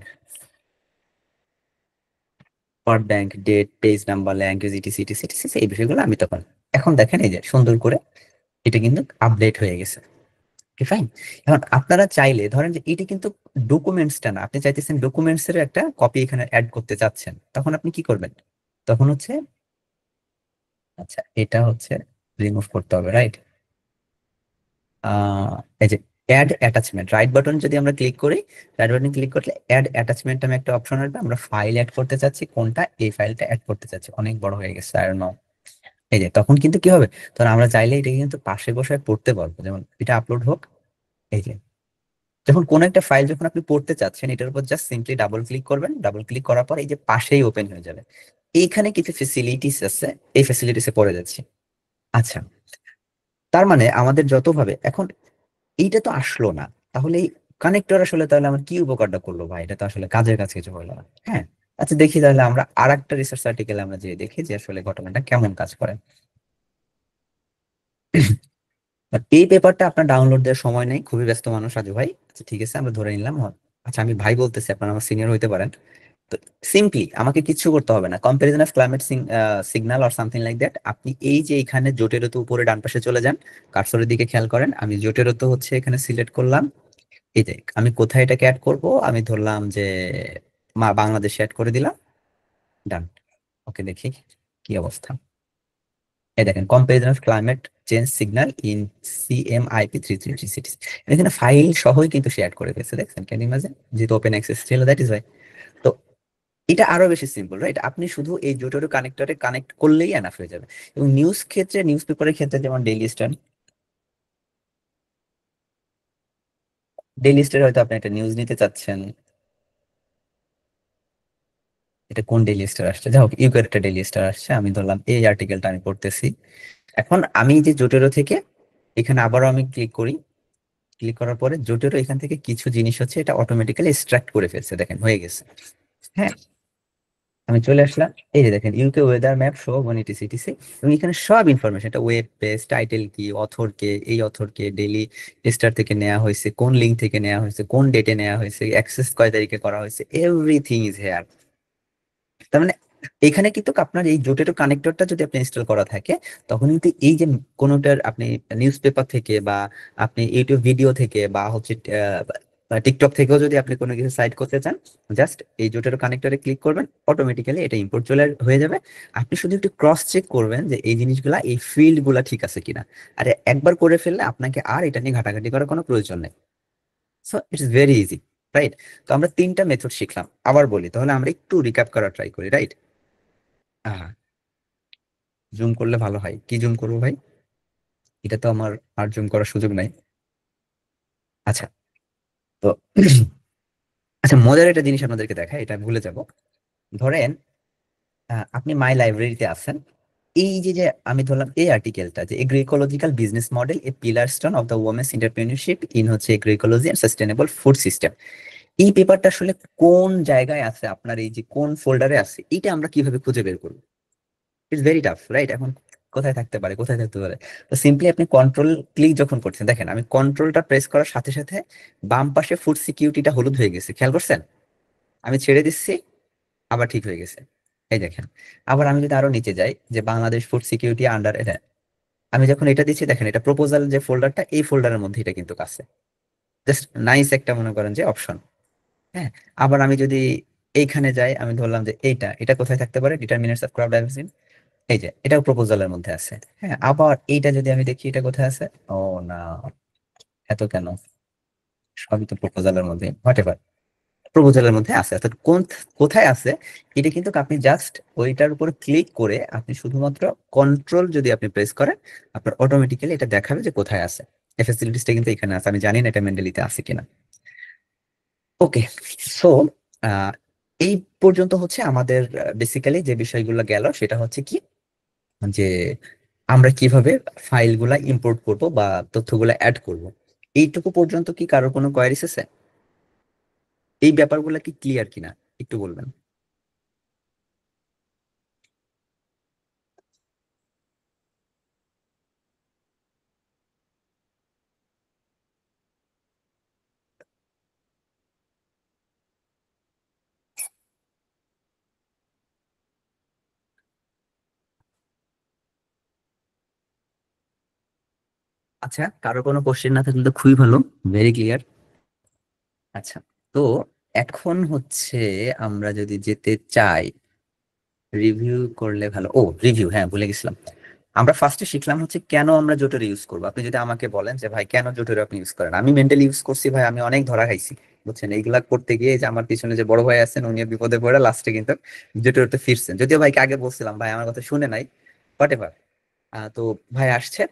date, page number, language, etc etc etc, এই বিষয়গুলো আমি তখন, এখন দেখেন এই যে সুন্দর করে এটা কিন্তু আপডেট হয়ে গেছে। ফাইন। এখন আপনারা চাইলে ধরেন যে এটা কিন্তু ডকুমেন্টসটা না, আপনি চাইতেছেন ডকুমেন্টস এর একটা কপি এখানে অ্যাড করতে চাচ্ছেন, তখন আপনি কি করবেন? তখন হচ্ছে আচ্ছা এটা হচ্ছে রিমুভ করতে হবে, রাইট? এই যে অ্যাড অ্যাটাচমেন্ট, রাইট বাটন যদি আমরা ক্লিক করি, রাইট বাটন ক্লিক করলে অ্যাড অ্যাটাচমেন্ট আমি একটা অপশন আসবে। আমরা ফাইল অ্যাড করতে চাচ্ছি, কোনটা? এই ফাইলটা অ্যাড করতে চাচ্ছি, অনেক বড় হয়ে গেছে, আর নো। এই যে তখন কিন্তু কি হবে, তখন আমরা চাইলে এটা কিন্তু পাশে বসে পড়তে পারবো, যেমন এটা আপলোড হোক। এই যে যখন কোন একটা ফাইল যখন আপনি পড়তে চাচ্ছেন, এটার উপর জাস্ট সিম্পলি ডাবল ক্লিক করবেন, ডাবল ক্লিক করার পর এই যে পাশেই ওপেন হয়ে যাবে। এইখানে কিছু ফেসিলিটিস আছে, এই ফেসিলিটিসে পড়ে যাচ্ছি। আচ্ছা, তার মানে আমাদের যতভাবে এখন এইটা তো আসলো না, তাহলে এই কানেক্টর আসলে তাহলে আমার কি উপকারটা করলো ভাই? এটা তো আসলে কাজের কাছে কিছু হলো না। হ্যাঁ, আচ্ছা দেখি তাহলে আমরা আর একটা রিসার্চ আর্টিকেল আমরা যে দেখি যে আসলে ঘটনাটা কেমন কাজ করে। But এই পেপারটা আপনার ডাউনলোড দেওয়ার সময় নেই, খুবই ব্যস্ত মানুষ রাজু ভাই। আচ্ছা ঠিক আছে, আমরা ধরে নিলাম। আচ্ছা আমি ভাই বলতেছি, আপনার আমার সিনিয়র হইতে পারেন। তো সিম্পলি আমাকে কিছু করতে হবে না, comparison of climate signal or something like that. আপনি এই যে এখানে জোটেরো উপরে ডান পাশে চলে যান, কার্সরের দিকে খেয়াল করেন, আমি জোটেরো হচ্ছে এখানে সিলেক্ট করলাম। এই যে আমি কোথায় এটাকে অ্যাড করব, আমি ধরলাম যে বাংলাদেশে অ্যাড করে দিলাম, ডান। ওকে দেখি কি অবস্থা। এই দেখেন comparison of climate change signal in CMIP 333 সিটিজ, এখানে ফাইল সহই কিন্তু শেয়ার করে দিয়েছে, দেখছেন? ক্যান ইমাজিন, যেহেতু ওপেন অ্যাক্সেস ছিল, দ্যাট ইজ ওয়াই। তো এটা আরো বেশি সিম্পল, রাইট? আপনি শুধু এই জোটোরো কানেক্টরে কানেক্ট করলেই এনাফ হয়ে যাবে। এবং নিউজ ক্ষেত্রে, নিউজ পেপারের ক্ষেত্রে যেমন ডেইলি স্টার হয়তো আপনি একটা নিউজ নিতে চাচ্ছেন, এটা কোন ডেইলি স্টার আসছে, যাই হোক ইউকের একটা ডেইলি স্টার আসছে, আমি ধরলাম এই আর্টিকেলটা আমি পড়তেছি। এখন আমি যে জোটেরো থেকে এখানে আবারও আমি ক্লিক করি, ক্লিক করার পরে জোটেরও এখান থেকে কিছু জিনিস হচ্ছে এটা অটোমেটিক্যালি এক্সট্রাক্ট করে ফেলছে, দেখেন হয়ে গেছে। হ্যাঁ, আমি চলে আসলাম, এই যে দেখেন UK weather map show etc এবং এখানে সব ইনফরমেশন, এটা ওয়েব পেজ, টাইটেল কি, অথর কে, এই অথর কে, ডেইলি স্টার থেকে নেওয়া হয়েছে, কোন লিঙ্ক থেকে নেওয়া হয়েছে, কোন ডেটে নেওয়া হয়েছে, অ্যাক্সেস কয় তারিখে করা হয়েছে, এভরিথিং ইজ হেয়ার। তার মানে এখানে কিন্তু আপনার এই জোটেটো কানেক্টরটা যদি আপনি ইনস্টল করা থাকে, তখন কিন্তু এই যে কোনোটার আপনি নিউজ পেপার থেকে বা আপনি ইউটিউব ভিডিও থেকে বা হচ্ছে টিকটক থেকেও যদি আপনি কোনো কিছু সাইট করতে চান, জাস্ট এই জোটেটো কানেক্টরে ক্লিক করবেন, অটোমেটিক্যালি এটা ইম্পোর্ট চলে হয়ে যাবে। আপনি শুধু একটু ক্রস চেক করবেন যে এই জিনিসগুলা, এই ফিল্ড গুলা ঠিক আছে কিনা। আর একবার করে ফেললে আপনাকে আর এটা নিয়ে ঘাটাঘাটি করার কোনো প্রয়োজন নেই। So it's very easy, right? তো আমরা 3টা মেথড শিখলাম, আবার বলি তাহলে আমরা একটু রিক্যাপ করার ট্রাই করি, রাইট? জুম করলে ভালো হয়, কি জুম করবো ভাই? এটা তো আমার আর জুম করার সুযোগ নাই। আচ্ছা, তো আচ্ছা, মজার একটা জিনিস আপনাদেরকে দেখায়, এটা ভুলে যাব। ধরেন আপনি মাই লাইব্রেরিতে আছেন, এই যে আমি ধরলাম এই আর্টিকেলটা, যে agroecological business model a pillar stone of the women's entrepreneurship in হচ্ছে agroecology and sustainable food system. এই পেপারটা আসলে কোন জায়গায় আছে, আপনার এই যে কোন ফোল্ডারে আছে, এটা আমরা কিভাবে খুঁজে বের করবো? It's very tough, right? এখন কোথায় থাকতে পারে, কোথায় থাকতে পারে? তো সিম্পলি আপনি কন্ট্রোল ক্লিক যখন করছেন, দেখেন আমি কন্ট্রোলটা প্রেস করার সাথে সাথে বাম পাশে ফুড সিকিউরিটিটা হলুদ হয়ে গেছে, খেয়াল করছেন? আমি ছেড়ে দিচ্ছি, আবার ঠিক হয়ে গেছে, এই দেখেন। আবার আমি যদি আরো নিচে যাই, যে বাংলাদেশ ফুড সিকিউরিটি আন্ডার, এটা আমি যখন এটা দিচ্ছি, দেখেন এটা প্রপোজাল যে ফোল্ডারটা, এই ফোল্ডারের মধ্যে এটা কিন্তু আছে। জাস্ট নাইস একটা মনে করেন যে অপশন। হ্যাঁ, আবার আমি যদি এইখানে যাই, আমি ধরলাম যে এটা কোথায় থাকতে পারে, ডিটারমিনেন্টস অফ ক্রপ ডাইভার্সিটি, এই যে এটাও প্রপোজালের মধ্যে আছে। হ্যাঁ, আবার এইটা যদি আমি দেখি, এটা কোথায় আছে, ও না, এত কেন, সবই তো প্রপোজালের মধ্যে, হোয়াটএভার, প্রপোজালের মধ্যে আছে। অর্থাৎ কোন কোথায় আছে, এটা কিন্তু আপনি জাস্ট ওইটার উপর ক্লিক করে আপনি শুধুমাত্র কন্ট্রোল যদি আপনি প্রেস করেন, আপনার অটোমেটিক্যালি এটা দেখাবে যে কোথায় আছে। এই ফ্যাসিলিটিসটা কিন্তু এখানে আছে, আমি জানি না এটা মেন্ডেলিতে আছে কিনা। ওকে, সো এই পর্যন্ত হচ্ছে আমাদের বেসিক্যালি যে বিষয়গুলো গেল, সেটা হচ্ছে কি, যে আমরা কিভাবে ফাইলগুলা ইম্পোর্ট করব বা তথ্যগুলা অ্যাড করব। এইটুকু পর্যন্ত কি কারোর কোনো কোয়ারিজ আছে? এই ব্যাপারগুলো কি ক্লিয়ার কিনা একটু বলবেন। আচ্ছা, কারোর কোনো কোশ্চেন না থাকলে তো খুবই ভালো, ভেরি ক্লিয়ার। আচ্ছা, তো এখন হচ্ছে আমরা যদি যেতে চাই, রিভিউ করলে ভালো। ও রিভিউ, হ্যাঁ ভুলে গেছিলাম। আমরা ফার্স্টে শিখলাম হচ্ছে কেন আমরা জোটের ইউজ করবো। আপনি যদি আমাকে বলেন যে ভাই কেন জোটের আপনি ইউজ করেন, আমি মেন্টালি ইউজ করছি ভাই, আমি অনেক ধরা খাইছি, বুঝছেন? এইগুলা করতে গিয়ে যে আমার পিছনে যে বড় ভাই আছেন, উনি বিপদে পড়ে লাস্টে কিন্তু জোটেরতে ফিরছেন। যদিও ভাইকে আগে বলছিলাম, ভাই আমার কথা শুনে নাই, হোয়াট এভার। তো ভাই আসছে,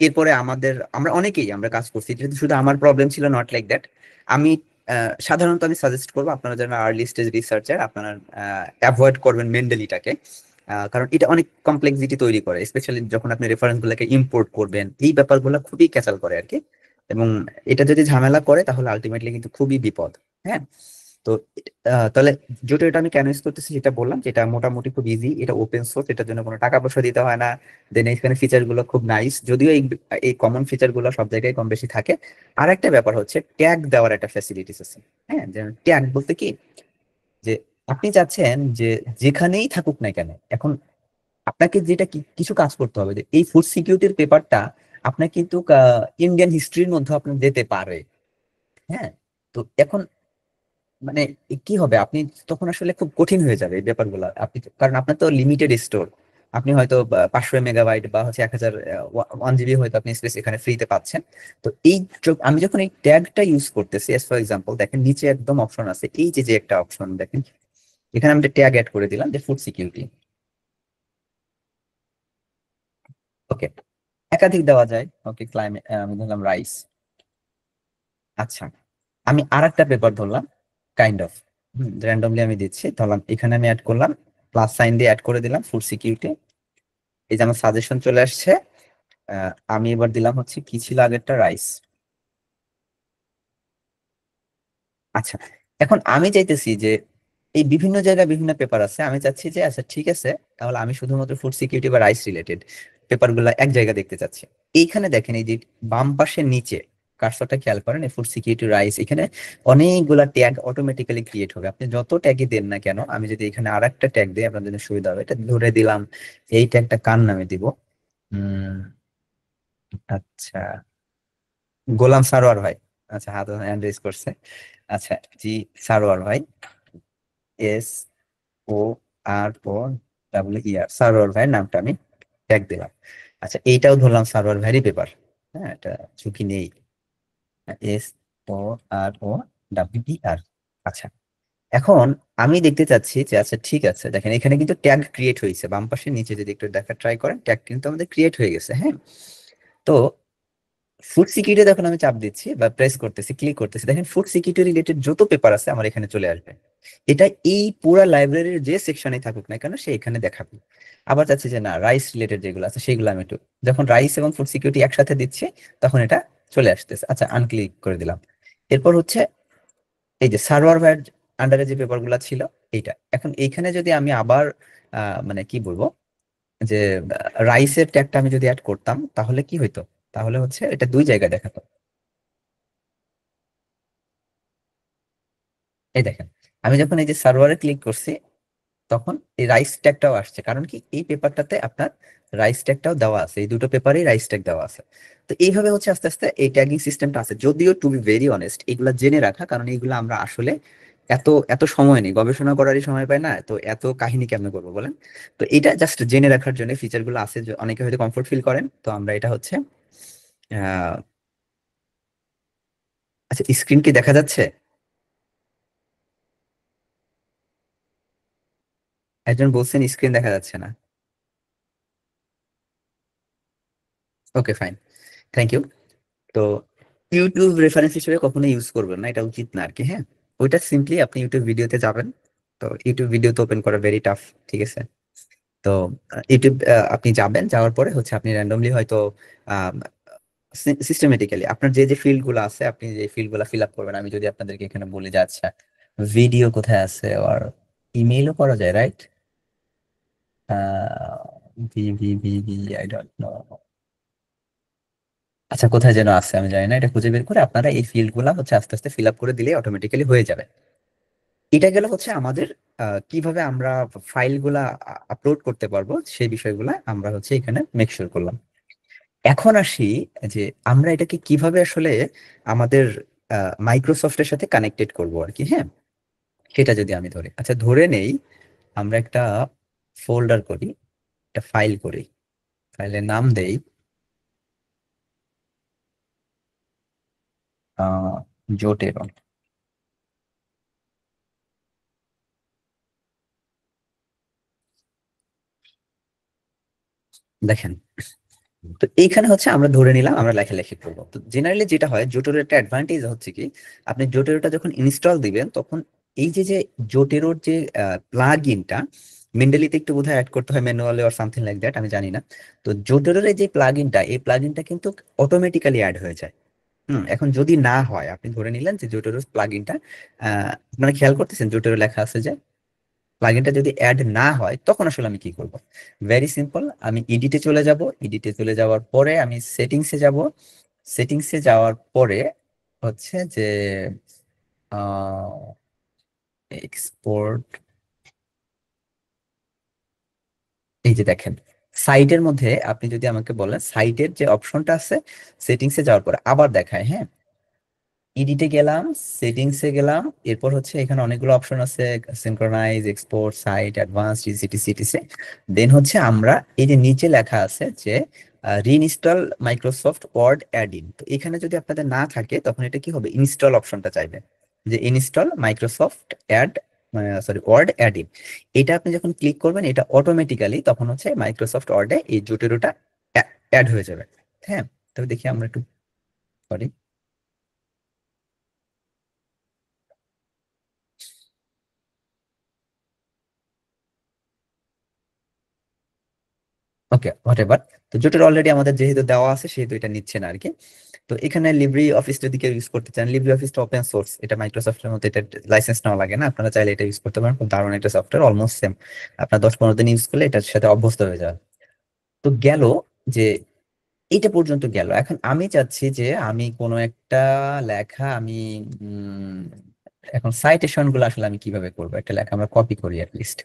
এরপরে আমরা অনেকেই আমরা কাজ করছি, যেহেতু শুধু আমার প্রবলেম ছিল নট লাইক দ্যাট। আমি সাধারণত আমি সাজেস্ট করবো আপনারা যারা আর্লি স্টেজ রিসার্চার, আপনারা অ্যাভয়েড করবেন মেন্ডেলিটাকে। কারণ এটা অনেক কমপ্লেক্সিটি তৈরি করে, স্পেশালি যখন আপনি রেফারেন্স গুলোকে ইম্পোর্ট করবেন, এই ব্যাপারগুলো খুবই ক্যাচাল করে আর কি। এবং এটা যদি ঝামেলা করে তাহলে আলটিমেটলি কিন্তু খুবই বিপদ। হ্যাঁ, তো তাহলে যেটা এটা আমি কেন ইউজ করতেছি সেটা বললাম, যে এটা মোটামুটি খুব ইজি, এটা ওপেন সোর্স, এটার জন্য কোনো টাকা পয়সা দিতে হয় না। দেন এখানে ফিচার গুলো খুব নাইস, যদিও এই কমন ফিচার গুলো সব জায়গায় কম বেশি থাকে। আর একটা ব্যাপার হচ্ছে ট্যাগ দেওয়ার একটা ফ্যাসিলিটিস আছে। হ্যাঁ, যেমন ট্যাগ বলতে কি, যে আপনি চাচ্ছেন যে যেখানেই থাকুক না কেন, এখন আপনাকে যেটা কিছু কাজ করতে হবে, যে এই ফুড সিকিউরিটির পেপারটা আপনার কিন্তু ইন্ডিয়ান হিস্ট্রির মধ্যে আপনার যেতে পারে। হ্যাঁ, তো এখন মানে কি হবে, আপনি তখন আসলে খুব কঠিন হয়ে যাবে এই ব্যাপারগুলো। আপনি কারণ আপনার তো লিমিটেড স্টোর, আপনি হয়তো 500 মেগাবাইট বা হচ্ছে 1000 1 জিবি হয়তো আপনি স্পেস এখানে ফ্রিতে পাচ্ছেন। তো আমি যখন এই ট্যাগটা ইউজ করতেছি, ফর এক্সাম্পল দেখেন নিচে একদম অপশন আছে, এই যে একটা অপশন দেখেন, এখানে আমি ট্যাগ অ্যাড করে দিলাম যে ফুড সিকিউরিটি। ওকে, একাধিক দেওয়া যায়। ওকে, ক্লাইমেট আমি ধরলাম রাইস। আচ্ছা, আমি আর একটা পেপার ধরলাম, কাইন্ড অফ র্যান্ডমলি আমি দিচ্ছি, ধরলাম এখানে আমি অ্যাড করলাম, প্লাস সাইন দিয়ে অ্যাড করে দিলাম ফুড সিকিউরিটি। এই যে আমার সাজেশন চলে আসছে। আমি এবার দিলাম হচ্ছে কি ছিল আগেরটা, রাইস। আচ্ছা, এখন আমি চাইতেছি যে এই বিভিন্ন জায়গায় বিভিন্ন পেপার আছে, আমি চাচ্ছি যে আচ্ছা ঠিক আছে, তাহলে আমি শুধুমাত্র ফুড সিকিউরিটি বা রাইস রিলেটেড পেপার গুলা এক জায়গায় দেখতে চাচ্ছি। এইখানে দেখেন এই যে বাম পাশের নিচে কার্সরটা খেয়াল করেন, ফুড সিকিউরিটি রাইস, এখানে অনেকগুলা ট্যাগ অটোমেটিক্যালি ক্রিয়েট হবে। আপনি যত ট্যাগই দেন না কেন, আমি যদি এখানে আর একটা ট্যাগ দিই আপনার জন্য সুবিধা হবে, এটা ধরে দিলাম। এই ট্যাগটা কার নামে দিব? উম আচ্ছা, গোলাম সারোয়ার ভাই। আচ্ছা, হাত হ্যান্ড রেজ করছে। আচ্ছা, জি, সারোয়ার ভাই, এস ও আর ও ডাব্লিউ ই আর, সারোয়ার ভাইয়ের নামটা আমি ট্যাগ দিলাম। আচ্ছা, এইটাও ধরলাম সারোয়ার ভাইয়েরই পেপার। হ্যাঁ, এটা ঝুঁকি নেই। এস ও আর ও ডাব্লিউ ই আর। আচ্ছা, এখন আমি দেখতে চাচ্ছি যে আচ্ছা ঠিক আছে, দেখেন এখানে কিন্তু ট্যাগ ক্রিয়েট হয়েছে, বাম পাশে নিচে যদি একটু দেখা ট্রাই করেন, ট্যাগ কিন্তু আমাদের ক্রিয়েট হয়ে গেছে। হ্যাঁ, তো ফুড সিকিউরিটি যখন আমি চাপ দিচ্ছি বা প্রেস করতেছি, ক্লিক করতেছি, দেখেন ফুড সিকিউরিটি রিলেটেড যত পেপার আছে আমার এখানে চলে আসবে। এটা এই পুরা লাইব্রেরির যে সেকশনে থাকুক না কেন, সে এখানে দেখাবে। আবার চাচ্ছি যে না, রাইস রিলেটেড যেগুলো আছে সেগুলো আমি একটু, যখন রাইস এবং ফুড সিকিউরিটি একসাথে দিচ্ছে তখন এটা চলে আসতেছে। আচ্ছা, আনক্লিক করে দিলাম। এরপর হচ্ছে এই যে সার্ভার ভাইয়ের আন্ডারে যে পেপার গুলা ছিল এইটা, এখন এইখানে যদি আমি আবার মানে কি বলবো, যে রাইসের ট্যাগটা আমি যদি অ্যাড করতাম তাহলে কি হইতো? তাহলে হচ্ছে এটা দুই জায়গায় দেখাতো। এই দেখেন, আমি যখন এই যে সার্ভারে ক্লিক করছি তখন এই রাইস ট্যাগটাও আসছে, কারণ কি এই পেপারটাতে আপনার রাইস ট্যাগটাও দেওয়া আছে, এই দুটো পেপারেই রাইস ট্যাগ দেওয়া আছে। তো এইভাবে হচ্ছে আস্তে আস্তে এই ট্যাগিং সিস্টেমটা আছে। যদিও টু বি ভেরি অনেস্ট, এগুলা জেনে রাখা, কারণ এইগুলো আমরা আসলে এত এত সময় নেই, গবেষণা করারই সময় পাই না, তো এত কাহিনী কেমনে করবো বলেন? তো এটা জাস্ট জেনে রাখার জন্য ফিচার গুলো আছে, যে অনেকে হয়তো কমফোর্ট ফিল করেন, তো আমরা এটা হচ্ছে আহ আচ্ছা, স্ক্রিন কি দেখা যাচ্ছে? একজন বলছেন স্ক্রিন দেখা যাচ্ছে না। ওকে, ফাইন, থ্যাংক ইউ। তো ইউটিউব রেফারেন্স হিসেবে কখনো ইউজ করবেন না, এটা উচিত না আর কি। হ্যাঁ, ওইটা সিম্পলি আপনি ইউটিউব ভিডিওতে যাবেন। তো ইউটিউব ভিডিও তো ওপেন করা ভেরি টাফ, ঠিক আছে? তো ইউটিউব আপনি যাবেন, যাওয়ার পরে হচ্ছে আপনি র্যান্ডমলি হয়তো সিস্টেমেটিক্যালি আপনার যে যে ফিল্ড গুলো আছে, আপনি যে ফিল্ড গুলো ফিল আপ করবেন। আমি যদি আপনাদেরকে এখানে বলি যে আচ্ছা ভিডিও কোথায় আছে, আর ইমেইলও করা যায়, right? V V V V I don't know. আচ্ছা, কোথায় যেন আছে, আমি জানি না, এটা খুঁজে বের করে আপনারা এই ফিল্ড গুলা হচ্ছে আস্তে আস্তে ফিল আপ করে দিলে অটোমেটিক্যালি হয়ে যাবে। এটা গেল হচ্ছে আমাদের কিভাবে আমরা ফাইল গুলা আপলোড করতে পারবো সেই বিষয়গুলা আমরা হচ্ছে এখানে মেক শিওর করলাম। এখন আসি যে আমরা এটাকে কিভাবে আসলে আমাদের মাইক্রোসফটের সাথে কানেক্টেড করব আর কি। হ্যাঁ, সেটা যদি আমি ধরি, আচ্ছা ধরে নেই আমরা একটা ফোল্ডার করি, একটা ফাইল করি, ফাইলের নাম দেই জোটেরন। দেখেন, তো এইখানে হচ্ছে আমরা ধরে নিলাম আমরা লেখালেখি করবো। তো জেনারেলি যেটা হয়, জোটেরোর একটা অ্যাডভান্টেজ হচ্ছে কি, আপনি জোটেরোটা যখন ইনস্টল দিবেন তখন এই যে যে জোটেরোর যে প্লাগ ইনটা, মেন্ডেলিতে একটু বোধহয় অ্যাড করতে হয় manually or something like that, আমি জানি না। তো জোটেরোর এই যে প্লাগ ইনটা, এই প্লাগ ইনটা কিন্তু অটোমেটিক্যালি অ্যাড হয়ে যায়। এখন যদি না হয়, আপনি ধরে নিলেন যে জোটেরোর প্লাগ ইনটা আপনারা খেয়াল করতেছেন জোটেরো লেখা আছে যে, প্লাগইনটা যদি অ্যাড না হয় তখন আসলে আমি কি করব? ভেরি সিম্পল, আমি এডিটে চলে যাব। এডিটে চলে যাওয়ার পরে আমি সেটিংসে যাব। সেটিংসে যাওয়ার পরে হচ্ছে যে এক্সপোর্ট, এই যে দেখেন সাইটের মধ্যে আপনি যদি আমাকে বলেন সাইটের যে অপশনটা আছে, সেটিংসে যাওয়ার পরে আবার দেখায়। হ্যাঁ, এডিটে গেলাম, সেটিংসে গেলাম, এরপর হচ্ছে এখানে অনেকগুলো অপশন আছে, সিনক্রোনাইজ, এক্সপোর্ট, সাইট, অ্যাডভান্স, ইসিটিসি। দেন হচ্ছে আমরা এই যে নিচে লেখা আছে যে reinstall Microsoft Word add in, তো এখানে যদি আপনাদের না থাকে তখন এটা কি হবে, ইনস্টল অপশনটা চাইবে, যে install Microsoft add, sorry Word add in. এটা আপনি যখন ক্লিক করবেন এটা অটোমেটিক্যালি তখন হচ্ছে মাইক্রোসফট ওয়ার্ডে এই জোটেরোটা অ্যাড হয়ে যাবে। হ্যাঁ, তবে দেখি আমরা একটু, সরি, ওকে হোয়াট এভার। তো জোটের অলরেডি আমাদের যেহেতু দেওয়া আছে সেহেতু এটা নিচ্ছে না আর কি। তো এখানে লিব্রি অফিস যদি কেউ ইউজ করতে চান, লিব্রি অফিসটা ওপেন সোর্স, এটা মাইক্রোসফটের মধ্যে এটা লাইসেন্স নেওয়া লাগে না, আপনারা চাইলে এটা ইউজ করতে পারেন, খুব দারুণ একটা সফটওয়্যার, অলমোস্ট সেম। আপনার 10-15 দিন ইউজ করলে এটার সাথে অভ্যস্ত হয়ে যাবে। তো গেল যে এইটা পর্যন্ত গেল। এখন আমি চাচ্ছি যে আমি কোনো একটা লেখা আমি উম, এখন সাইটেশন গুলো আসলে আমি কিভাবে করবো, একটা লেখা আমরা কপি করি লিস্ট।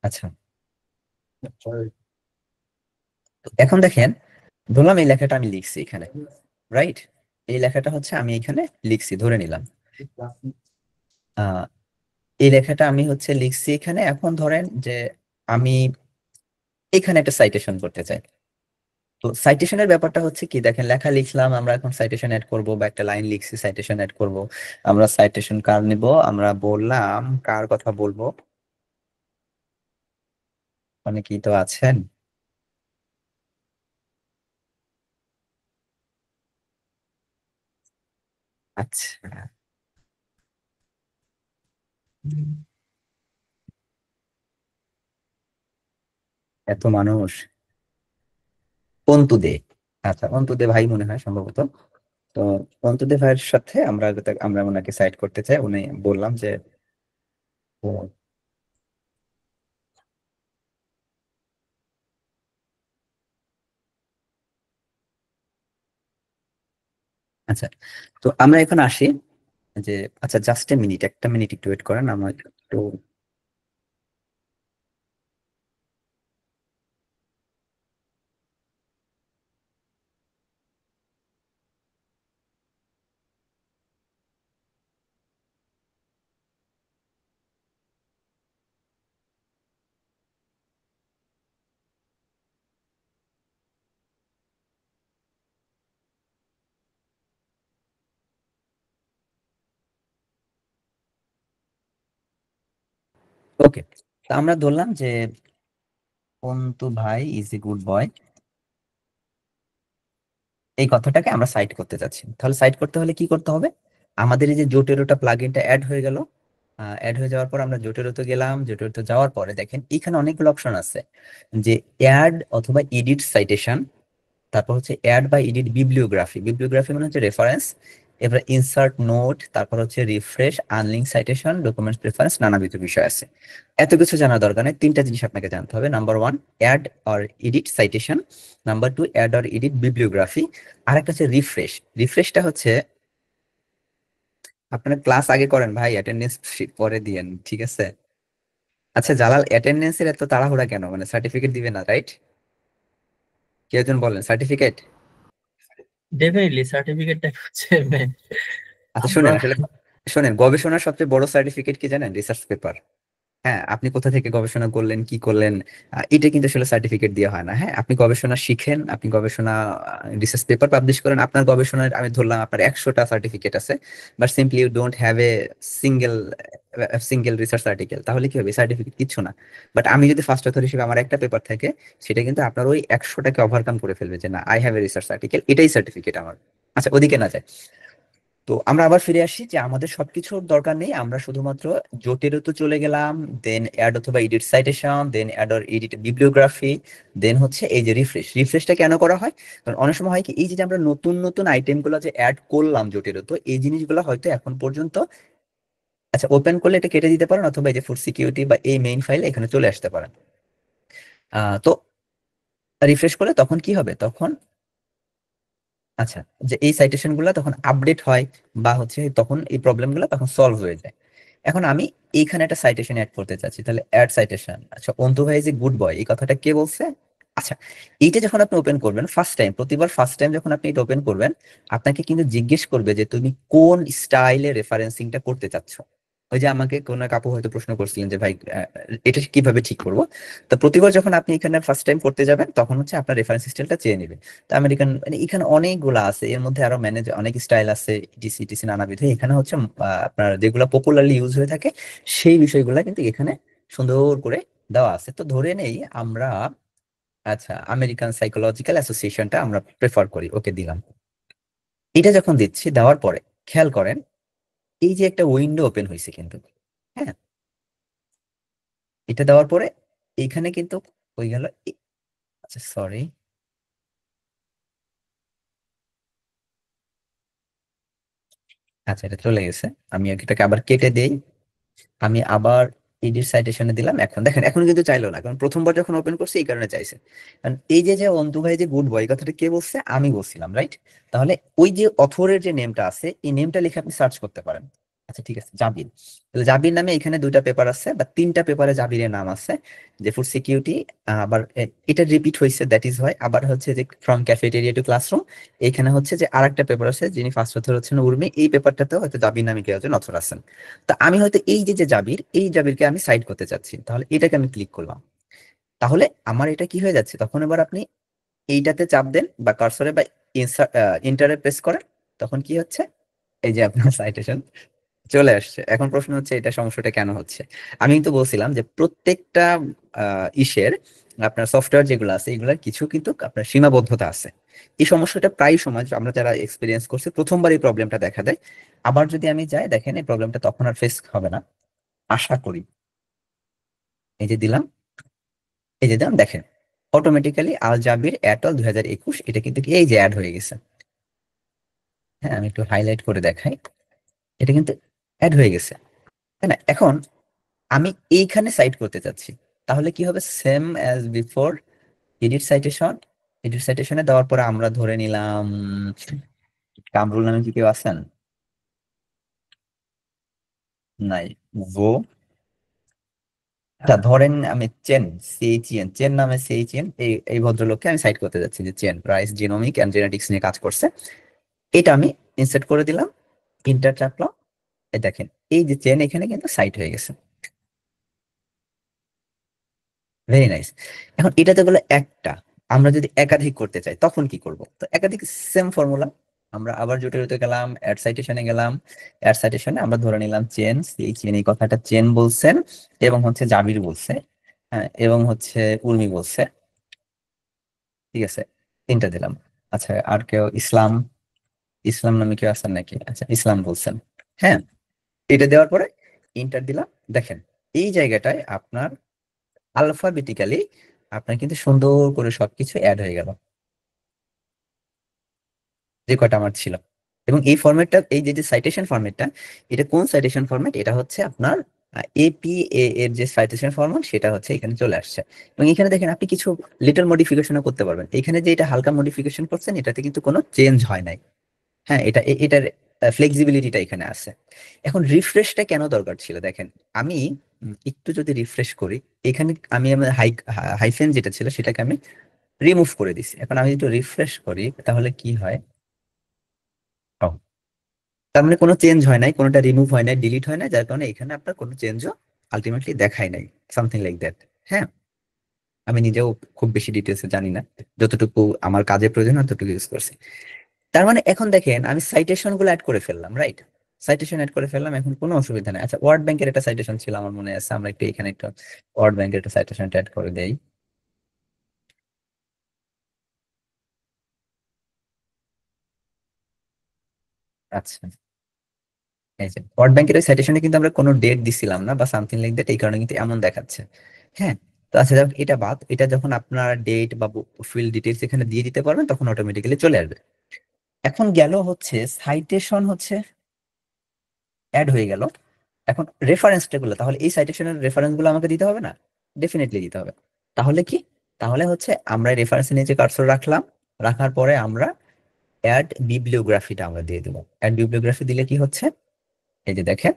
আচ্ছা, তো এখন দেখেন, ধরলাম এই লেখাটা আমি লিখছি এখানে, রাইট? এই লেখাটা হচ্ছে আমি এখানে লিখছি, ধরে নিলাম আহ এই লেখাটা আমি হচ্ছে লিখছি এখানে। এখন ধরেন যে আমি এখানে একটা সাইটেশন করতে চাই। তো সাইটেশনের ব্যাপারটা হচ্ছে কি, দেখেন লেখা লিখলাম, আমরা এখন সাইটেশন অ্যাড করব, বা একটা লাইন লিখছি সাইটেশন অ্যাড করব। আমরা সাইটেশন কার নিব, আমরা বললাম কার কথা বলবো, অনেকেই তো আছেন। আচ্ছা, এত মানুষ, অন্তু দে। আচ্ছা, অন্তু দে ভাই মনে হয় সম্ভবত। তো অন্তু দে ভাইয়ের সাথে আমরা ওনাকে সাইড করতে চাই, উনি বললাম যে ও, আচ্ছা। তো আমরা এখন আসি যে, আচ্ছা জাস্ট এ মিনিট, একটা মিনিট একটু ওয়েট করেন, আমার একটু। ওকে, তো আমরা ধরলাম যে অন্তু ভাই ইজ এ গুড বয়, এই কথাটাকে আমরা সাইট করতে যাচ্ছি। তাহলে সাইট করতে হলে কি করতে হবে, আমাদের এই যে জোটেরোটা প্লাগইনটা অ্যাড হয়ে গেল। অ্যাড হয়ে যাওয়ার পর আমরা জোটেরোতে গেলাম, জোটেরোতে যাওয়ার পরে দেখেন এখানে অনেকগুলো অপশন আছে, যে অ্যাড অথবা এডিট সাইটেশন, তারপর হচ্ছে অ্যাড বা এডিট বিবলিওগ্রাফি, বিবলিওগ্রাফি মানে হচ্ছে রেফারেন্স, এবার ইনসার্ট নোট, তারপর হচ্ছে refresh, unlink citation, documents preference, নানাবিধ বিষয় আছে। এত কিছু জানার দরকার নেই, তিনটা জিনিস আপনাকে জানতে হবে। Number one, add or edit citation. Number two, add or edit bibliography. আর একটা হচ্ছে রিফ্রেশ। রিফ্রেশটা হচ্ছে, আপনারা ক্লাস আগে করেন ভাই, অ্যাটেন্ডেন্স পরে দিয়েন, ঠিক আছে? আচ্ছা জালাল, অ্যাটেন্ডেন্সের এত তাড়াহুড়া কেন, মানে সার্টিফিকেট দিবে না, রাইট? কেউ একজন বলেন সার্টিফিকেট। ডেফিনেটলি সার্টিফিকেটটা হচ্ছে আচ্ছা আমরা শুনেন, আসলে শোনেন, গবেষণার সবচেয়ে বড় সার্টিফিকেট কি জানেন? Research paper. হ্যাঁ, আপনি কোথা থেকে গবেষণা করলেন, কি করলেন, এটা কিন্তু আসলে সার্টিফিকেট দিয়ে হয় না। হ্যাঁ, আপনি গবেষণা শিখেন, আপনি গবেষণা রিসার্চ পেপার পাবলিশ করেন, আপনার গবেষণার আমি ধরলাম আপনার 100টা সার্টিফিকেট আছে, but simply you don't have a single single research article, তাহলে কি হবে? সার্টিফিকেট কিচ্ছু না। বাট আমি যদি ফার্স্ট অথর হিসেবে আমার একটা পেপার থাকে, সেটা কিন্তু আপনার ওই 100টাকে ওভারকাম করে ফেলবে, যে না, I have a research article, এটাই সার্টিফিকেট আমার। আচ্ছা, ওদিকে না যায়। তো আমরা আবার ফিরে আসি যে আমাদের সবকিছুর দরকার নেই, আমরা শুধুমাত্র জোটেরও তো চলে গেলাম, দেন অ্যাড অথবা edit citation, then add or edit bibliography, then হচ্ছে এই যে রিফ্রেশ। রিফ্রেশটা কেন করা হয়? কারণ অনেক সময় হয় কি, এই যে আমরা নতুন নতুন আইটেম গুলো যে অ্যাড করলাম জোটেরও, তো এই জিনিসগুলো হয়তো এখন পর্যন্ত, আচ্ছা ওপেন করলে এটা কেটে দিতে পারেন, অথবা এই যে ফুড সিকিউরিটি বা এই মেইন ফাইলে এখানে চলে আসতে পারেন। তো রিফ্রেশ করলে তখন কি হবে, তখন আচ্ছা, যে এই সাইটেশন গুলো তখন আপডেট হয়, বা হচ্ছে তখন এই প্রবলেম গুলো তখন সলভ হয়ে যায়। এখন আমি এইখানে একটা সাইটেশন অ্যাড করতে চাচ্ছি, তাহলে অ্যাড সাইটেশন। আচ্ছা, অন্তু ভাই যে গুড বয়, এই কথাটা কে বলছে? আচ্ছা, এইটা যখন আপনি ওপেন করবেন ফার্স্ট টাইম, প্রতিবার ফার্স্ট টাইম যখন আপনি এটা ওপেন করবেন, আপনাকে কিন্তু জিজ্ঞেস করবে যে তুমি কোন স্টাইলে রেফারেন্সিংটা করতে চাচ্ছ। ওই যে আমাকে কোন এক আপু হয়তো প্রশ্ন করছিলেন যে ভাই, এটা কিভাবে ঠিক করবো। তো প্রতিবার যখন আপনি এখানে ফার্স্ট টাইম করতে যাবেন, তখন হচ্ছে আপনার রেফারেন্স স্টাইলটা চেয়ে নেবে। তো আমেরিকান, মানে এখানে অনেকগুলো আছে, এর মধ্যে আরো ম্যানেজ অনেক স্টাইল আছে, ডিসি টিসি নানাবিধ। এখানে হচ্ছে আপনার যেগুলো পপুলারলি ইউজ হয়ে থাকে সেই বিষয়গুলো কিন্তু এখানে সুন্দর করে দেওয়া আছে। তো ধরে নেই আমরা, আচ্ছা, আমেরিকান সাইকোলজিক্যাল অ্যাসোসিয়েশনটা আমরা প্রেফার করি, ওকে দিলাম। এটা যখন দিচ্ছি, দেওয়ার পরে খেয়াল করেন এই যে একটা উইন্ডো ওপেন হয়েছে কিন্তু। হ্যাঁ, এটা দেওয়ার পরে এইখানে কিন্তু হয়ে গেল আচ্ছা সরি, আচ্ছা এটা চলে গেছে, আমি এটাকে আবার কেটে দেই। আমি আবার এডিট সাইটেশনে দিলাম। এখন দেখেন এখন কিন্তু চাইলো না, কারণ প্রথমবার যখন ওপেন করছে এই কারণে চাইছে। কারণ এই যে অন্তু ভাই যে গুড বয় কথাটা কে বলছে, আমি বলছিলাম, রাইট? তাহলে ওই যে অথরের যে নেমটা আছে এই নেমটা লিখে আপনি সার্চ করতে পারেন। আচ্ছা ঠিক আছে, জাবির। তাহলে জাবির নামে এখানে 2টা পেপার আছে বা 3টা পেপারে জাবিরের নাম আছে, যে ফুড সিকিউরিটি। আবার এটা রিপিট হয়েছে, দ্যাট ইজ হয়। আবার হচ্ছে যে ফ্রম ক্যাফেটেরিয়া টু ক্লাসরুম, এখানে হচ্ছে যে আরেকটা পেপার আছে, যিনি ফার্স্ট অথর হচ্ছেন উর্মি, এই পেপারটাতেও হয়তো জাবির নামে কেউ একজন অথর আছেন। তা আমি হয়তো এই যে জাবির, এই জাবিরকে আমি সাইড করতে চাচ্ছি, তাহলে এটাকে আমি ক্লিক করলাম। তাহলে আমার এটা কি হয়ে যাচ্ছে, তখন এবার আপনি এইটাতে চাপ দেন বা কার্সরে বা ইন্টারে প্রেস করেন, তখন কি হচ্ছে, এই যে আপনার সাইটেশন চলে আসছে। এখন প্রশ্ন হচ্ছে এটা সমস্যাটা কেন হচ্ছে। আমি কিন্তু বলছিলাম যে প্রত্যেকটা ইসের আপনার সফটওয়্যার যেগুলো আছে এগুলোর কিছু কিন্তু আপনার সীমাবদ্ধতা আছে। এই সমস্যাটা প্রায় সময় আমরা যারা এক্সপিরিয়েন্স করছি প্রথমবার এই প্রবলেমটা দেখা দেয়। আবার যদি আমি যাই, দেখেন এই প্রবলেমটা তখন আর ফেস হবে না আশা করি। এই যে দিলাম, এই যে দিলাম, দেখেন অটোমেটিক্যালি আল জাবির এটল 2021 এটা কিন্তু এই যে অ্যাড হয়ে গেছে। হ্যাঁ আমি একটু হাইলাইট করে দেখাই, এটা কিন্তু অ্যাড হয়ে গেছে, তাই না? এখন আমি এইখানে সাইট করতে চাচ্ছি, তাহলে কি হবে, same as before, edit citation. Edit সাইটেশনে দেওয়ার পরে আমরা ধরে নিলাম কামরুল নামে কি কেউ আছেন? নাই। ভো, আচ্ছা ধরেন আমি চেন, সিএইচএন, চেন নামে সিএইচএন, এই ভদ্রলোককে আমি সাইট করতে যাচ্ছি, যে Chen rice genomic and genetics নিয়ে কাজ করছে। এটা আমি ইনসার্ট করে দিলাম, ইন্টার চাপলাম, এই দেখেন এই যে চেন এখানে কিন্তু সাইট হয়ে গেছে। Very nice. এখন এটাতে গেলো একটা, আমরা যদি একাধিক করতে চাই তখন কি করব? তো একাধিক সেম ফর্মুলা, আমরা আবার জুটিতে গেলাম, অ্যাড সাইটেশনে গেলাম। অ্যাড সাইটেশনে আমরা ধরে নিলাম চেন, এই চেন, এই কথাটা চেন বলছেন এবং হচ্ছে জাবির বলছে, হ্যাঁ, এবং হচ্ছে উর্মি বলছে, ঠিক আছে, 3টা দিলাম। আচ্ছা আর কেউ ইসলাম, ইসলাম নামে কেউ আছেন নাকি? আচ্ছা ইসলাম বলছেন, হ্যাঁ। এটা দেওয়ার পরে ইন্টার দিলাম। দেখেন এই জায়গাটায় আপনার আলফাবেটিক্যালি আপনার কিন্তু সুন্দর করে সবকিছু অ্যাড হয়ে গেল, যে কটা আমার ছিল। এবং এই ফরম্যাটটা, এই যে সাইটেশন ফরম্যাটটা, এটা কোন সাইটেশন ফরম্যাট, এটা হচ্ছে আপনার এপিএ এর যে সাইটেশন ফরম্যাট সেটা হচ্ছে এখানে চলে আসছে। এবং এখানে দেখেন আপনি কিছু লিটল মডিফিকেশনও করতে পারবেন। এখানে যে এটা হালকা মডিফিকেশন করছেন এটাতে কিন্তু কোনো চেঞ্জ হয় নাই, হ্যাঁ, এটার ফ্লেক্সিবিলিটিটা এখানে আছে। এখন রিফ্রেশটা কেন দরকার ছিল, দেখেন আমি একটু যদি রিফ্রেশ করি, এখানে আমি আমার হাইফেন যেটা ছিল সেটাকে আমি রিমুভ করে দিছি। এখন আমি একটু রিফ্রেশ করি, তাহলে কি হয়, ও, তার মানে কোনো চেঞ্জ হয় নাই, কোনোটা রিমুভ হয় নাই, ডিলিট হয় না, যার কারণে এখানে আপনার কোনো চেঞ্জও আলটিমেটলি দেখায় নাই, সামথিং লাইক দ্যাট। হ্যাঁ, আমি নিজেও খুব বেশি ডিটেলসে জানি না, যতটুকু আমার কাজে প্রয়োজন ততটুকু ইউজ করছি। তার মানে এখন দেখেন আমি সাইটেশন গুলো অ্যাড করে ফেললাম, রাইট? সাইটেশন অ্যাড করে ফেললাম, এখন কোনো অসুবিধা নেই। আচ্ছা ওয়ার্ড ব্যাংকের একটা সাইটেশন ছিল আমার মনে আছে, আমরা একটু এখানে একটা ওয়ার্ড ব্যাংকের একটা সাইটেশন অ্যাড করে দেই। আচ্ছা এই যে ওয়ার্ড ব্যাংকের ওই সাইটেশনে কিন্তু আমরা কোনো ডেট দিছিলাম না বা সামথিং লাইক দ্যাট, এই কারণে কিন্তু এমন দেখাচ্ছে। হ্যাঁ, তো আচ্ছা যাক, এটা বাদ, এটা যখন আপনার ডেট বা ফিল্ড ডিটেলস এখানে দিয়ে দিতে পারবেন তখন অটোমেটিক্যালি চলে আসবে। এখন গেল হচ্ছে সাইটেশন হচ্ছে অ্যাড হয়ে গেল। এখন রেফারেন্সটা গুলো, তাহলে এই সাইটেশনের রেফারেন্স গুলো আমাকে দিতে হবে না? ডেফিনেটলি দিতে হবে। তাহলে কি, তাহলে হচ্ছে আমরা রেফারেন্সের নিচে কার্সর রাখলাম, রাখার পরে আমরা অ্যাড বিবলিওগ্রাফিটা আমরা দিয়ে দেবো। অ্যাড বিবলিওগ্রাফি দিলে কি হচ্ছে, এই যে দেখেন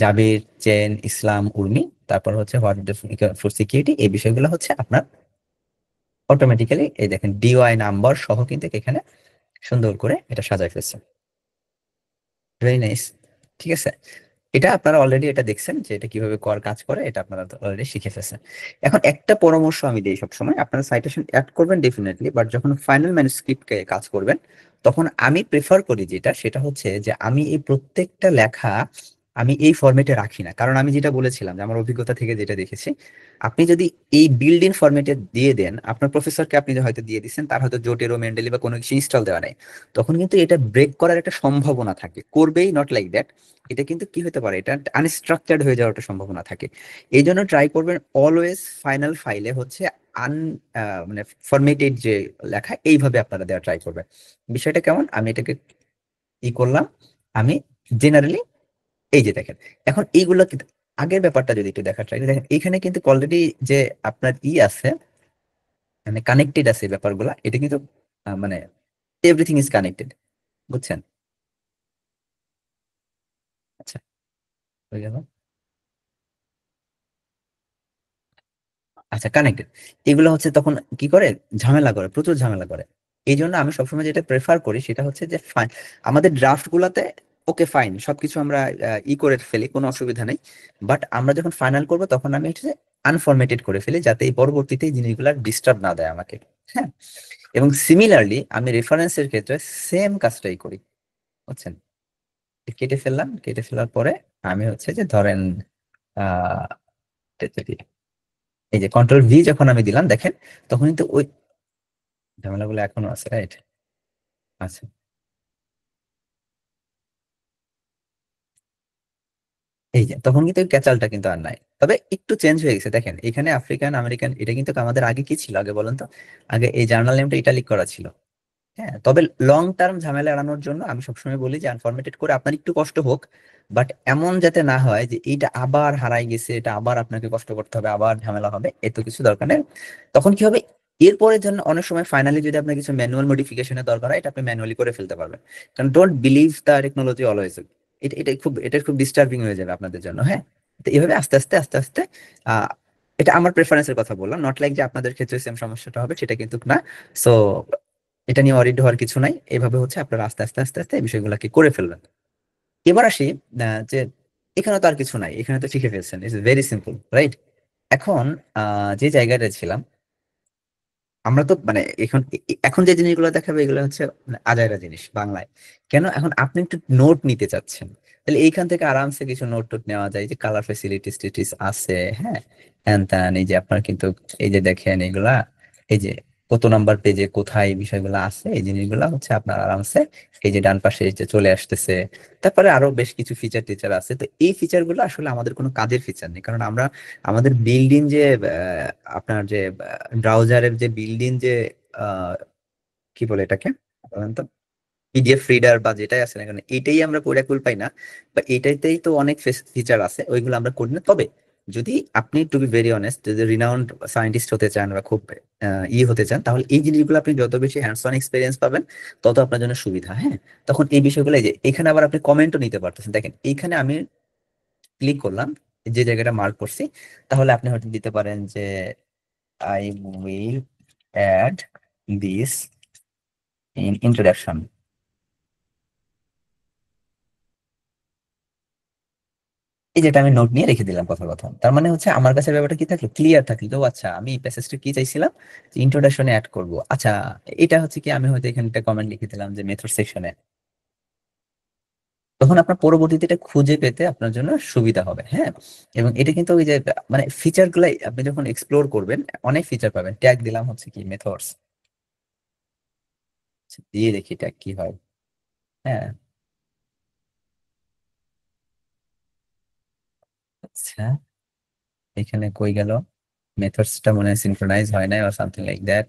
জাবির, চেন, ইসলাম, উর্মি, তারপর হচ্ছে হোয়াট ফর সিকিউরিটি, এই বিষয়গুলো হচ্ছে আপনার অটোমেটিক্যালি এই দেখেন ডিওয়াই নাম্বার সহ কিন্তু এখানে সুন্দর করে এটা সাজায় ফেলছে। ভেরি নাইস, ঠিক আছে। এটা আপনারা অলরেডি এটা দেখছেন যে এটা কিভাবে কাজ করে, এটা আপনারা অলরেডি শিখে ফেলছেন। এখন একটা পরামর্শ আমি দিই সবসময়, আপনারা সাইটেশন অ্যাড করবেন ডেফিনেটলি, বাট যখন ফাইনাল ম্যানুস্ক্রিপ্টে কাজ করবেন তখন আমি প্রেফার করি যেটা, সেটা হচ্ছে যে আমি এই প্রত্যেকটা লেখা আমি এই ফরম্যাটে রাখি না, কারণ আমি যেটা বলেছিলাম যে আমার অভিজ্ঞতা থেকে যেটা দেখেছি, আপনি যদি এই বিল্ড ইন ফরম্যাটে দিয়ে দেন, আপনার প্রফেসরকে আপনি যে হয়তো দিয়ে দিচ্ছেন, তার হয়তো জোটেরো মেন্ডেলি বা কোনো কিছু ইনস্টল দেওয়া নেই, তখন কিন্তু এটা ব্রেক করার একটা সম্ভাবনা থাকে, করবেই, নট লাইক দ্যাট। এটা কিন্তু কি হতে পারে, এটা আনস্ট্রাকচার্ড হয়ে যাওয়ার একটা সম্ভাবনা থাকে। এই জন্য ট্রাই করবেন অলওয়েজ ফাইনাল ফাইলে হচ্ছে আন মানে ফরম্যাটেড যে লেখা, এইভাবে আপনারা দেওয়া ট্রাই করবেন। বিষয়টা কেমন, আমি এটাকে করলাম, আমি জেনারেলি এই যে দেখেন, এখন এইগুলো আগের ব্যাপারটা যদি একটু দেখার ট্রাই করি, দেখেন এখানে কিন্তু অলরেডি যে আপনার আছে, মানে কানেক্টেড আছে ব্যাপারগুলা, এটা কিন্তু মানে এভরিথিং ইজ কানেক্টেড, বুঝছেন? আচ্ছা, হয়ে গেল। আচ্ছা, কানেক্টেড, এগুলো হচ্ছে তখন কি করে, ঝামেলা করে, প্রচুর ঝামেলা করে। এই জন্য আমি সবসময় যেটা প্রেফার করি সেটা হচ্ছে যে আমাদের ড্রাফট গুলাতে ওকে ফাইন সবকিছু আমরা করে ফেলি, কোনো অসুবিধা নেই, বাট আমরা যখন ফাইনাল করব তখন আমি হচ্ছে আনফরমেটেড করে ফেলি, যাতে এই পরবর্তীতে এই জিনিসগুলো ডিস্টার্ব না দেয় আমাকে। হ্যাঁ, এবং সিমিলারলি আমি রেফারেন্সের ক্ষেত্রে সেম কাজটাই করি, বুঝছেন? কেটে ফেললাম, কেটে ফেলার পরে আমি হচ্ছে যে ধরেন আহ এই যে কন্ট্রোল ভি যখন আমি দিলাম, দেখেন তখন কিন্তু ওই ঝামেলাগুলো এখনো আছে, রাইট? আচ্ছা, এই যে তখন কিন্তু ক্যাচালটা কিন্তু আর নাই, তবে একটু চেঞ্জ হয়ে গেছে। দেখেন এখানে আফ্রিকান আমেরিকান, এটা কিন্তু আমাদের আগে কি ছিল, আগে বলেন তো? আগে এই জার্নাল নেমটা ইটালিক করা ছিল। হ্যাঁ, তবে লং টার্ম ঝামেলা এড়ানোর জন্য আমি সবসময় বলি যে আনফরমেটেড করে আপনার একটু কষ্ট হোক, বাট এমন যাতে না হয় যে এইটা আবার হারাই গেছে, এটা আবার আপনাকে কষ্ট করতে হবে, আবার ঝামেলা হবে, এত কিছু দরকার নেই। তখন কি হবে, এরপরে জন্য অনেক সময় ফাইনালি যদি আপনার কিছু ম্যানুয়াল মডিফিকেশনের দরকার হয়, এটা আপনি ম্যানুয়ালি করে ফেলতে পারবেন। কারণ don't believe the technology always, এটা খুব ডিস্টার্বিং হয়ে যাবে আপনাদের জন্য। হ্যাঁ, তো এইভাবে আস্তে আস্তে আস্তে আস্তে আহ এটা আমার প্রেফারেন্সের কথা বললাম, নট লাইক যে আপনাদের ক্ষেত্রে সেম সমস্যাটা হবে, সেটা কিন্তু না। সো এটা নিয়ে অরিড হওয়ার কিছু নাই, এভাবে হচ্ছে আপনারা আস্তে আস্তে আস্তে আস্তে এই বিষয়গুলোকে করে ফেলবেন। এবার আসি যে এখানে তো আর কিছু নাই, এখানে তো শিখে ফেলছেন, ইটস ভেরি সিম্পল, রাইট? এখন যে জায়গাটা ছিলাম, আমরা তো মানে এখন এখন যে জিনিসগুলো দেখাবে এগুলো হচ্ছে মানে আজাইরা জিনিস বাংলায়। কেন, এখন আপনি একটু নোট নিতে চাচ্ছেন, তাহলে এইখান থেকে আরামসে কিছু নোট টোট নেওয়া যায়, যে কালার ফেসিলিটিস টিটিস আছে, হ্যাঁ, হ্যান ত্যান। এই যে আপনার কিন্তু এই যে দেখেন এগুলা, এই যে কত নাম্বার পেজে কোথায় এই বিষয়গুলো আছে, এই জিনিসগুলা হচ্ছে আপনার আরামসে এই যে ডান পাশে এই যে চলে আসতেছে। তারপরে আরো বেশ কিছু ফিচার টিচার আছে, তো এই ফিচার গুলো আসলে আমাদের কোনো কাজের ফিচার নেই, কারণ আমরা আমাদের বিল্ডিং যে আপনার যে ব্রাউজারের যে বিল্ডিং যে আহ, কি বলে এটাকে বলেন তো, পিডিএফ রিডার বা যেটাই আছে না কেন, এটাই আমরা পড়ে কুল পাই না, বা এটাতেই তো অনেক ফিচার আছে, ওইগুলো আমরা করি না। তবে যদি আপনি টু বি ভেরি অনেস্ট, যদি রিনাউন্ড সায়েন্টিস্ট হতে চান বা খুব হতে চান, তাহলে এই জিনিসগুলো আপনি যত বেশি হ্যান্ডস অন এক্সপিরিয়েন্স পাবেন, তত আপনার জন্য সুবিধা। হ্যাঁ, তখন এই বিষয়গুলো, এই যে এখানে আবার আপনি কমেন্টও নিতে পারতেছেন। দেখেন এইখানে আমি ক্লিক করলাম, যে জায়গাটা মার্ক করছি, তাহলে আপনি হয়তো দিতে পারেন যে I will add this in introduction. এই যেটা আমি নোট নিয়ে রেখে দিলাম কথার কথা, তার মানে হচ্ছে আমার কাছে ব্যাপারটা কি থাকলো, ক্লিয়ার থাকলো। তো আচ্ছা, আমি প্যাসেজটা কি চাইছিলাম, ইন্ট্রোডাকশনে অ্যাড করব। আচ্ছা, এটা হচ্ছে কি, আমি হয়তো এখানে একটা কমেন্ট লিখে দিলাম যে মেথড সেকশনে, তখন আপনার পরবর্তীতে এটা খুঁজে পেতে আপনার জন্য সুবিধা হবে। হ্যাঁ, এবং এটা কিন্তু ওই যে মানে ফিচার গুলাই আপনি যখন এক্সপ্লোর করবেন অনেক ফিচার পাবেন। ট্যাগ দিলাম হচ্ছে কি মেথডস, দিয়ে দেখি ট্যাগ কি হয়। হ্যাঁ, আচ্ছা, এখানে কই গেল, মেথডসটা মনে হয় সিনক্রোনাইজ হয় নাই বা সামথিং লাইক দ্যাট।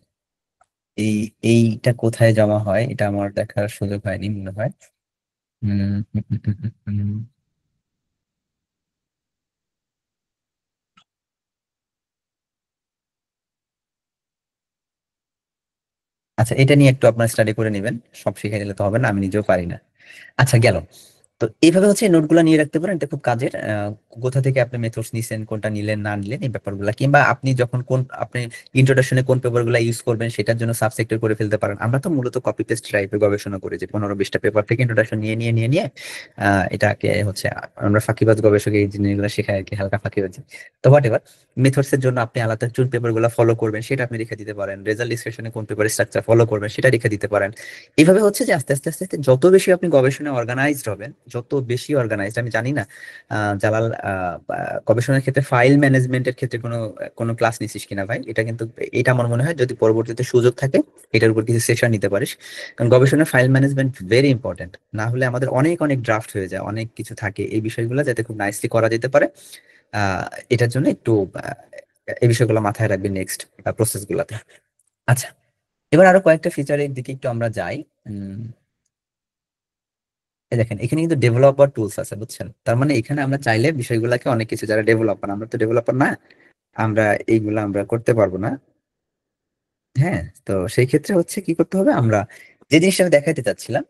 এই এইটা কোথায় জমা হয় এটা আমার দেখার সুযোগ হয়নি মনে হয়। উম, হুম, হুম, হুম, হুম, হুম। আচ্ছা, এটা নিয়ে একটু আপনার স্টাডি করে নেবেন, সব শিখে নিলে তো হবে না, আমি নিজেও পারি না। আচ্ছা, গেল। তো এইভাবে হচ্ছে নোটগুলো নিয়ে রাখতে পারেন, এটা খুব কাজের। কোথা থেকে আপনি মেথডস নিছেন, কোনটা নিলেন না নিলেন, এই ব্যাপারগুলো, কিংবা আপনি যখন আপনি ইন্ট্রোডাকশনে কোন পেপারগুলো ইউজ করবেন সেটার জন্য সাবসেক্টর করে ফেলতে পারেন। আমরা তো মূলত কপি পেস্ট টাইপের গবেষণা করি, যে 15-20টা পেপার থেকে ইন্ট্রোডাকশন নিয়ে নিয়ে নিয়ে নিয়ে এটাকে হচ্ছে আমরা ফাঁকিবাজ গবেষক এই জিনিসগুলো শেখাই আর কি, হালকা ফাঁকিবাজি। তো হোয়াট এভার, মেথডস এর জন্য আপনি আলাদা কোন পেপারগুলো ফলো করবেন সেটা আপনি রেখে দিতে পারেন, রেজাল্ট ডিসকাশনে কোন পেপার স্ট্রাকচার ফলো করবেন সেটা রেখে দিতে পারেন। এইভাবে হচ্ছে যে আস্তে আস্তে আস্তে আস্তে যত বেশি আপনি গবেষণায় অর্গানাইজড হবেন, যত বেশি অর্গানাইজড, আমি জানি না জালাল গবেষণার ক্ষেত্রে ফাইল ম্যানেজমেন্টের ক্ষেত্রে কোনো কোনো ক্লাস নিছিস কিনা ভাই, এটা কিন্তু এটা আমার মনে হয় যদি পরবর্তীতে সুযোগ থাকে এটার উপর কিছু সেশন নিতে পারিস, কারণ গবেষণার ফাইল ম্যানেজমেন্ট ভেরি ইম্পর্টেন্ট। না হলে আমাদের অনেক অনেক ড্রাফট হয়ে যায়, অনেক কিছু থাকে, এই বিষয়গুলো যাতে খুব নাইসলি করা যেতে পারে এটার জন্য একটু এই বিষয়গুলো মাথায় রাখবে নেক্সট প্রসেস গুলাতে। আচ্ছা, এবার আরো কয়েকটা ফিচারের দিকে একটু আমরা যাই। এই দেখেন এখানে কিন্তু ডেভেলপার টুলস আছে, বুঝছেন? তার মানে এখানে আমরা চাইলে বিষয়গুলোকে অনেক কিছু, যারা ডেভেলপার, আমরা তো ডেভেলপার না, আমরা এইগুলো আমরা করতে পারবো না। হ্যাঁ, তো সেই ক্ষেত্রে হচ্ছে কি করতে হবে, আমরা যে জিনিসটা আমি দেখাইতে চাচ্ছিলাম,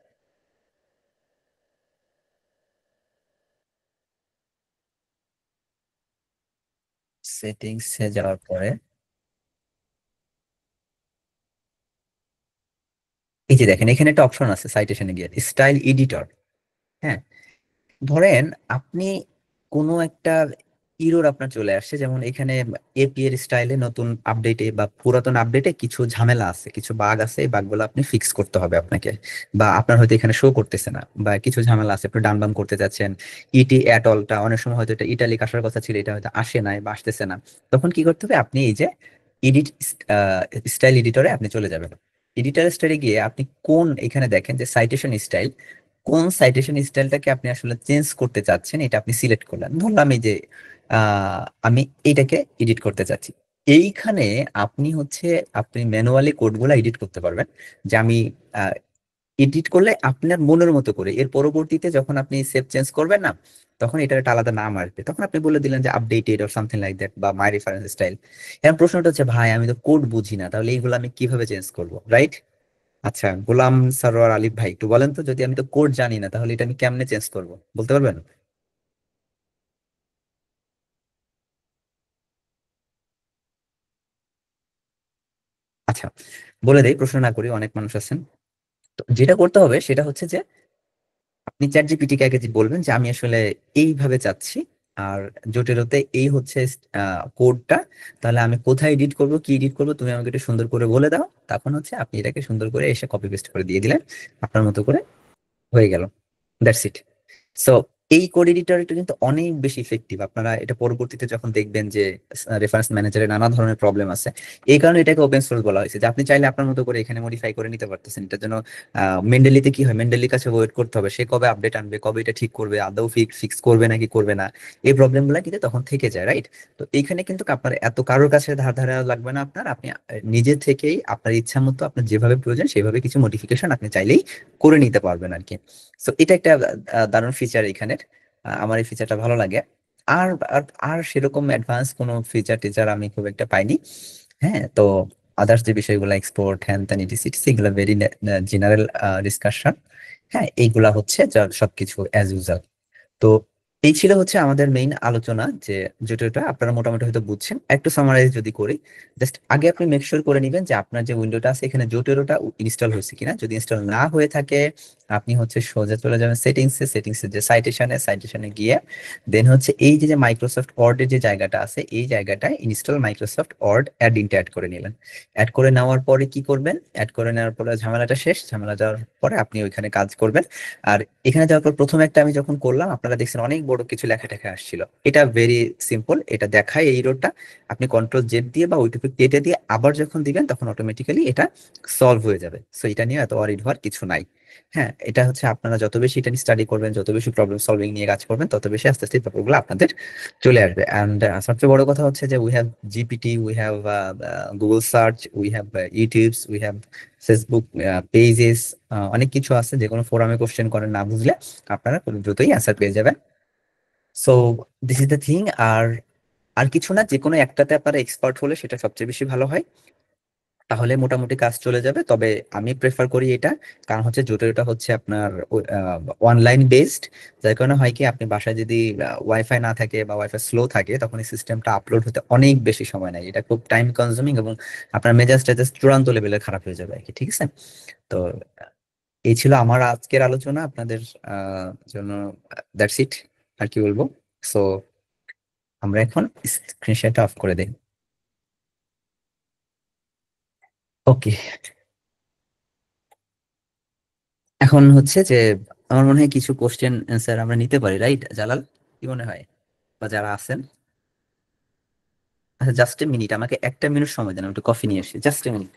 সেটিংস এ যাওয়ার পরে এই যে দেখেন এখানে একটা অপশন আছে সাইটেশনে গিয়ে স্টাইল এডিটর। হ্যাঁ, ধরেন আপনি কোনো একটা ইরোর আপনার চলে আসছে, যেমন এখানে এপি এর স্টাইলে নতুন আপডেটে বা পুরাতন আপডেটে কিছু ঝামেলা আছে, কিছু বাগ আছে, এই বাগগুলো আপনি ফিক্স করতে হবে আপনাকে, বা আপনার হয়তো এখানে শো করতেছে না, বা কিছু ঝামেলা আছে, আপনি ডান বাম করতে চাচ্ছেন, ইটি অ্যাট অলটা অনেক সময় হয়তো এটা ইটালিক আসার কথা ছিল, এটা হয়তো আসে নাই বা আসতেছে না, তখন কি করতে হবে, আপনি এই যে এডিট স্টাইল এডিটরে আপনি চলে যাবেন। এডিটর স্টাইলে গিয়ে আপনি কোন, এখানে দেখেন যে সাইটেশন স্টাইল, কোন সাইটেশন স্টাইলটাকে আপনি আসলে চেঞ্জ করতে চাচ্ছেন এটা আপনি সিলেক্ট করলেন। ধরলাম এই যে আমি এইটাকে এডিট করতে চাচ্ছি, এইখানে আপনি হচ্ছে আপনি ম্যানুয়ালি কোডগুলো এডিট করতে পারবেন, যে আমি এডিট করলে আপনার মনের মতো করে, এর পরবর্তীতে যখন আপনি সেভ চেঞ্জ করবেন না, তখন এটার একটা আলাদা নাম আসবে, তখন আপনি বলে দিলেন যে updated or something like that বা মাই রেফারেন্স স্টাইল। এখন প্রশ্নটা হচ্ছে ভাই আমি তো কোড বুঝি না, তাহলে এইগুলো আমি কিভাবে চেঞ্জ করবো, রাইট? আচ্ছা, গোলাম সরোয়ার আলিফ ভাই একটু বলেন তো, যদি আমি তো কোড জানি না তাহলে এটা আমি কেমনে চেঞ্জ করব, বলতে পারবেন? আচ্ছা, বলে দেই, প্রশ্ন না করি, অনেক মানুষ আছেন। তো যেটা করতে হবে সেটা হচ্ছে যে আপনি চ্যাট জিপিটি কে আগে যে বলবেন যে আমি আসলে এইভাবে চাচ্ছি, আর জোটেরোতে এই হচ্ছে কোডটা, তাহলে আমি কোথায় এডিট করব, কি এডিট করব, তুমি আমাকে একটু সুন্দর করে বলে দাও, তখন হচ্ছে আপনি এটাকে সুন্দর করে এসে কপি পেস্ট করে দিয়ে দিলেন, আপনার মতো করে হয়ে গেল, দ্যাটস ইট। সো এই কোড এডিটরটা কিন্তু অনেক বেশি ইফেক্টিভ, আপনারা এটা পরবর্তীতে যখন দেখবেন যে রেফারেন্স ম্যানেজারে নানা ধরনের প্রবলেম আছে, এই কারণে এটাকে ওপেন সোর্স বলা হয়েছে, যে আপনি চাইলে আপনার মতো করে এখানে মডিফাই করে নিতে পারতেছেন। এটার জন্য মেন্ডেলিতে কি হয়, মেন্ডেলির কাছে ওয়েট করতে হবে, সে কবে আপডেট আনবে, কবে এটা ঠিক করবে, আদৌ ফিক্স করবে নাকি করবে না, এই প্রবলেম গুলা কিন্তু তখন থেকে যায়, রাইট? তো এইখানে কিন্তু আপনার এত কারোর কাছে ধার ধারা লাগবে না, আপনার আপনি নিজে থেকেই আপনার ইচ্ছা মতো আপনার যেভাবে প্রয়োজন সেভাবে কিছু মডিফিকেশন আপনি চাইলেই করে নিতে পারবেন আর কি। সো এটা একটা দারুণ ফিচার এখানের, আমার এই ফিচারটা ভালো লাগে। আর আর আর সেরকম অ্যাডভান্স কোনো ফিচার টিচার আমি খুব একটা পাইনি। হ্যাঁ, তো আদার্স যে বিষয়গুলো এক্সপোর্ট হ্যান ত্যান ইটিসিটি এগুলো ভেরি জেনারেল ডিসকাশন। হ্যাঁ, এইগুলা হচ্ছে যা সবকিছু অ্যাজ ইউজুয়াল। তো এই ছিল হচ্ছে আমাদের মেইন আলোচনা, যে যেটা আপনারা মোটামুটি হয়তো বুঝছেন। একটু সামারাইজ যদি করি, জাস্ট আগে আপনি মেক শিওর করে নিবেন যে আপনার যে উইন্ডোটা আছে এখানে জোটেরোটা ইনস্টল হয়েছে কিনা, যদি ইনস্টল না হয়ে থাকে আপনি হচ্ছে সোজা চলে যাবেন সেটিংসে যে সাইটেশনে গিয়ে দেন হচ্ছে এই যে মাইক্রোসফট ওয়ার্ডের যে জায়গাটা আছে এই জায়গাটায় ইনস্টল মাইক্রোসফট ওয়ার্ড অ্যাড ইনটা অ্যাড করে নিলেন। অ্যাড করে নেওয়ার পরে কি করবেন, অ্যাড করে নেওয়ার পরে ঝামেলাটা শেষ, ঝামেলা যাওয়ার পরে আপনি ওইখানে কাজ করবেন। আর এখানে যাওয়ার পর প্রথমে একটা আমি যখন করলাম আপনারা দেখছেন অনেক বড় কিছু লেখা টেখা আসছিল, এটা ভেরি সিম্পল, এটা দেখায় এই রোডটা, আপনি কন্ট্রোল জেড দিয়ে বা ওইটুকু কেটে দিয়ে আবার যখন দিবেন তখন অটোমেটিক্যালি এটা সলভ হয়ে যাবে। সো এটা নিয়ে এত ওয়ারিড হওয়ার কিছু নাই। হ্যাঁ, এটা হচ্ছে আপনারা যত বেশি এটা নিয়ে স্টাডি করবেন, যত বেশি প্রবলেম সলভিং নিয়ে কাজ করবেন, তত বেশি আস্তে আস্তে ব্যাপারগুলো আপনাদের চলে আসবে। অ্যান্ড সবচেয়ে বড় কথা হচ্ছে যে we have GPT, we have Google search, we have YouTubes, we have Facebook pages, অনেক কিছু আছে, যে কোনো ফোরামে কোশ্চেন করেন না বুঝলে আপনারা খুব দ্রুতই অ্যান্সার পেয়ে যাবেন। So this is the thing. আর আর কিছু না, যে কোনো একটাতে আপনারা এক্সপার্ট হলে সেটা সবচেয়ে বেশি ভালো হয়, তাহলে মোটামুটি কাজ চলে যাবে। তবে আমি প্রেফার করি এটা, কারণ হচ্ছে জোটেরোটা হচ্ছে আপনার অনলাইন বেসড, যার কারণে হয় কি আপনি বাসায় যদি ওয়াইফাই না থাকে বা ওয়াইফাই স্লো থাকে তখন এই সিস্টেমটা আপলোড হতে অনেক বেশি সময় নেয়, এটা খুব টাইম কনজিউমিং এবং আপনার মেজাজটা জাস্ট চূড়ান্ত লেভেলে খারাপ হয়ে যাবে আর কি, ঠিক আছে? তো এই ছিল আমার আজকের আলোচনা আপনাদের জন্য, দ্যাটস ইট, আর কি বলবো। সো আমরা এখন স্ক্রিন শেয়ারটা অফ করে দিই। ওকে, এখন হচ্ছে যে আমার মনে হয় কিছু কোশ্চেন অ্যান্সার আমরা নিতে পারি, রাইট জালাল? কি মনে হয়? বা যারা আছেন? আচ্ছা, জাস্ট এ মিনিট, আমাকে একটা মিনিট সময় দেন, আমি একটু কফি নিয়ে আসি, জাস্ট এ মিনিট।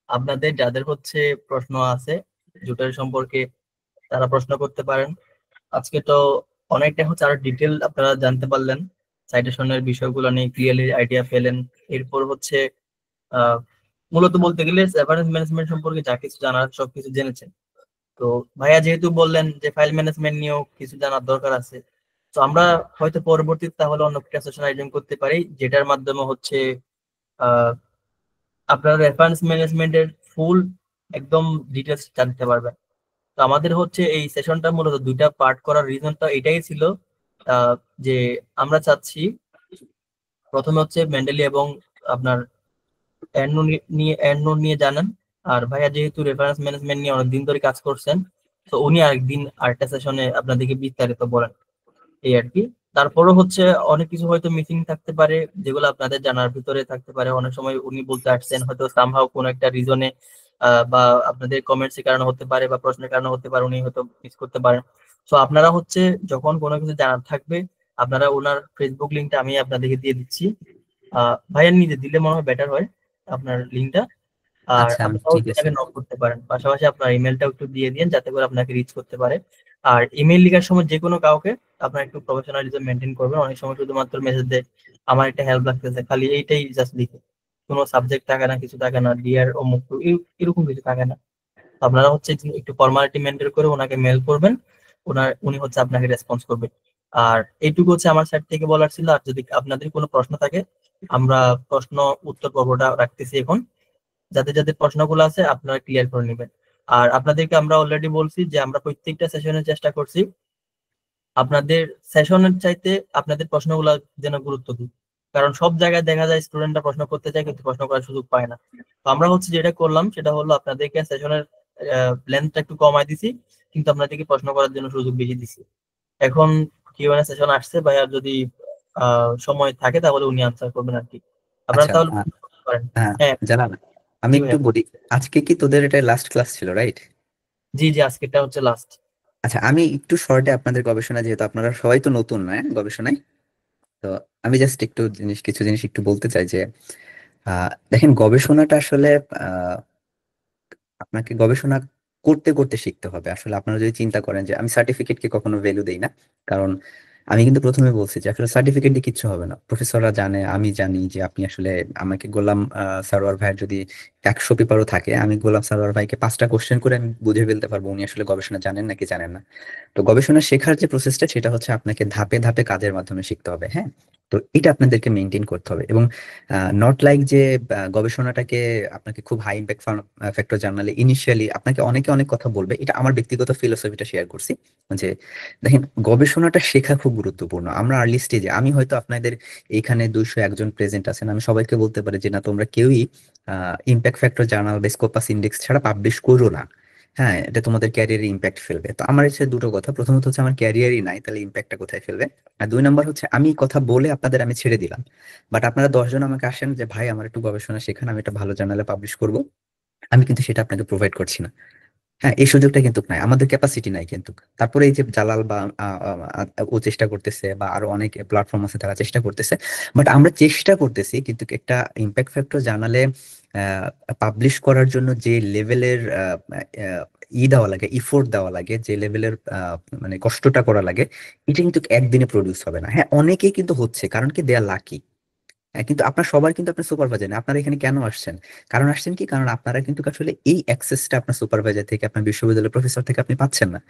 আপনাদের যাদের হচ্ছে প্রশ্ন আছে জুটার সম্পর্কে তারা প্রশ্ন করতে পারেন। আজকে তো অনেকটা হচ্ছে আরো ডিটেল আপনারা জানতে পারলেন, সাইটেশনের বিষয়গুলো নিয়ে ক্লিয়ারলি আইডিয়া পেলেন। এরপর হচ্ছে আহ মূলত বলতে গেলে রেফারেন্স ম্যানেজমেন্ট সম্পর্কে যা কিছু জানার সবকিছু জেনেছেন। তো ভাইয়া যেহেতু বললেন যে ফাইল ম্যানেজমেন্ট নিয়েও কিছু জানার দরকার আছে, তো আমরা হয়তো পরবর্তীতে তাহলে অন্য একটা সেশন আয়োজন করতে পারি, যেটার মাধ্যমে হচ্ছে আহ আপনারা রেফারেন্স ম্যানেজমেন্টের ফুল একদম ডিটেলস জানতে পারবেন। তো আমাদের হচ্ছে এই সেশনটা মূলত দুইটা পার্ট করার রিজনটা এটাই ছিল, যে আমরা চাচ্ছি প্রথমে হচ্ছে মেন্ডেলি এবং আপনার এন্ড নোড নিয়ে জানেন। আর ভাইয়া যেহেতু রেফারেন্স ম্যানেজমেন্ট নিয়ে অনেকদিন ধরে কাজ করছেন, তো উনি আরেকদিন আরেকটা সেশনে আপনাদেরকে বিস্তারিত বলেন, এই আর কি। তারপরও হচ্ছে অনেক কিছু হয়তো মিসিং থাকতে পারে, যেগুলো আপনাদের জানার ভিতরে থাকতে পারে। অনেক সময় উনি বলতে আসছেন হয়তো সামহাও কোনো একটা রিজনে বা আপনাদের কমেন্টস এর কারণে হতে পারে বা প্রশ্নের কারণে হতে পারে, উনি হয়তো মিস করতে পারেন। তো আপনারা হচ্ছে যখন কোনো কিছু জানার থাকবে, আপনারা ওনার ফেসবুক লিঙ্কটা আমি আপনাদেরকে দিয়ে দিচ্ছি। ভাইয়ার নিজে দিলে মনে হয় বেটার হয় আপনার লিঙ্কটা। আর আচ্ছা, আপনারাও ঠিক আছে। তাকে নক করতে পারেন, পাশাপাশি আপনার ইমেলটাও একটু দিয়ে দিন যাতে করে আপনাকে রিচ করতে পারে। আর ইমেল লেখার সময় যে কোনো কাউকে আপনার একটু প্রফেশনালিজম মেনটেন করবেন। অনেক সময় শুধুমাত্র মেসেজ দেয় আমার একটা হেল্প লাগতেছে, খালি এইটাই জাস্ট লিখে, কোনো সাবজেক্ট থাকে না, কিছু থাকে না, ডিয়ার অমুক এরকম কিছু থাকে না। তো আপনারা হচ্ছে যে একটু ফর্মালিটি মেনটেন করে ওনাকে মেল করবেন, উনি হচ্ছে আপনাকে রেসপন্স করবে। আর এইটুকু হচ্ছে আমার সাইড থেকে বলার ছিল। আর যদি আপনাদের কোনো প্রশ্ন থাকে, আমরা প্রশ্ন উত্তর পর্বটা রাখতেছি এখন, যাদের যাদের প্রশ্নগুলো আছে আপনারা ক্লিয়ার করে নেবেন। আর আপনাদেরকে আমরা অলরেডি বলছি যে আমরা প্রত্যেকটা সেশনের চেষ্টা করছি আপনাদের সেশনের চাইতে আপনাদের প্রশ্নগুলো যেন গুরুত্ব দিই, কারণ সব জায়গায় দেখা যায় স্টুডেন্টরা প্রশ্ন করতে চায় কিন্তু প্রশ্ন করার সুযোগ পায় না। তো আমরা হচ্ছে যেটা করলাম সেটা হলো আপনাদেরকে সেশনের লেন্থটা একটু কমাই দিছি, কিন্তু আপনাদেরকে প্রশ্ন করার জন্য সুযোগ বেশি দিছি। এখন কিউএনএ সেশন আসছে, ভাইয়া যদি সময় থাকে তাহলে উনি আনসার করবেন আর কি। আপনারা আচ্ছা, তাহলে করতে পারেন। হ্যাঁ হ্যাঁ জালাল, আমি জি একটু ভাইয়া। বলি, আজকে কি তোদের এটা লাস্ট ক্লাস ছিল, রাইট? জি জি, আজকেরটা হচ্ছে লাস্ট। আচ্ছা, আমি একটু শর্টে আপনাদের গবেষণা, যেহেতু আপনারা সবাই তো নতুন নয় গবেষণায়, তো আমি জাস্ট একটু কিছু জিনিস একটু বলতে চাই যে দেখেন, গবেষণাটা আসলে আহ আপনাকে গবেষণা করতে করতে শিখতে হবে। আসলে আপনারা যদি চিন্তা করেন যে আমি সার্টিফিকেটকে কখনো ভ্যালু দেই না, কারণ আমি কিন্তু প্রথমে বলছি যে আসলে সার্টিফিকেট দিয়ে কিচ্ছু হবে না। প্রফেসররা জানে, আমি জানি যে আপনি আসলে আমাকে গোলাম সারোয়ার ভাইয়ের যদি 100 পেপারও থাকে, আমি গোলাম সারোয়ার ভাইকে 5টা কোশ্চেন করে আমি বুঝে ফেলতে পারবো উনি আসলে গবেষণা জানেন নাকি জানেন না। তো গবেষণা শেখার যে প্রসেসটা, সেটা হচ্ছে আপনাকে ধাপে ধাপে কাজের মাধ্যমে শিখতে হবে। হ্যাঁ, তো এটা আপনাদেরকে মেনটেন করতে হবে। এবং নট লাইক যে গবেষণাটাকে আপনাকে খুব হাই ইম্প্যাক্ট ফ্যাক্টর জানালে ইনিশিয়ালি আপনাকে অনেকে অনেক কথা বলবে। এটা আমার ব্যক্তিগত ফিলোসফিটা শেয়ার করছি যে দেখেন, গবেষণাটা শেখা খুব গুরুত্বপূর্ণ। আমরা আর্লি স্টেজে, আমি হয়তো আপনাদের এইখানে 201 জন প্রেজেন্ট আছেন, আমি সবাইকে বলতে পারি যে না, তোমরা কেউই ইম্প্যাক্ট ফ্যাক্টর জার্নাল বা স্কোপাস ইন্ডেক্স ছাড়া পাবলিশ করো না। হ্যাঁ, এটা তোমাদের ক্যারিয়ারে ইম্প্যাক্ট ফেলবে। তো আমার হচ্ছে দুটো কথা, প্রথমত হচ্ছে আমার ক্যারিয়ারই নাই, তাহলে ইম্প্যাক্টটা কোথায় ফেলবে? আর 2 নম্বর হচ্ছে আমি কথা বলে আপনাদের আমি ছেড়ে দিলাম, বাট আপনারা 10 জন আমাকে আসেন যে ভাই আমার একটু গবেষণা শেখান, আমি একটা ভালো জার্নালে পাবলিশ করব, আমি কিন্তু সেটা আপনাকে প্রোভাইড করছি না। হ্যাঁ, এই সুযোগটা কিন্তু নাই, আমাদের ক্যাপাসিটি নাই কিন্তু। তারপরে এই যে জালাল বা ও চেষ্টা করতেছে, বা আরো অনেক প্ল্যাটফর্ম আছে তারা চেষ্টা করতেছে, বাট আমরা চেষ্টা করতেছি কিন্তু একটা ইম্প্যাক্ট ফ্যাক্টর জার্নালে পাবলিশ করার জন্য যে লেভেলের দেওয়া লাগে, ইফোর্ট দেওয়া লাগে, যে লেভেলের মানে কষ্টটা করা লাগে, এটা কিন্তু একদিনে প্রডিউস হবে না। হ্যাঁ, অনেকেই কিন্তু হচ্ছে, কারণ কি দেয়া লাকি। হ্যাঁ, কিন্তু আপনার সবার কিন্তু আপনার সুপারভাইজার নেই। আপনারা এখানে কেন আসছেন? কারণ আসছেন কি, কারণ আপনারা কিন্তু আসলে এই অ্যাক্সেসটা আপনার সুপারভাইজার থেকে, আপনার বিশ্ববিদ্যালয়ের প্রফেসর থেকে আপনি পাচ্ছেন না।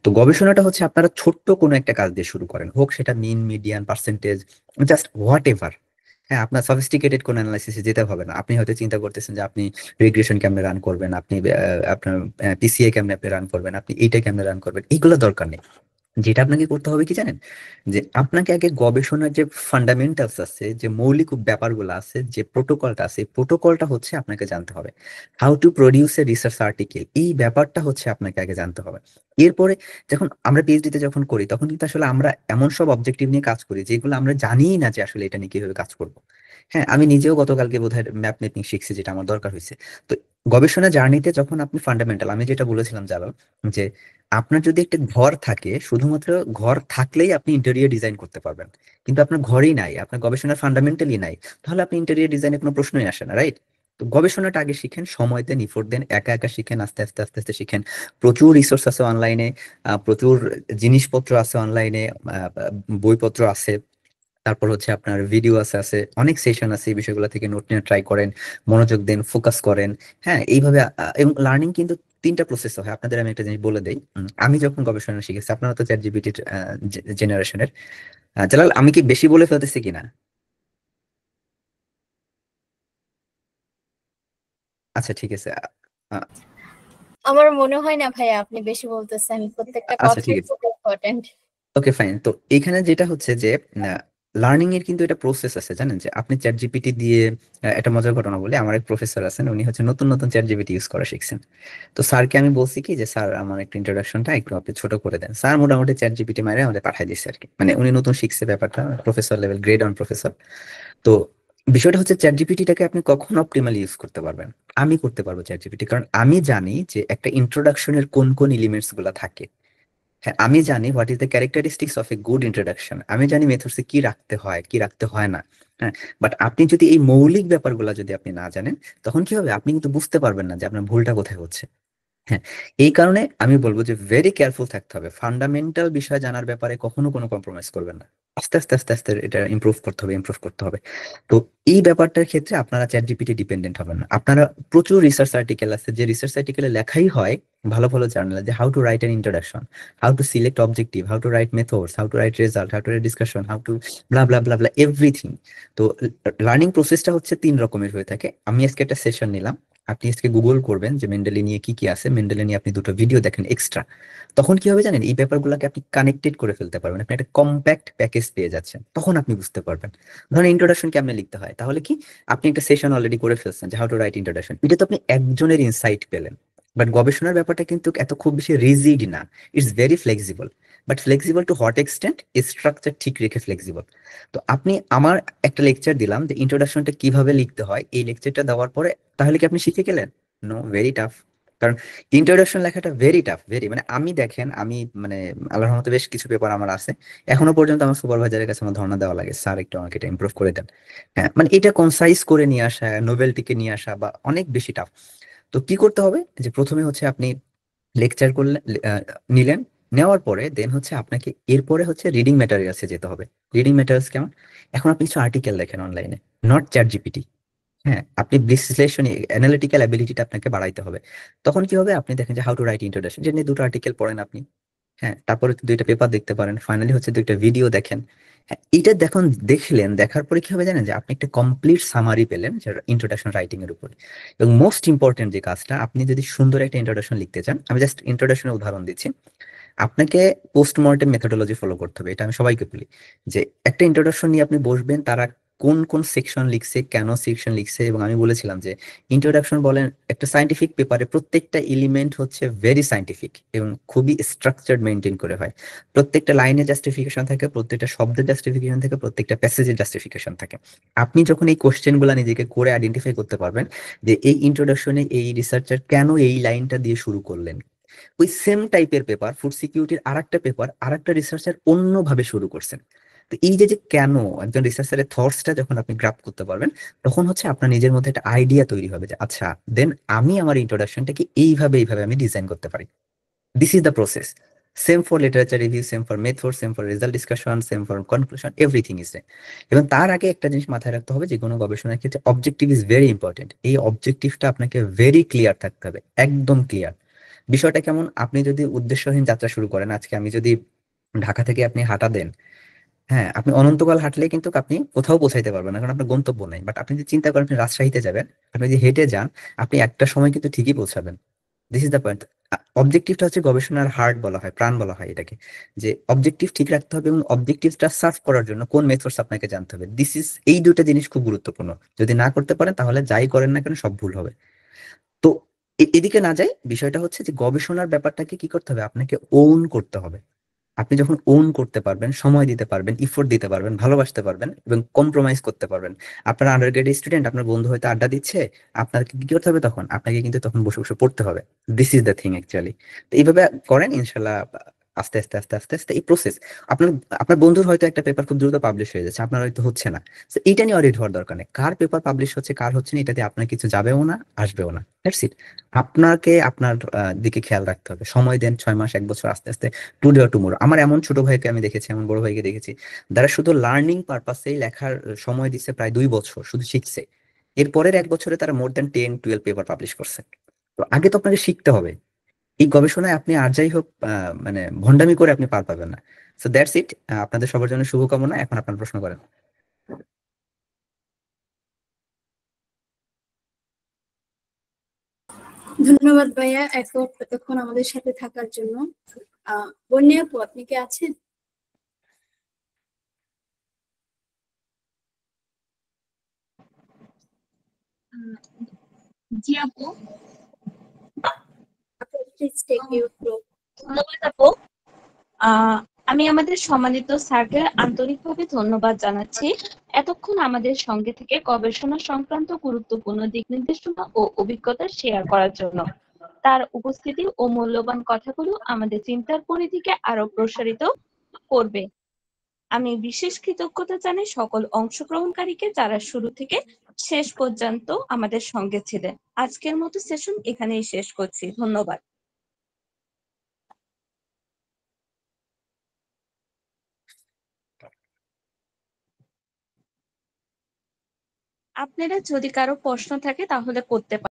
তো গবেষণাটা হচ্ছে আপনারা ছোট্ট কোনো একটা কাজ দিয়ে শুরু করেন, হোক সেটা mean, median, percentage, just whatever. হ্যাঁ, আপনার সফিস্টিকেটেড কোন অ্যানালাইসিসে যেতে হবে না। আপনি হয়তো চিন্তা করতেছেন যে আপনি রিগ্রেশন কেমনে রান করবেন, আপনি আপনার পিসিএ কেমনে আপনি রান করবেন, আপনি এইটা কেমনে রান করবেন, এইগুলো দরকার নেই। যেটা আপনাকে করতে হবে কি জানেন, যে আপনাকে আগে গবেষণার যে ফান্ডামেন্টালস আছে, যে মৌলিক ব্যাপারগুলো আছে, যে প্রোটোকলটা আছে, প্রোটোকলটা হচ্ছে আপনাকে জানতে হবে। How to produce a research article, এই ব্যাপারটা হচ্ছে আপনাকে আগে জানতে হবে। এরপরে যখন আমরা পিএইচডি তে যখন করি, তখন কিন্তু আসলে আমরা এমন সব অবজেক্টিভ নিয়ে কাজ করি যেগুলো আমরা জানিই না যে আসলে এটা নিয়ে কিভাবে কাজ করব। হ্যাঁ, আমি নিজেও গতকালকে বোধহয় ম্যাপ মেকিং শিখছি, যেটা আমার দরকার হয়েছে। তো গবেষণা জার্নিতে যখন আপনি ফান্ডামেন্টাল, আমি যেটা বলেছিলাম জালাল, যে আপনার যদি একটা ঘর থাকে, শুধুমাত্র ঘর থাকলেই আপনি ইন্টেরিয়র ডিজাইন করতে পারবেন, কিন্তু আপনার ঘরই নাই, আপনার গবেষণার ফান্ডামেন্টালি নাই, তাহলে আপনি ইন্টেরিয়র ডিজাইনের কোনো প্রশ্নই আসে না, রাইট? তো গবেষণাটা আগে শিখেন, সময় দেন, ইফোর্ট দেন, একা একা শিখেন, আস্তে আস্তে আস্তে আস্তে শিখেন। প্রচুর রিসোর্স আছে অনলাইনে, প্রচুর জিনিসপত্র আছে অনলাইনে, বইপত্র আছে, তারপর হচ্ছে আপনার ভিডিও আছে আছে অনেক সেশন আছে, এই বিষয়গুলো থেকে নোট নিয়ে ট্রাই করেন, মনোযোগ দেন, ফোকাস করেন। হ্যাঁ, এইভাবে এবং লার্নিং কিন্তু তিনটা প্রসেস হয়। আপনাদের আমি একটা জিনিস বলে দেই, আমি যখন গবেষণা শিখেছি, আপনারা তো চ্যাট জিপিটির জেনারেশনের, জালাল আমি কি বেশি বলে ফেলতেছি কিনা? আচ্ছা ঠিক আছে। আ- আমার মনে হয় না ভাইয়া আপনি বেশি বলতেছেন, প্রত্যেকটা আচ্ছা ঠিক কথাই আছে, খুব ইম্পর্টেন্ট। Okay fine. তো এখানে যেটা হচ্ছে যে লার্নিং এর কিন্তু এটা প্রসেস আছে, জানেন? যে আপনি চ্যাট জিপিটি দিয়ে, একটা মজার ঘটনা বলি, আমার এক প্রফেসর আছেন, উনি হচ্ছে নতুন নতুন চ্যাট জিপিটি ইউজ করা শিখছেন। তো স্যারকে আমি বলছি কি, যে স্যার আমার একটু ইন্ট্রোডাকশনটা একটু আপনি ছোট করে দেন। স্যার মোটামুটি চ্যাট জিপিটি মারে আমাদের পাঠাই দিচ্ছে আর কি, মানে উনি নতুন শিখছে ব্যাপারটা, professor level, grade on professor. তো বিষয়টা হচ্ছে চ্যাট জিপিটিটাকে আপনি কখন অপটিমালি ইউজ করতে পারবেন? আমি করতে পারবো চ্যাট জিপিটি, কারণ আমি জানি যে একটা ইন্ট্রোডাকশনের কোন কোন এলিমেন্টস গুলা থাকে। হ্যাঁ, আমি জানি what is the characteristics of a good introduction, আমি জানি মেথডসে কি রাখতে হয় কি রাখতে হয় না। হ্যাঁ, বাট আপনি যদি এই মৌলিক ব্যাপারগুলো যদি আপনি না জানেন, তখন কি হবে? আপনি কিন্তু বুঝতে পারবেন না যে আপনার ভুলটা কোথায় হচ্ছে। হ্যাঁ, এই কারণে আমি বলবো যে ভেরি কেয়ারফুল থাকতে হবে, ফান্ডামেন্টাল বিষয় জানার ব্যাপারে কখনো কোনো কম্প্রোমাইজ করবেন না। আস্তে আস্তে আস্তে আস্তে এটা ইমপ্রুভ করতে হবে, ইমপ্রুভ করতে হবে। তো এই ব্যাপারটার ক্ষেত্রে আপনারা চ্যাট জিপিটি ডিপেন্ডেন্ট হবেন না। আপনারা, প্রচুর রিসার্চ আর্টিকেল আছে, যে রিসার্চ আর্টিকেলে লেখাই হয় ভালো ভালো জার্নালে, যে how to write an introduction, how to select objective, how to right methods, how to right result, how to right discussion, how to blah blah blah blah everything. তো learning প্রসেসটা হচ্ছে তিন রকমের হয়ে থাকে। আমি আজকে একটা সেশন নিলাম, আপনি আজকে গুগল করবেন যে মেন্ডেলি নিয়ে কি কি আছে, মেন্ডেলি নিয়ে আপনি দুটো ভিডিও দেখেন এক্সট্রা, তখন কি হবে জানেন? এই ব্যাপারগুলোকে আপনি কানেক্টেড করে ফেলতে পারবেন, আপনি একটা কম্প্যাক্ট প্যাকেজ পেয়ে যাচ্ছেন, তখন আপনি বুঝতে পারবেন। ধরেন ইন্ট্রোডাকশন কেমনে লিখতে হয়, তাহলে কি আপনি একটা সেশন অলরেডি করে ফেলছেন যে হাউ টু রাইট ইন্ট্রোডাকশন, এটা তো আপনি একজনের ইনসাইট পেলেন। বাট গবেষণার ব্যাপারটা কিন্তু এত খুব বেশি রিজিড না, it's very flexible. But flexible to what extent? Structure ঠিক রেখে ফ্লেক্সিবল। তো আপনি আমার একটা লেকচার দিলাম যে ইন্ট্রোডাকশনটা কিভাবে লিখতে হয়, এই লেকচারটা দেওয়ার পরে তাহলে কি আপনি শিখে গেলেন? No, very tough. কারণ ইন্ট্রোডাকশন লেখাটা ভেরি টাফ, ভেরি, মানে আমি দেখেন, আমি মানে আল্লাহর রহমতে বেশ কিছু পেপার আমার আছে, এখনো পর্যন্ত আমার সুপারভাইজারের কাছে আমার ধর্ণা দেওয়া লাগে, স্যার একটু আমাকে এটা ইমপ্রুভ করে দেন। হ্যাঁ, মানে এটা কনসাইজ করে নিয়ে আসা, নোবেলটিকে নিয়ে আসা বা অনেক বেশি টাফ। তো কি করতে হবে, যে প্রথমে হচ্ছে আপনি লেকচার করলেন, নিলেন, নেওয়ার পরে দেন হচ্ছে আপনাকে এরপরে হচ্ছে রিডিং ম্যাটেরিয়ালসে যেতে হবে। রিডিং ম্যাটেরিয়ালস কেমন? এখন আপনি কিছু আর্টিকেল দেখেন অনলাইনে, নট চ্যাট জিপিটি। হ্যাঁ, আপনি বিশ্লেষণ, অ্যানালিটিক্যাল অ্যাবিলিটিটা আপনাকে বাড়াইতে হবে। তখন কি হবে? আপনি দেখেন যে হাউ টু রাইট ইন্ট্রোডাকশন, যে নিয়ে দুটো আর্টিকেল পড়েন আপনি। হ্যাঁ, তারপরে দুইটা পেপার দেখতে পারেন, ফাইনালি হচ্ছে দুইটা ভিডিও দেখেন। হ্যাঁ, এটা দেখুন, দেখলেন, দেখার পরে কি হবে জানেন? যে আপনি একটা কমপ্লিট সামারি পেলেন ইন্ট্রোডাকশন রাইটিং এর উপরে। এবং মোস্ট ইম্পর্টেন্ট যে কাজটা, আপনি যদি সুন্দর একটা ইন্ট্রোডাকশন লিখতে চান, আমি জাস্ট ইন্ট্রোডাকশনের উদাহরণ দিচ্ছি, আপনাকে পোস্টমর্টেম মেথোডোলজি ফলো করতে হবে। এটা আমি সবাইকে বলি, যে একটা ইন্ট্রোডাকশন নিয়ে আপনি বসবেন, তারা কোন কোন সেকশন লিখছে, কেন সেকশন লিখছে, এবং আমি বলেছিলাম যে ইন্ট্রোডাকশন বলেন একটা সায়েন্টিফিক পেপারে প্রত্যেকটা এলিমেন্ট হচ্ছে ভেরি সায়েন্টিফিক এবং খুবই স্ট্রাকচার্ড মেনটেন করে হয়। প্রত্যেকটা লাইনে জাস্টিফিকেশন থাকে, প্রত্যেকটা শব্দের জাস্টিফিকেশন থাকে, প্রত্যেকটা প্যাসেজের জাস্টিফিকেশন থাকে। আপনি যখন এই কোশ্চেন গুলা নিজেকে করে আইডেন্টিফাই করতে পারবেন, যে এই ইন্ট্রোডাকশনে এই রিসার্চার কেন এই লাইনটা দিয়ে শুরু করলেন, ওই সেম টাইপের পেপার ফুড সিকিউরিটির আরেকটা পেপার আরেকটা রিসার্চার অন্যভাবে শুরু করছেন। তো এই যে যে কেন, একজন রিসার্চারের থটসটা যখন আপনি গ্রাপ করতে পারবেন, তখন হচ্ছে আপনার নিজের মধ্যে একটা আইডিয়া তৈরি হবে যে আচ্ছা, দেন আমি আমার ইন্ট্রোডাকশনটাকে এইভাবে আমি ডিজাইন করতে পারি। This is the process. Same for literature review, same for method, same for result discussion, same for conclusion, everything is same. এবং তার আগে একটা জিনিস মাথায় রাখতে হবে, যে কোনো গবেষণার ক্ষেত্রে অবজেক্টিভ ইজ ভেরি ইম্পর্টেন্ট। এই অবজেক্টিভটা আপনাকে ভেরি ক্লিয়ার থাকতে হবে, একদম ক্লিয়ার। বিষয়টা কেমন? আপনি যদি উদ্দেশ্যহীন যাত্রা শুরু করেন, আজকে আমি যদি ঢাকা থেকে আপনি হাঁটা দেন, হ্যাঁ, আপনি অনন্তকাল হাঁটলে কিন্তু আপনি কোথাও পৌঁছাইতে পারবেন না, কারণ আপনার গন্তব্য নেই। বাট আপনি যদি চিন্তা করেন আপনি রাজশাহীতে যাবেন, আপনি যদি হেঁটে যান, আপনি একটা সময় কিন্তু ঠিকই পৌঁছাবেন। This is the point. অবজেক্টিভটা হচ্ছে গবেষণার হার্ট বলা হয়, প্রাণ বলা হয় এটাকে, যে অবজেক্টিভ ঠিক রাখতে হবে এবং অবজেক্টিভটা সার্ভ করার জন্য কোন মেথডস আপনাকে জানতে হবে। এই দুটো জিনিস খুব গুরুত্বপূর্ণ। যদি না করতে পারেন তাহলে যাই করেন না কেন সব ভুল হবে। তো এদিকে না যাই, বিষয়টা হচ্ছে যে গবেষণার ব্যাপারটাকে কি করতে হবে, আপনাকে ওন করতে হবে। আপনি যখন ওন করতে পারবেন, সময় দিতে পারবেন, ইফোর্ট দিতে পারবেন, ভালোবাসতে পারবেন এবং কম্প্রোমাইজ করতে পারবেন। আপনার আন্ডারগ্রেড স্টুডেন্ট, আপনার বন্ধু হয়তো আড্ডা দিচ্ছে, আপনাকে কি করতে হবে তখন, আপনাকে কিন্তু তখন বসে বসে পড়তে হবে। This is the thing actually. তো এইভাবে করেন ইনশাল্লাহ। আস্তে আস্তে আস্তে আস্তে আস্তে এই প্রসেস, আপনার আপনার বন্ধুর হয়তো একটা পেপার খুব দ্রুত পাবলিশ হয়ে যাচ্ছে, আপনার হয়তো হচ্ছে না। তো এইটা নিয়ে অডিট হওয়ার দরকার নেই, কার পেপার পাবলিশ হচ্ছে কার হচ্ছে না এটাতে আপনার কিছু যাবেও না, আসবেও না। That's it. আপনাকে আপনার দিকে খেয়াল রাখতে হবে, সময় দেন 6 মাস 1 বছর, আস্তে আস্তে টুডে অর টুমোরো। আমার এমন ছোট ভাইকে আমি দেখেছি, এমন বড় ভাইকে দেখেছি, যারা শুধু লার্নিং পারপাসেই লেখার সময় দিচ্ছে প্রায় 2 বছর, শুধু শিখছে। এরপরের 1 বছরে তারা মোর দ্যান 10-12 পেপার পাবলিশ করছে। তো আগে তো আপনাকে শিখতে হবে। এই গবেষণায় আপনি আর যাই হোক মানে ভন্ডামি করে আপনি পার পাবেন না। So that's it. আপনাদের সবার জন্য শুভকামনা। এখন আপনার প্রশ্ন করেন। ধন্যবাদ ভাইয়া এতক্ষণ আমাদের সাথে থাকার জন্য। বন্যা আপু, আপনি কি আছেন? জি আপু, প্লিজ টেক ইউর ফ্লো। ধন্যবাদ আপু। আহ, আমি আমাদের সম্মানিত স্যারকে আন্তরিকভাবে ধন্যবাদ জানাচ্ছি এতক্ষণ আমাদের সঙ্গে থেকে গবেষণা সংক্রান্ত গুরুত্বপূর্ণ দিক নির্দেশনা ও অভিজ্ঞতা শেয়ার করার জন্য। তার উপস্থিতি ও মূল্যবান কথাগুলো আমাদের চিন্তার পরিধিকে আরো প্রসারিত করবে। আমি বিশেষ কৃতজ্ঞতা জানাই সকল অংশগ্রহণকারীকে যারা শুরু থেকে শেষ পর্যন্ত আমাদের সঙ্গে ছিলেন। আজকের মতো সেশন এখানেই শেষ করছি। ধন্যবাদ। আপনারা যদি কারো প্রশ্ন থাকে তাহলে করতে পারেন।